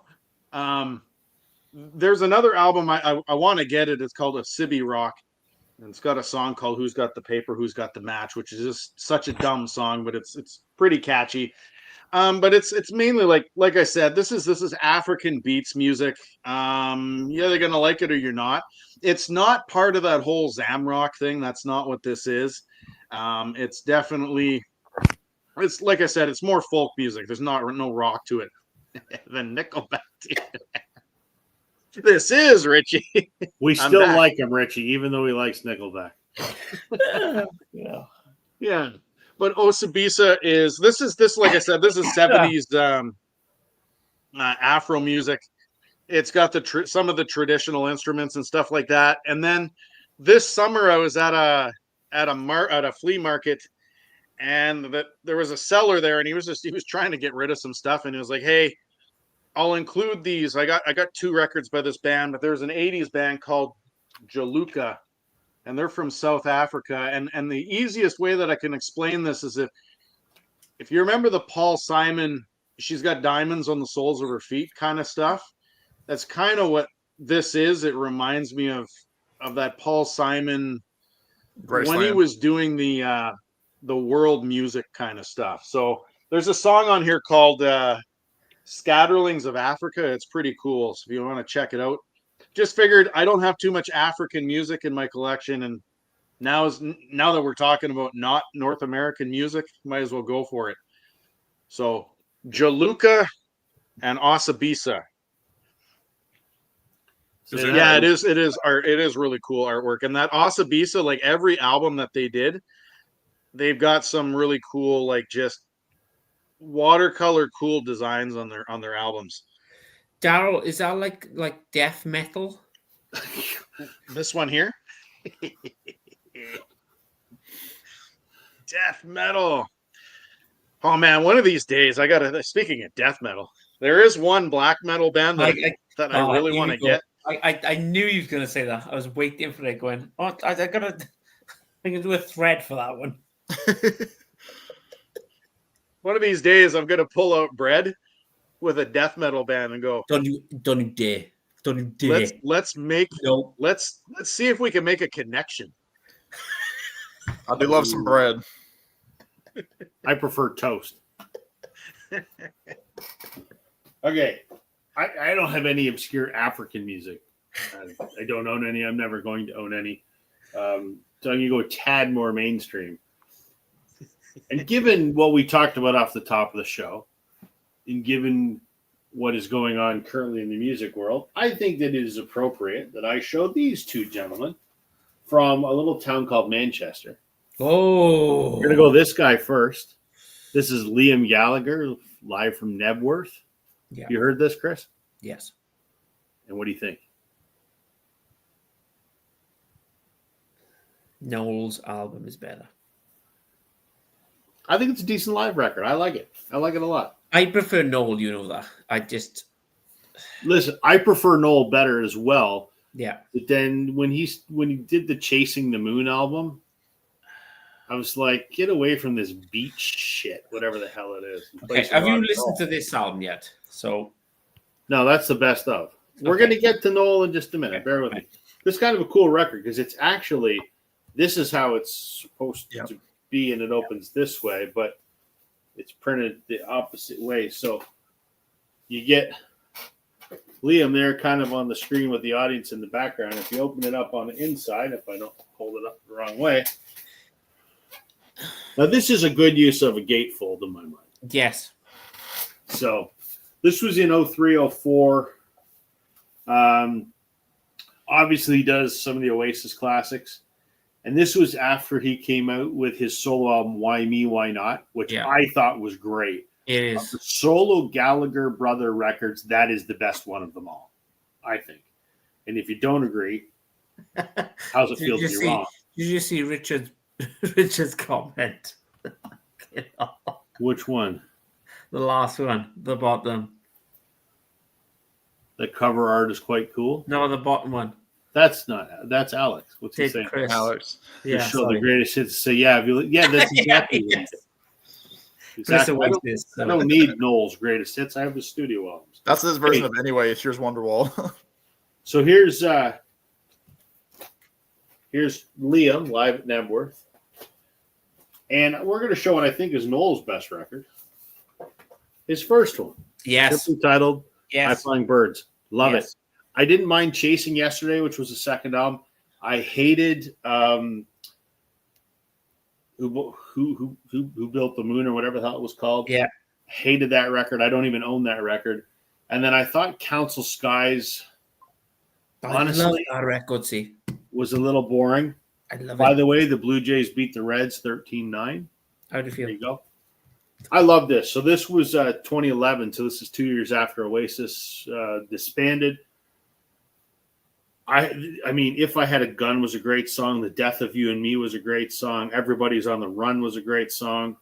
there's another album I want to get it. It's called Asibi Rock, and it's got a song called "Who's Got the Paper, Who's Got the Match," which is just such a dumb song, but it's pretty catchy. But it's mainly like I said, this is African beats music. Yeah, they're gonna like it or you're not. It's not part of that whole Zamrock thing. That's not what this is. It's definitely, it's like I said, it's more folk music. There's no rock to it. Than Nickelback. This is Richie. We I'm still back. like him, Richie, even though he likes Nickelback. Yeah. But Osabisa is like I said, this is 70s Afro music. It's got some of the traditional instruments and stuff like that. And then this summer I was at a flea market, and there was a seller there, and he was trying to get rid of some stuff, and he was like, "Hey, I'll include these. I got 2 records by this band, but there's an 80s band called Jaluka, and they're from South Africa. And the easiest way that I can explain this is if you remember the Paul Simon, she's got diamonds on the soles of her feet kind of stuff. That's kind of what this is. It reminds me of that Paul Simon when he was doing the world music kind of stuff. So there's a song on here called Scatterlings of Africa. It's pretty cool. So if you want to check it out, just figured I don't have too much African music in my collection, and now that we're talking about not North American music, might as well go for it. So Jaluka and Osabisa. Yeah, it is art. It is really cool artwork. And that Osabisa, like every album that they did, they've got some really cool, like just watercolor cool designs on their albums. Daryl, is that like death metal? This one here? Death metal. Oh man, one of these days I gotta. Speaking of death metal, there is one black metal band that I really want to get. I knew you was gonna say that. I was waiting for it. Going, oh, I can do a thread for that one. One of these days, I'm gonna pull out bread with a death metal band and go. Don't you dare! Don't you dare! Let's see if we can make a connection. I do love some bread. I prefer toast. Okay. I don't have any obscure African music. I don't own any. I'm never going to own any. So I'm going to go a tad more mainstream. And given what we talked about off the top of the show, and given what is going on currently in the music world, I think that it is appropriate that I show these 2 gentlemen from a little town called Manchester. Oh, We're going to go this guy first. This is Liam Gallagher, live from Nebworth. Yeah. You heard this, Chris? Yes. And what do you think? Noel's album is better. I think it's a decent live record. I like it. I like it a lot. I prefer Noel, you know that. Listen, I prefer Noel better as well. Yeah. But then when he did the Chasing the Moon album, I was like, get away from this beach shit, whatever the hell it is. Okay. Have you listened to this album yet? So no, that's the best of. We're going to get to Noel in just a minute. Bear with me. This is kind of a cool record because it's actually, this is how it's supposed to be, and it opens this way, but it's printed the opposite way. So you get Liam there kind of on the screen with the audience in the background. If you open it up on the inside, if I don't hold it up the wrong way. Now, this is a good use of a gatefold in my mind. yes. So this was in 03, 04. Obviously, he does some of the Oasis classics. And this was after he came out with his solo album, Why Me, Why Not, which I thought was great. It is. The solo Gallagher brother records, that is the best one of them all, I think. And if you don't agree, how's it feel to be wrong? Did you see Richard's comment? Which one? The last one, the bottom. The cover art is quite cool. No, the bottom one. That's Alex. What's he saying? Chris. Alex. Yeah, show the greatest hits. So that's exactly what he did. Exactly. I don't need Noel's greatest hits. I have the studio albums. That's his version of Anyway. It's yours, Wonderwall. So here's Liam live at Nebworth, and we're going to show what I think is Noel's best record. His first one, yes, simply titled "High yes, Flying Birds." Love it. I didn't mind Chasing Yesterday, which was the second album. I hated who built the moon or whatever the hell it was called. Yeah, hated that record. I don't even own that record. And then I thought Council Skies, honestly, I love that record. See, was a little boring. I love By it. the way, the Blue Jays beat the Reds 13-9. How do you feel? There you go. I love this. So this was 2011. So this is 2 years after Oasis disbanded. I mean, If I Had a Gun was a great song. The Death of You and Me was a great song. Everybody's on the Run was a great song.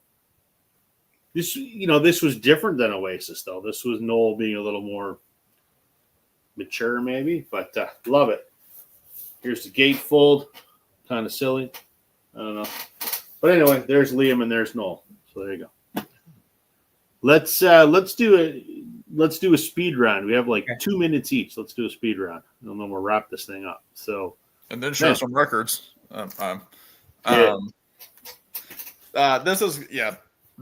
this was different than Oasis, though. This was Noel being a little more mature, maybe, but love it. Here's the gatefold, kind of silly. I don't know, but anyway, there's Liam and there's Noel. So there you go. Let's do a speed round. We have like 2 minutes each. Let's do a speed round, and then we'll wrap this thing up. So, and then show some records.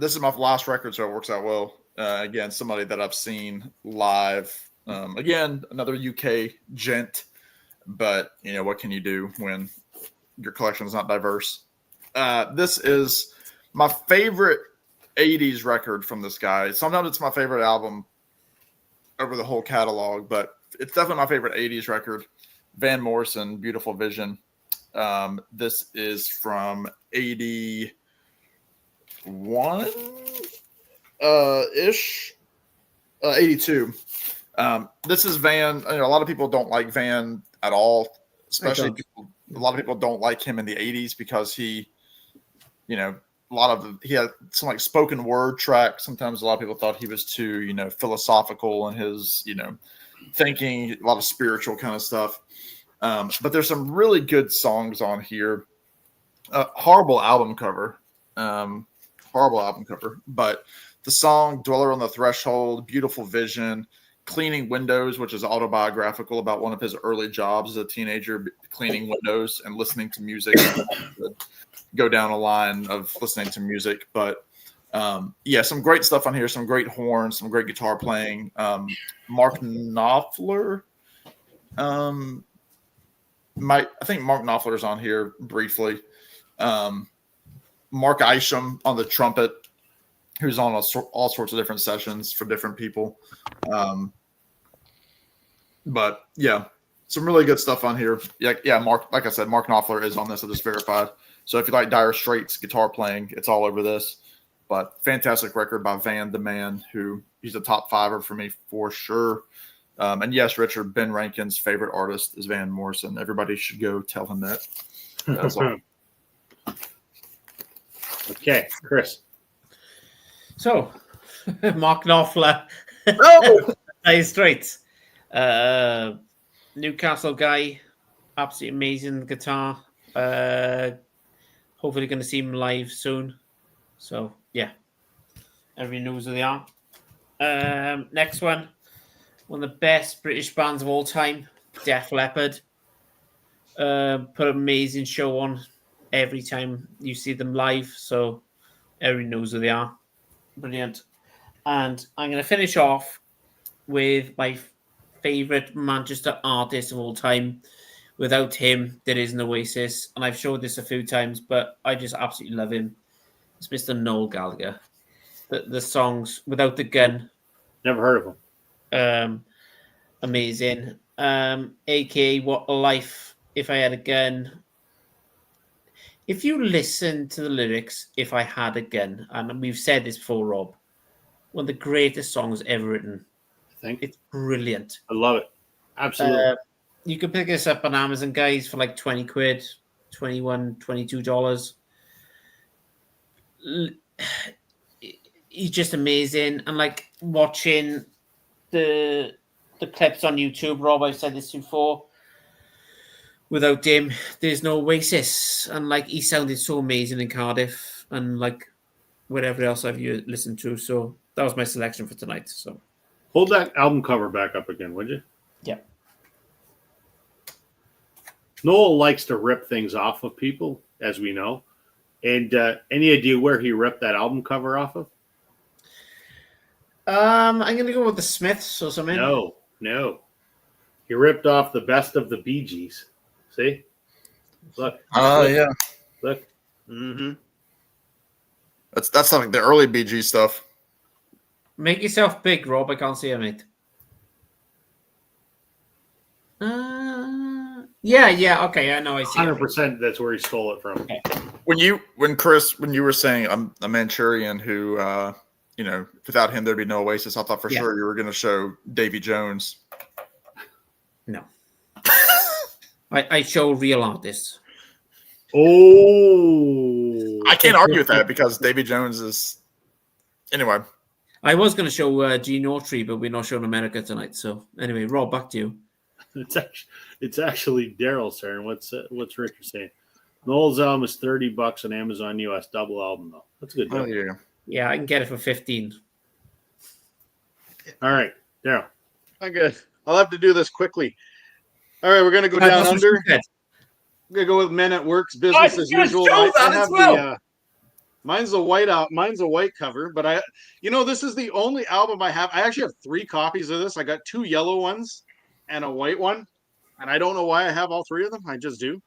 This is my last record, so it works out well. Again, somebody that I've seen live. Again, another UK gent, but what can you do when your collection is not diverse? This is my favorite 80s record from this guy. Sometimes it's my favorite album over the whole catalog, but it's definitely my favorite 80s record. Van Morrison, Beautiful Vision. This is from 81 ish, 82. This is Van. A lot of people don't like Van at all, especially a lot of people don't like him in the 80s because he had some like spoken word track. Sometimes a lot of people thought he was too, philosophical in his, thinking, a lot of spiritual kind of stuff. But there's some really good songs on here. Horrible album cover. But the song Dweller on the Threshold, Beautiful Vision, Cleaning Windows, which is autobiographical about one of his early jobs as a teenager, cleaning windows and listening to music. Go down a line of listening to music. But some great stuff on here, some great horns, some great guitar playing. Mark Knopfler. I think Mark Knopfler's on here briefly. Mark Isham on the trumpet, who's on all sorts of different sessions for different people. But yeah, some really good stuff on here. Yeah, Mark, like I said, Mark Knopfler is on this. I just verified. So if you like Dire Straits guitar playing, it's all over this. But fantastic record by Van the Man, who he's a top fiver for me for sure. And yes, Richard, Ben Rankin's favorite artist is Van Morrison. Everybody should go tell him that. That's all. Okay, Chris. So, Mark Knopfler, Dire Straits, Newcastle guy, absolutely amazing guitar. Hopefully, going to see him live soon. So, yeah, everybody knows who they are. Next one of the best British bands of all time, Def Leppard. Put an amazing show on every time you see them live, so everybody knows who they are. Brilliant. And I'm going to finish off with my favorite Manchester artist of all time. Without him, there is an Oasis, and I've showed this a few times, but I just absolutely love him. It's Mr. Noel Gallagher. The songs Without the Gun. Never heard of him. Amazing. AKA What a Life, If I Had a Gun. If you listen to the lyrics, If I Had a Gun, and we've said this before, Rob, one of the greatest songs ever written. I think it's brilliant. I love it. Absolutely. You can pick this up on Amazon, guys, for like 20 quid, $21, $22. He's just amazing. And like watching the clips on YouTube, Rob, I've said this before. Without him, there's no Oasis. And like he sounded so amazing in Cardiff and like whatever else I've listened to. So that was my selection for tonight. So hold that album cover back up again, would you? Yeah. Noel likes to rip things off of people, as we know. And any idea where he ripped that album cover off of? I'm going to go with the Smiths or something. No. He ripped off the Best of the Bee Gees. See? Look. Yeah. Look. Mm-hmm. That's like the early Bee Gees stuff. Make yourself big, Rob. I can't see it, mate. Yeah. Okay, I know. I see. 100%. That's where he stole it from. Okay. When you were saying I'm a Manchurian who, without him there'd be no Oasis, I thought for sure you were going to show Davy Jones. No. I show real artists. Oh. I can't argue with that because Davy Jones is Anyway, I was going to show Gene Autry, but we're not showing America tonight. So anyway, Rob, back to you. It's actually Daryl's turn. What's Richard saying? Noel's album is $30 on Amazon US, double album though. That's a good deal. oh yeah. Yeah, I can get it for 15. All right, Daryl. I'm good. I'll have to do this quickly. All right, we're gonna go down That's what under. she said. I'm gonna go with Men at Work's Business as usual. Mine's a white cover, but this is the only album I have. I actually have 3 copies of this. I got 2 yellow ones and a white one, and I don't know why I have all 3 of them. I just do.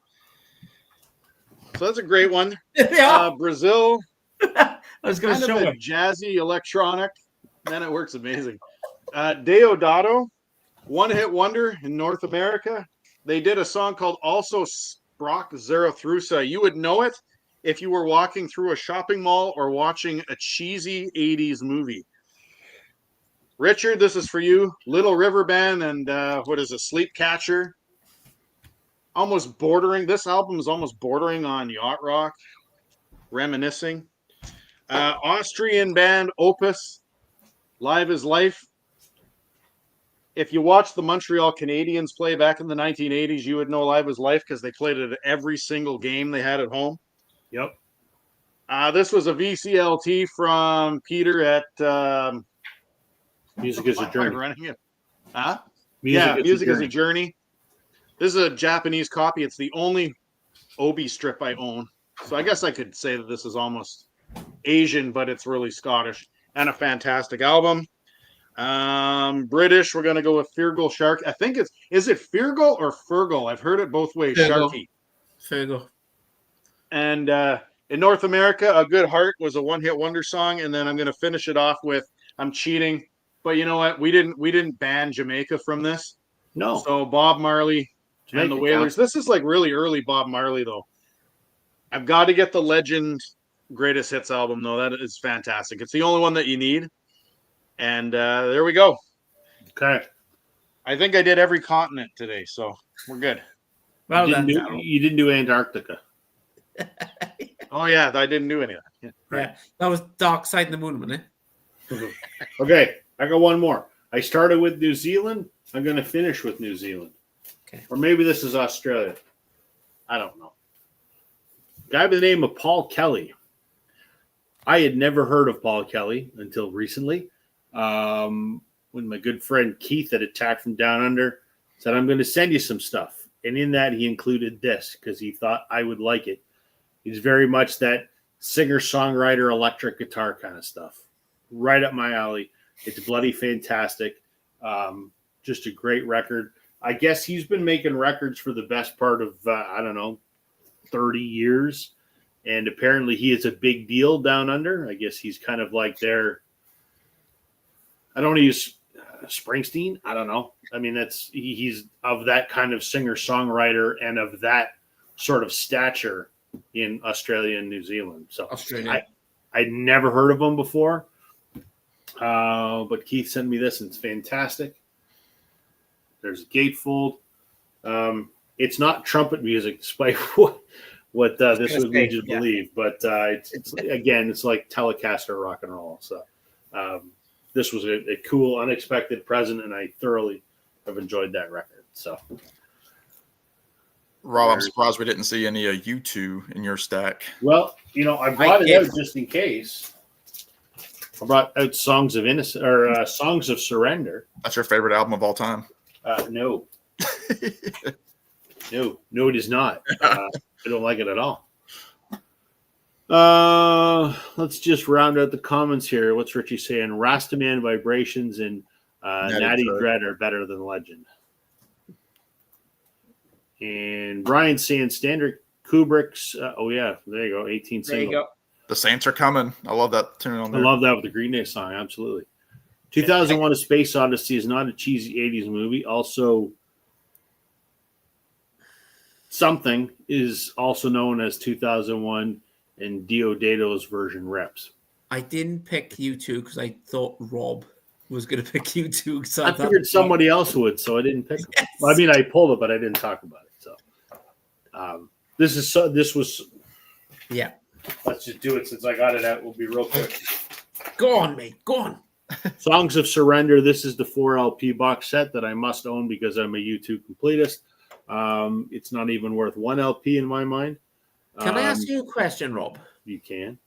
So that's a great one. Yeah, Brazil, I was going to kind show of a him. jazzy electronic. Man, it works amazing. Deodato, one-hit wonder in North America. They did a song called Also Sprach Zarathustra. You would know it if you were walking through a shopping mall or watching a cheesy 80s movie. Richard, this is for you. Little River Band and Sleep Catcher. This album is almost bordering on yacht rock, reminiscing. Austrian band Opus, Live is Life. If you watched the Montreal Canadiens play back in the 1980s, you would know Live is Life because they played it at every single game they had at home. Yep. This was a VCLT from Peter at Music is a Journey. running it. Huh? Music is a Journey. This is a Japanese copy. It's the only Obi strip I own. So I guess I could say that this is almost Asian, but it's really Scottish. And a fantastic album. British, we're going to go with Fergal Shark. I think is it Fergal or Fergal? I've heard it both ways. Sharky. Fergal. And in North America, A Good Heart was a one-hit wonder song. And then I'm going to finish it off with, I'm cheating, but you know what? We didn't ban Jamaica from this. No. So Bob Marley and the Jamaica Wailers. This is like really early Bob Marley, though. I've got to get the Legend Greatest Hits album, though. That is fantastic. It's the only one that you need. And there we go. Okay. I think I did every continent today, so we're good. Well you done, didn't do, Daryl. you didn't do Antarctica. Oh, yeah, I didn't do any of that. Yeah. Yeah, that was Dark Side of the Moon, wasn't it? Okay, I got one more. I started with New Zealand. I'm going to finish with New Zealand. Okay. Or maybe this is Australia. I don't know. Guy by the name of Paul Kelly. I had never heard of Paul Kelly until recently. When my good friend Keith at Attack from Down Under said, I'm going to send you some stuff. And in that, he included this because he thought I would like it. He's very much that singer-songwriter, electric guitar kind of stuff. Right up my alley. It's bloody fantastic. Just a great record. I guess he's been making records for the best part of, 30 years. And apparently he is a big deal down under. I guess he's kind of like their, I don't use Springsteen. I don't know. I mean, he's of that kind of singer-songwriter and of that sort of stature in Australia and New Zealand. So Australia. I'd never heard of him before. But Keith sent me this, and it's fantastic. There's a gatefold. It's not trumpet music, despite what this would lead you to believe. But it's again, it's like Telecaster rock and roll. So this was a cool, unexpected present, and I thoroughly have enjoyed that record. So, Rob, I'm surprised we didn't see any U2 in your stack. well, I brought it out just in case. I brought out Songs of Innocence or Songs of Surrender. That's your favorite album of all time? No. No, it is not. I don't like it at all. Let's just round out the comments here. What's Richie saying? Rastaman, Vibrations, and Natty Dread are better than Legend. And Brian saying Standard Kubrick's. Oh yeah, there you go. 18 There you single. go. The Saints Are Coming. I love that tune on I there. love that with the Green Day song. Absolutely. 2001: A Space Odyssey is not a cheesy 80s movie. Also, Something is also known as 2001 and Diodato's version reps. I didn't pick U2 because I thought Rob was going to pick U2. So I figured somebody else would, so I didn't pick it. Yes. Well, I mean, I pulled it, but I didn't talk about it. So, this was. Yeah. Let's just do it since I got it out. We'll be real quick. Go on, mate. Go on. Songs of Surrender. This is the 4 LP box set that I must own because I'm a U2 completist. It's not even worth 1 LP in my mind. Can I ask you a question, Rob? You can.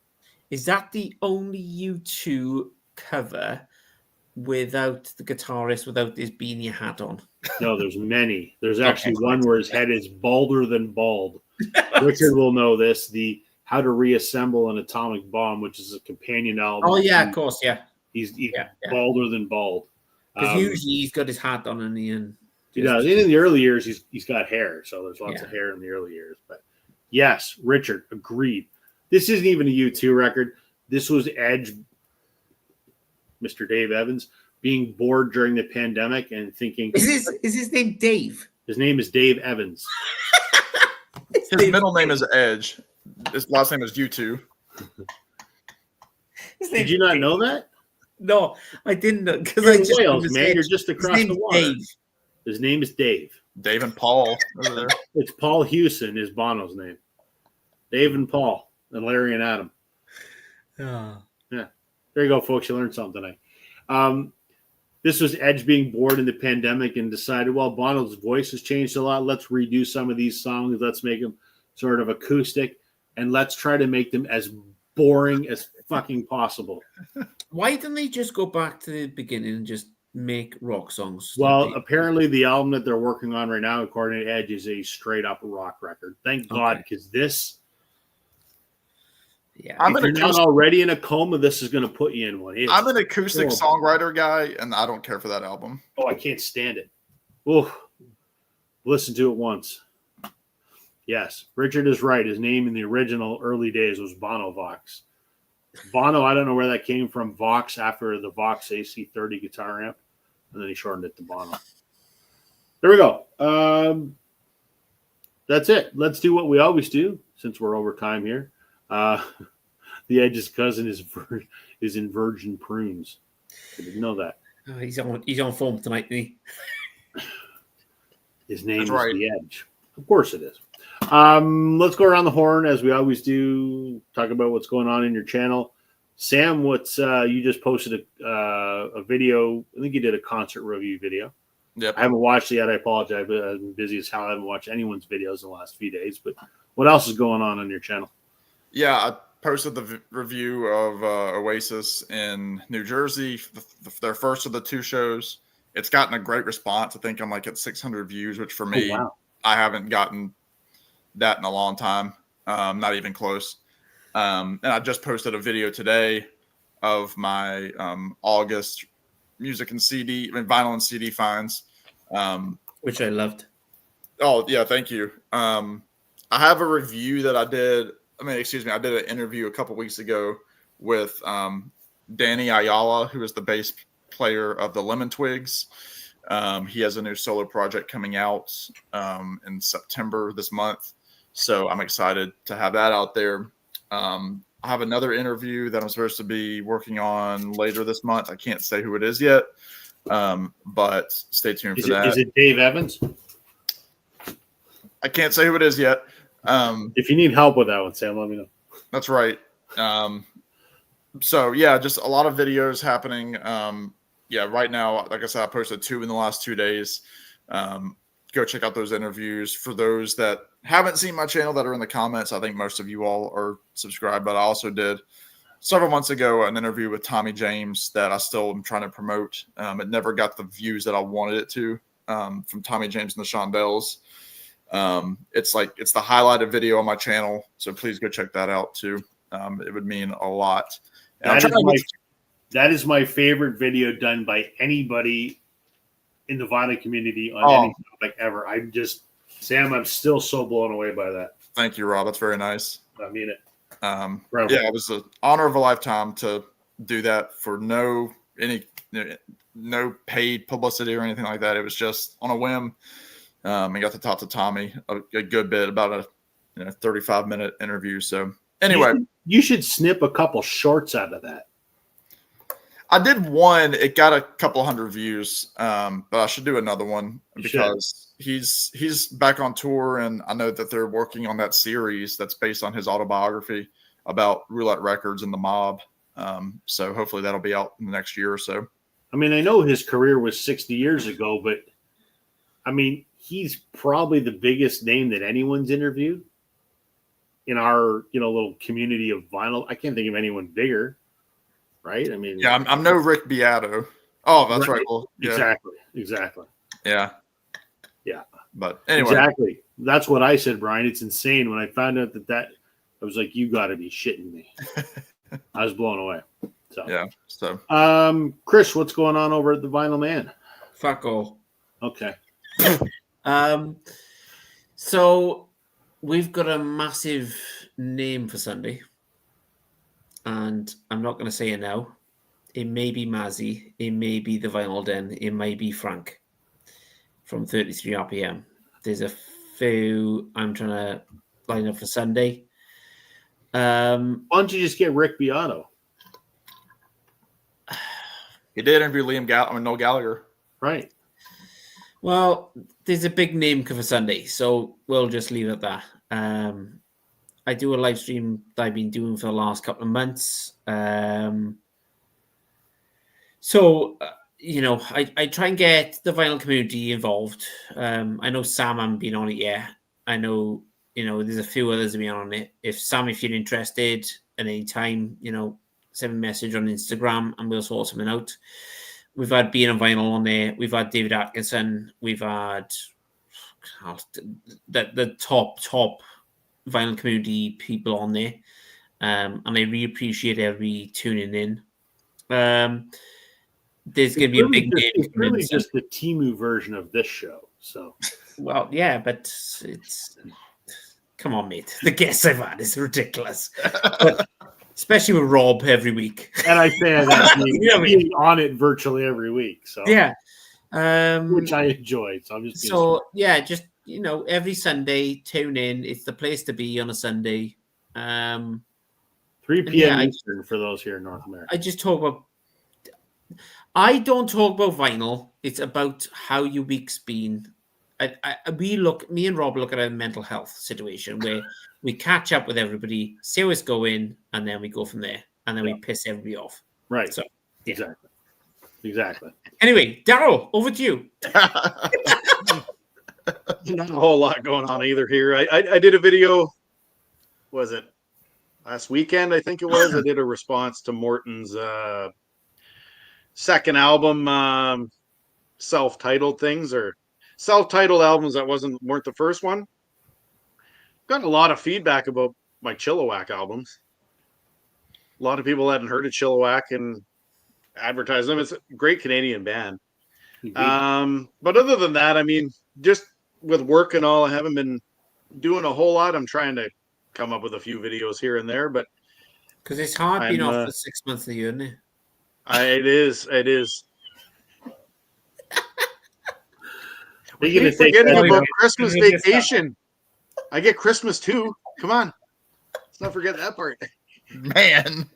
Is that the only U2 cover without the guitarist, without his beanie hat on? No, there's many. There's actually one where his head is balder than bald. Richard will know this. The How to Reassemble an Atomic Bomb, which is a companion album. Oh, yeah, of course, yeah. He's balder than bald. Because usually he's got his hat on in the end. He does. In the early years, he's got hair, so there's lots of hair in the early years. But yes, Richard, agreed. This isn't even a U2 record. This was Edge, Mr. Dave Evans, being bored during the pandemic and thinking. Is his name Dave? His name is Dave Evans. His middle name is Edge. His last name is U2. Did you not know that? No, I didn't know. Because You're in Wales, man. You're just across the water. Dave. His name is Dave. Dave and Paul over there. It's Paul Hewson is Bono's name. Dave and Paul and Larry and Adam. Oh. Yeah. There you go, folks. You learned something tonight. This was Edge being bored in the pandemic and decided, well, Bono's voice has changed a lot. Let's redo some of these songs. Let's make them sort of acoustic. And let's try to make them as boring as fucking possible. Why didn't they just go back to the beginning and just make rock songs? Well, apparently the album that they're working on right now, according to Edge, is a straight up rock record. Thank God, because this... Yeah, if you're not already in a coma, this is going to put you in one. I'm an acoustic songwriter guy, and I don't care for that album. Oh, I can't stand it. Oh, listen to it once. Yes, Richard is right. His name in the original early days was Bono Vox. Bono, I don't know where that came from. Vox after the Vox AC30 guitar amp, and then he shortened it to Bono. There we go. That's it. Let's do what we always do since we're over time here. The Edge's cousin is in Virgin Prunes. I didn't know that. Oh, he's on form tonight, isn't he? His name is The Edge. Of course it is. Let's go around the horn as we always do. Talk about what's going on in your channel. Sam, what's you just posted a video? I think you did a concert review video. Yep. I haven't watched it yet. I apologize, but I've been busy as hell. I haven't watched anyone's videos in the last few days. But what else is going on your channel? Yeah, I posted the review of Oasis in New Jersey, their first of the 2 shows. It's gotten a great response. I think I'm like at 600 views, which for me, I haven't gotten that in a long time, not even close. And I just posted a video today of my August music and vinyl and CD finds. Which I loved. Oh, yeah, thank you. I have a review that I did. I did an interview a couple weeks ago with Danny Ayala, who is the bass player of the Lemon Twigs. He has a new solo project coming out in September this month. So I'm excited to have that out there. I have another interview that I'm supposed to be working on later this month. I can't say who it is yet, but stay tuned for that. Is it Dave Evans? I can't say who it is yet. If you need help with that one, Sam, let me know. That's right. So yeah, just a lot of videos happening. Right now, like I said, I posted 2 in the last 2 days. Go check out those interviews. For those that haven't seen my channel that are in the comments, I think most of you all are subscribed, but I also did several months ago an interview with Tommy James that I still am trying to promote. It never got the views that I wanted it to, from Tommy James and the Shondells. It's the highlighted video on my channel, so please go check that out too. It would mean a lot. That is my favorite video done by anybody in the vinyl community on any topic ever. Sam, I'm still so blown away by that. Thank you, Rob. That's very nice. I mean it. It was an honor of a lifetime to do that for no paid publicity or anything like that. It was just on a whim. I got to talk to Tommy a good bit about a 35-minute interview. So anyway, you should snip a couple shorts out of that. I did one. It got a couple hundred views, but I should do another one because he's back on tour, and I know that they're working on that series that's based on his autobiography about Roulette Records and the mob. So hopefully that'll be out in the next year or so. I mean, I know his career was 60 years ago, but I mean, he's probably the biggest name that anyone's interviewed in our, little community of vinyl. I can't think of anyone bigger, right? I mean, Yeah, I'm no Rick Beato. Oh, that's right. Well, yeah. Exactly. Yeah. But anyway, exactly. That's what I said, Brian. It's insane. When I found out that I was like, you got to be shitting me. I was blown away. So yeah. So, Chris, what's going on over at the Vinyl Man? Fuck all. Okay. So we've got a massive name for Sunday, and I'm not going to say it now. It may be Mazzy, it may be the Vinyl Den, it may be Frank from 33 RPM. There's a few I'm trying to line up for Sunday. Why don't you just get Rick Beato? he did interview Noel Gallagher. Right. Well, there's a big name for Sunday, so we'll just leave it at that. I do a live stream that I've been doing for the last couple of months. I try and get the vinyl community involved. I know Sam hasn't been on it yet. I know, there's a few others that have been on it. If you're interested at any time, send me a message on Instagram and we'll sort something out. We've had Being on Vinyl on there. We've had David Atkinson. We've had the top vinyl community people on there. And I really appreciate everybody tuning in. There's going to be a big name. It's really just the Temu version of this show. So, well, yeah, but it's come on, mate. The guests I've had is ridiculous, but especially with Rob every week. And I say that being on it virtually every week. So yeah, which I enjoy. So I'm just every Sunday tune in. It's the place to be on a Sunday. 3 p.m. Eastern for those here in North America. I don't talk about vinyl. It's about how your week's been. Me and Rob look at a mental health situation where we catch up with everybody, see how it's going, and then we go from there. And then we piss everybody off. Right. So yeah. Exactly. Anyway, Daryl, over to you. Not a whole lot going on either here. I did a video, was it last weekend? I think it was. I did a response to Morton's second album, self-titled things or self-titled albums that weren't the first one. Got a lot of feedback about my Chilliwack albums. A lot of people hadn't heard of Chilliwack and advertised them. It's a great Canadian band. But other than that, I mean, just with work and all, I haven't been doing a whole lot. I'm trying to come up with a few videos here and there, but because it's hard being off for 6 months of the year, isn't it? It is. We're forgetting about Christmas vacation. I get Christmas too. Come on. Let's not forget that part. Man.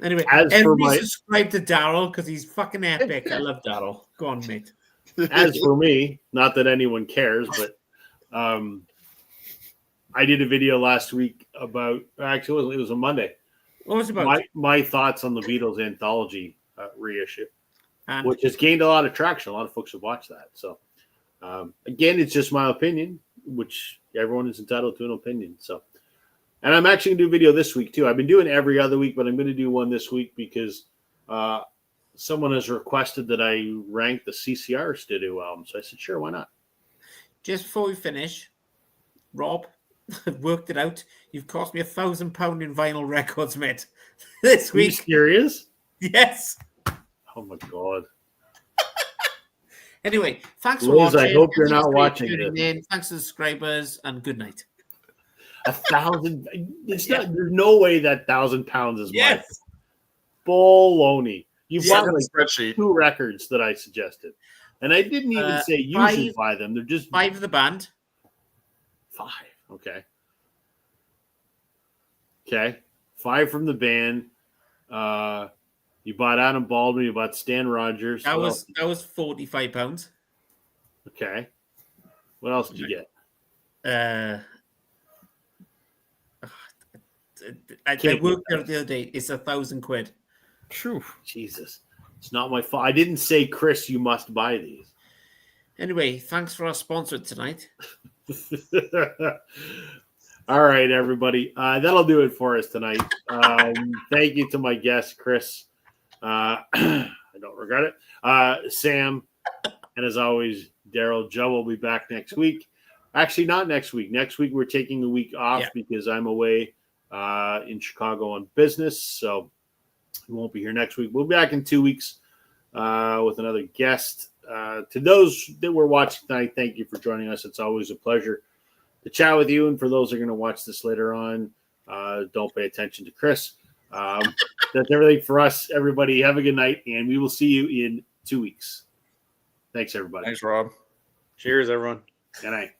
Anyway, subscribe to Daryl because he's fucking epic. I love Daryl. Go on, mate. As for me, not that anyone cares, but I did a video last week about, actually, it was a Monday. What was it about? My thoughts on the Beatles anthology reissue, which has gained a lot of traction. A lot of folks have watched that. So, again, it's just my opinion, which everyone is entitled to an opinion. So, and I'm actually going to do a video this week, too. I've been doing every other week, but I'm going to do one this week because someone has requested that I rank the CCR studio album. So I said, sure, why not? Just before we finish, Rob, I've worked it out. You've cost me £1,000 in vinyl records, mate. This week. Are you serious? Yes. Oh my God. Anyway, thanks for Liz, watching. I hope you're not watching this. Thanks to the subscribers and good night. 1,000. It's not. There's no way that 1,000 pounds is yes. Baloney. You bought like spreadsheet. 2 records that I suggested, and I didn't even say you should buy them. They're just 5 of the band. 5. Okay. 5 from the band. You bought Adam Baldwin. You bought Stan Rogers. That was £45. Okay. What else did you get? I Can't worked out the other day. It's £1,000. Phew. Jesus. It's not my fault. I didn't say, Chris, you must buy these. Anyway, thanks for our sponsor tonight. All right, everybody. That'll do it for us tonight. Thank you to my guest, Chris. I don't regret it. Sam, and as always, Daryl. Joe will be back next week. Actually, not next week. Next week, we're taking a week off because I'm away in Chicago on business. So we won't be here next week. We'll be back in 2 weeks with another guest. To those that were watching tonight, thank you for joining us. It's always a pleasure to chat with you. And for those that are going to watch this later on, don't pay attention to Chris. That's everything for us. Everybody, have a good night, and we will see you in 2 weeks. Thanks, everybody. Thanks, Rob. Cheers, everyone. Good night.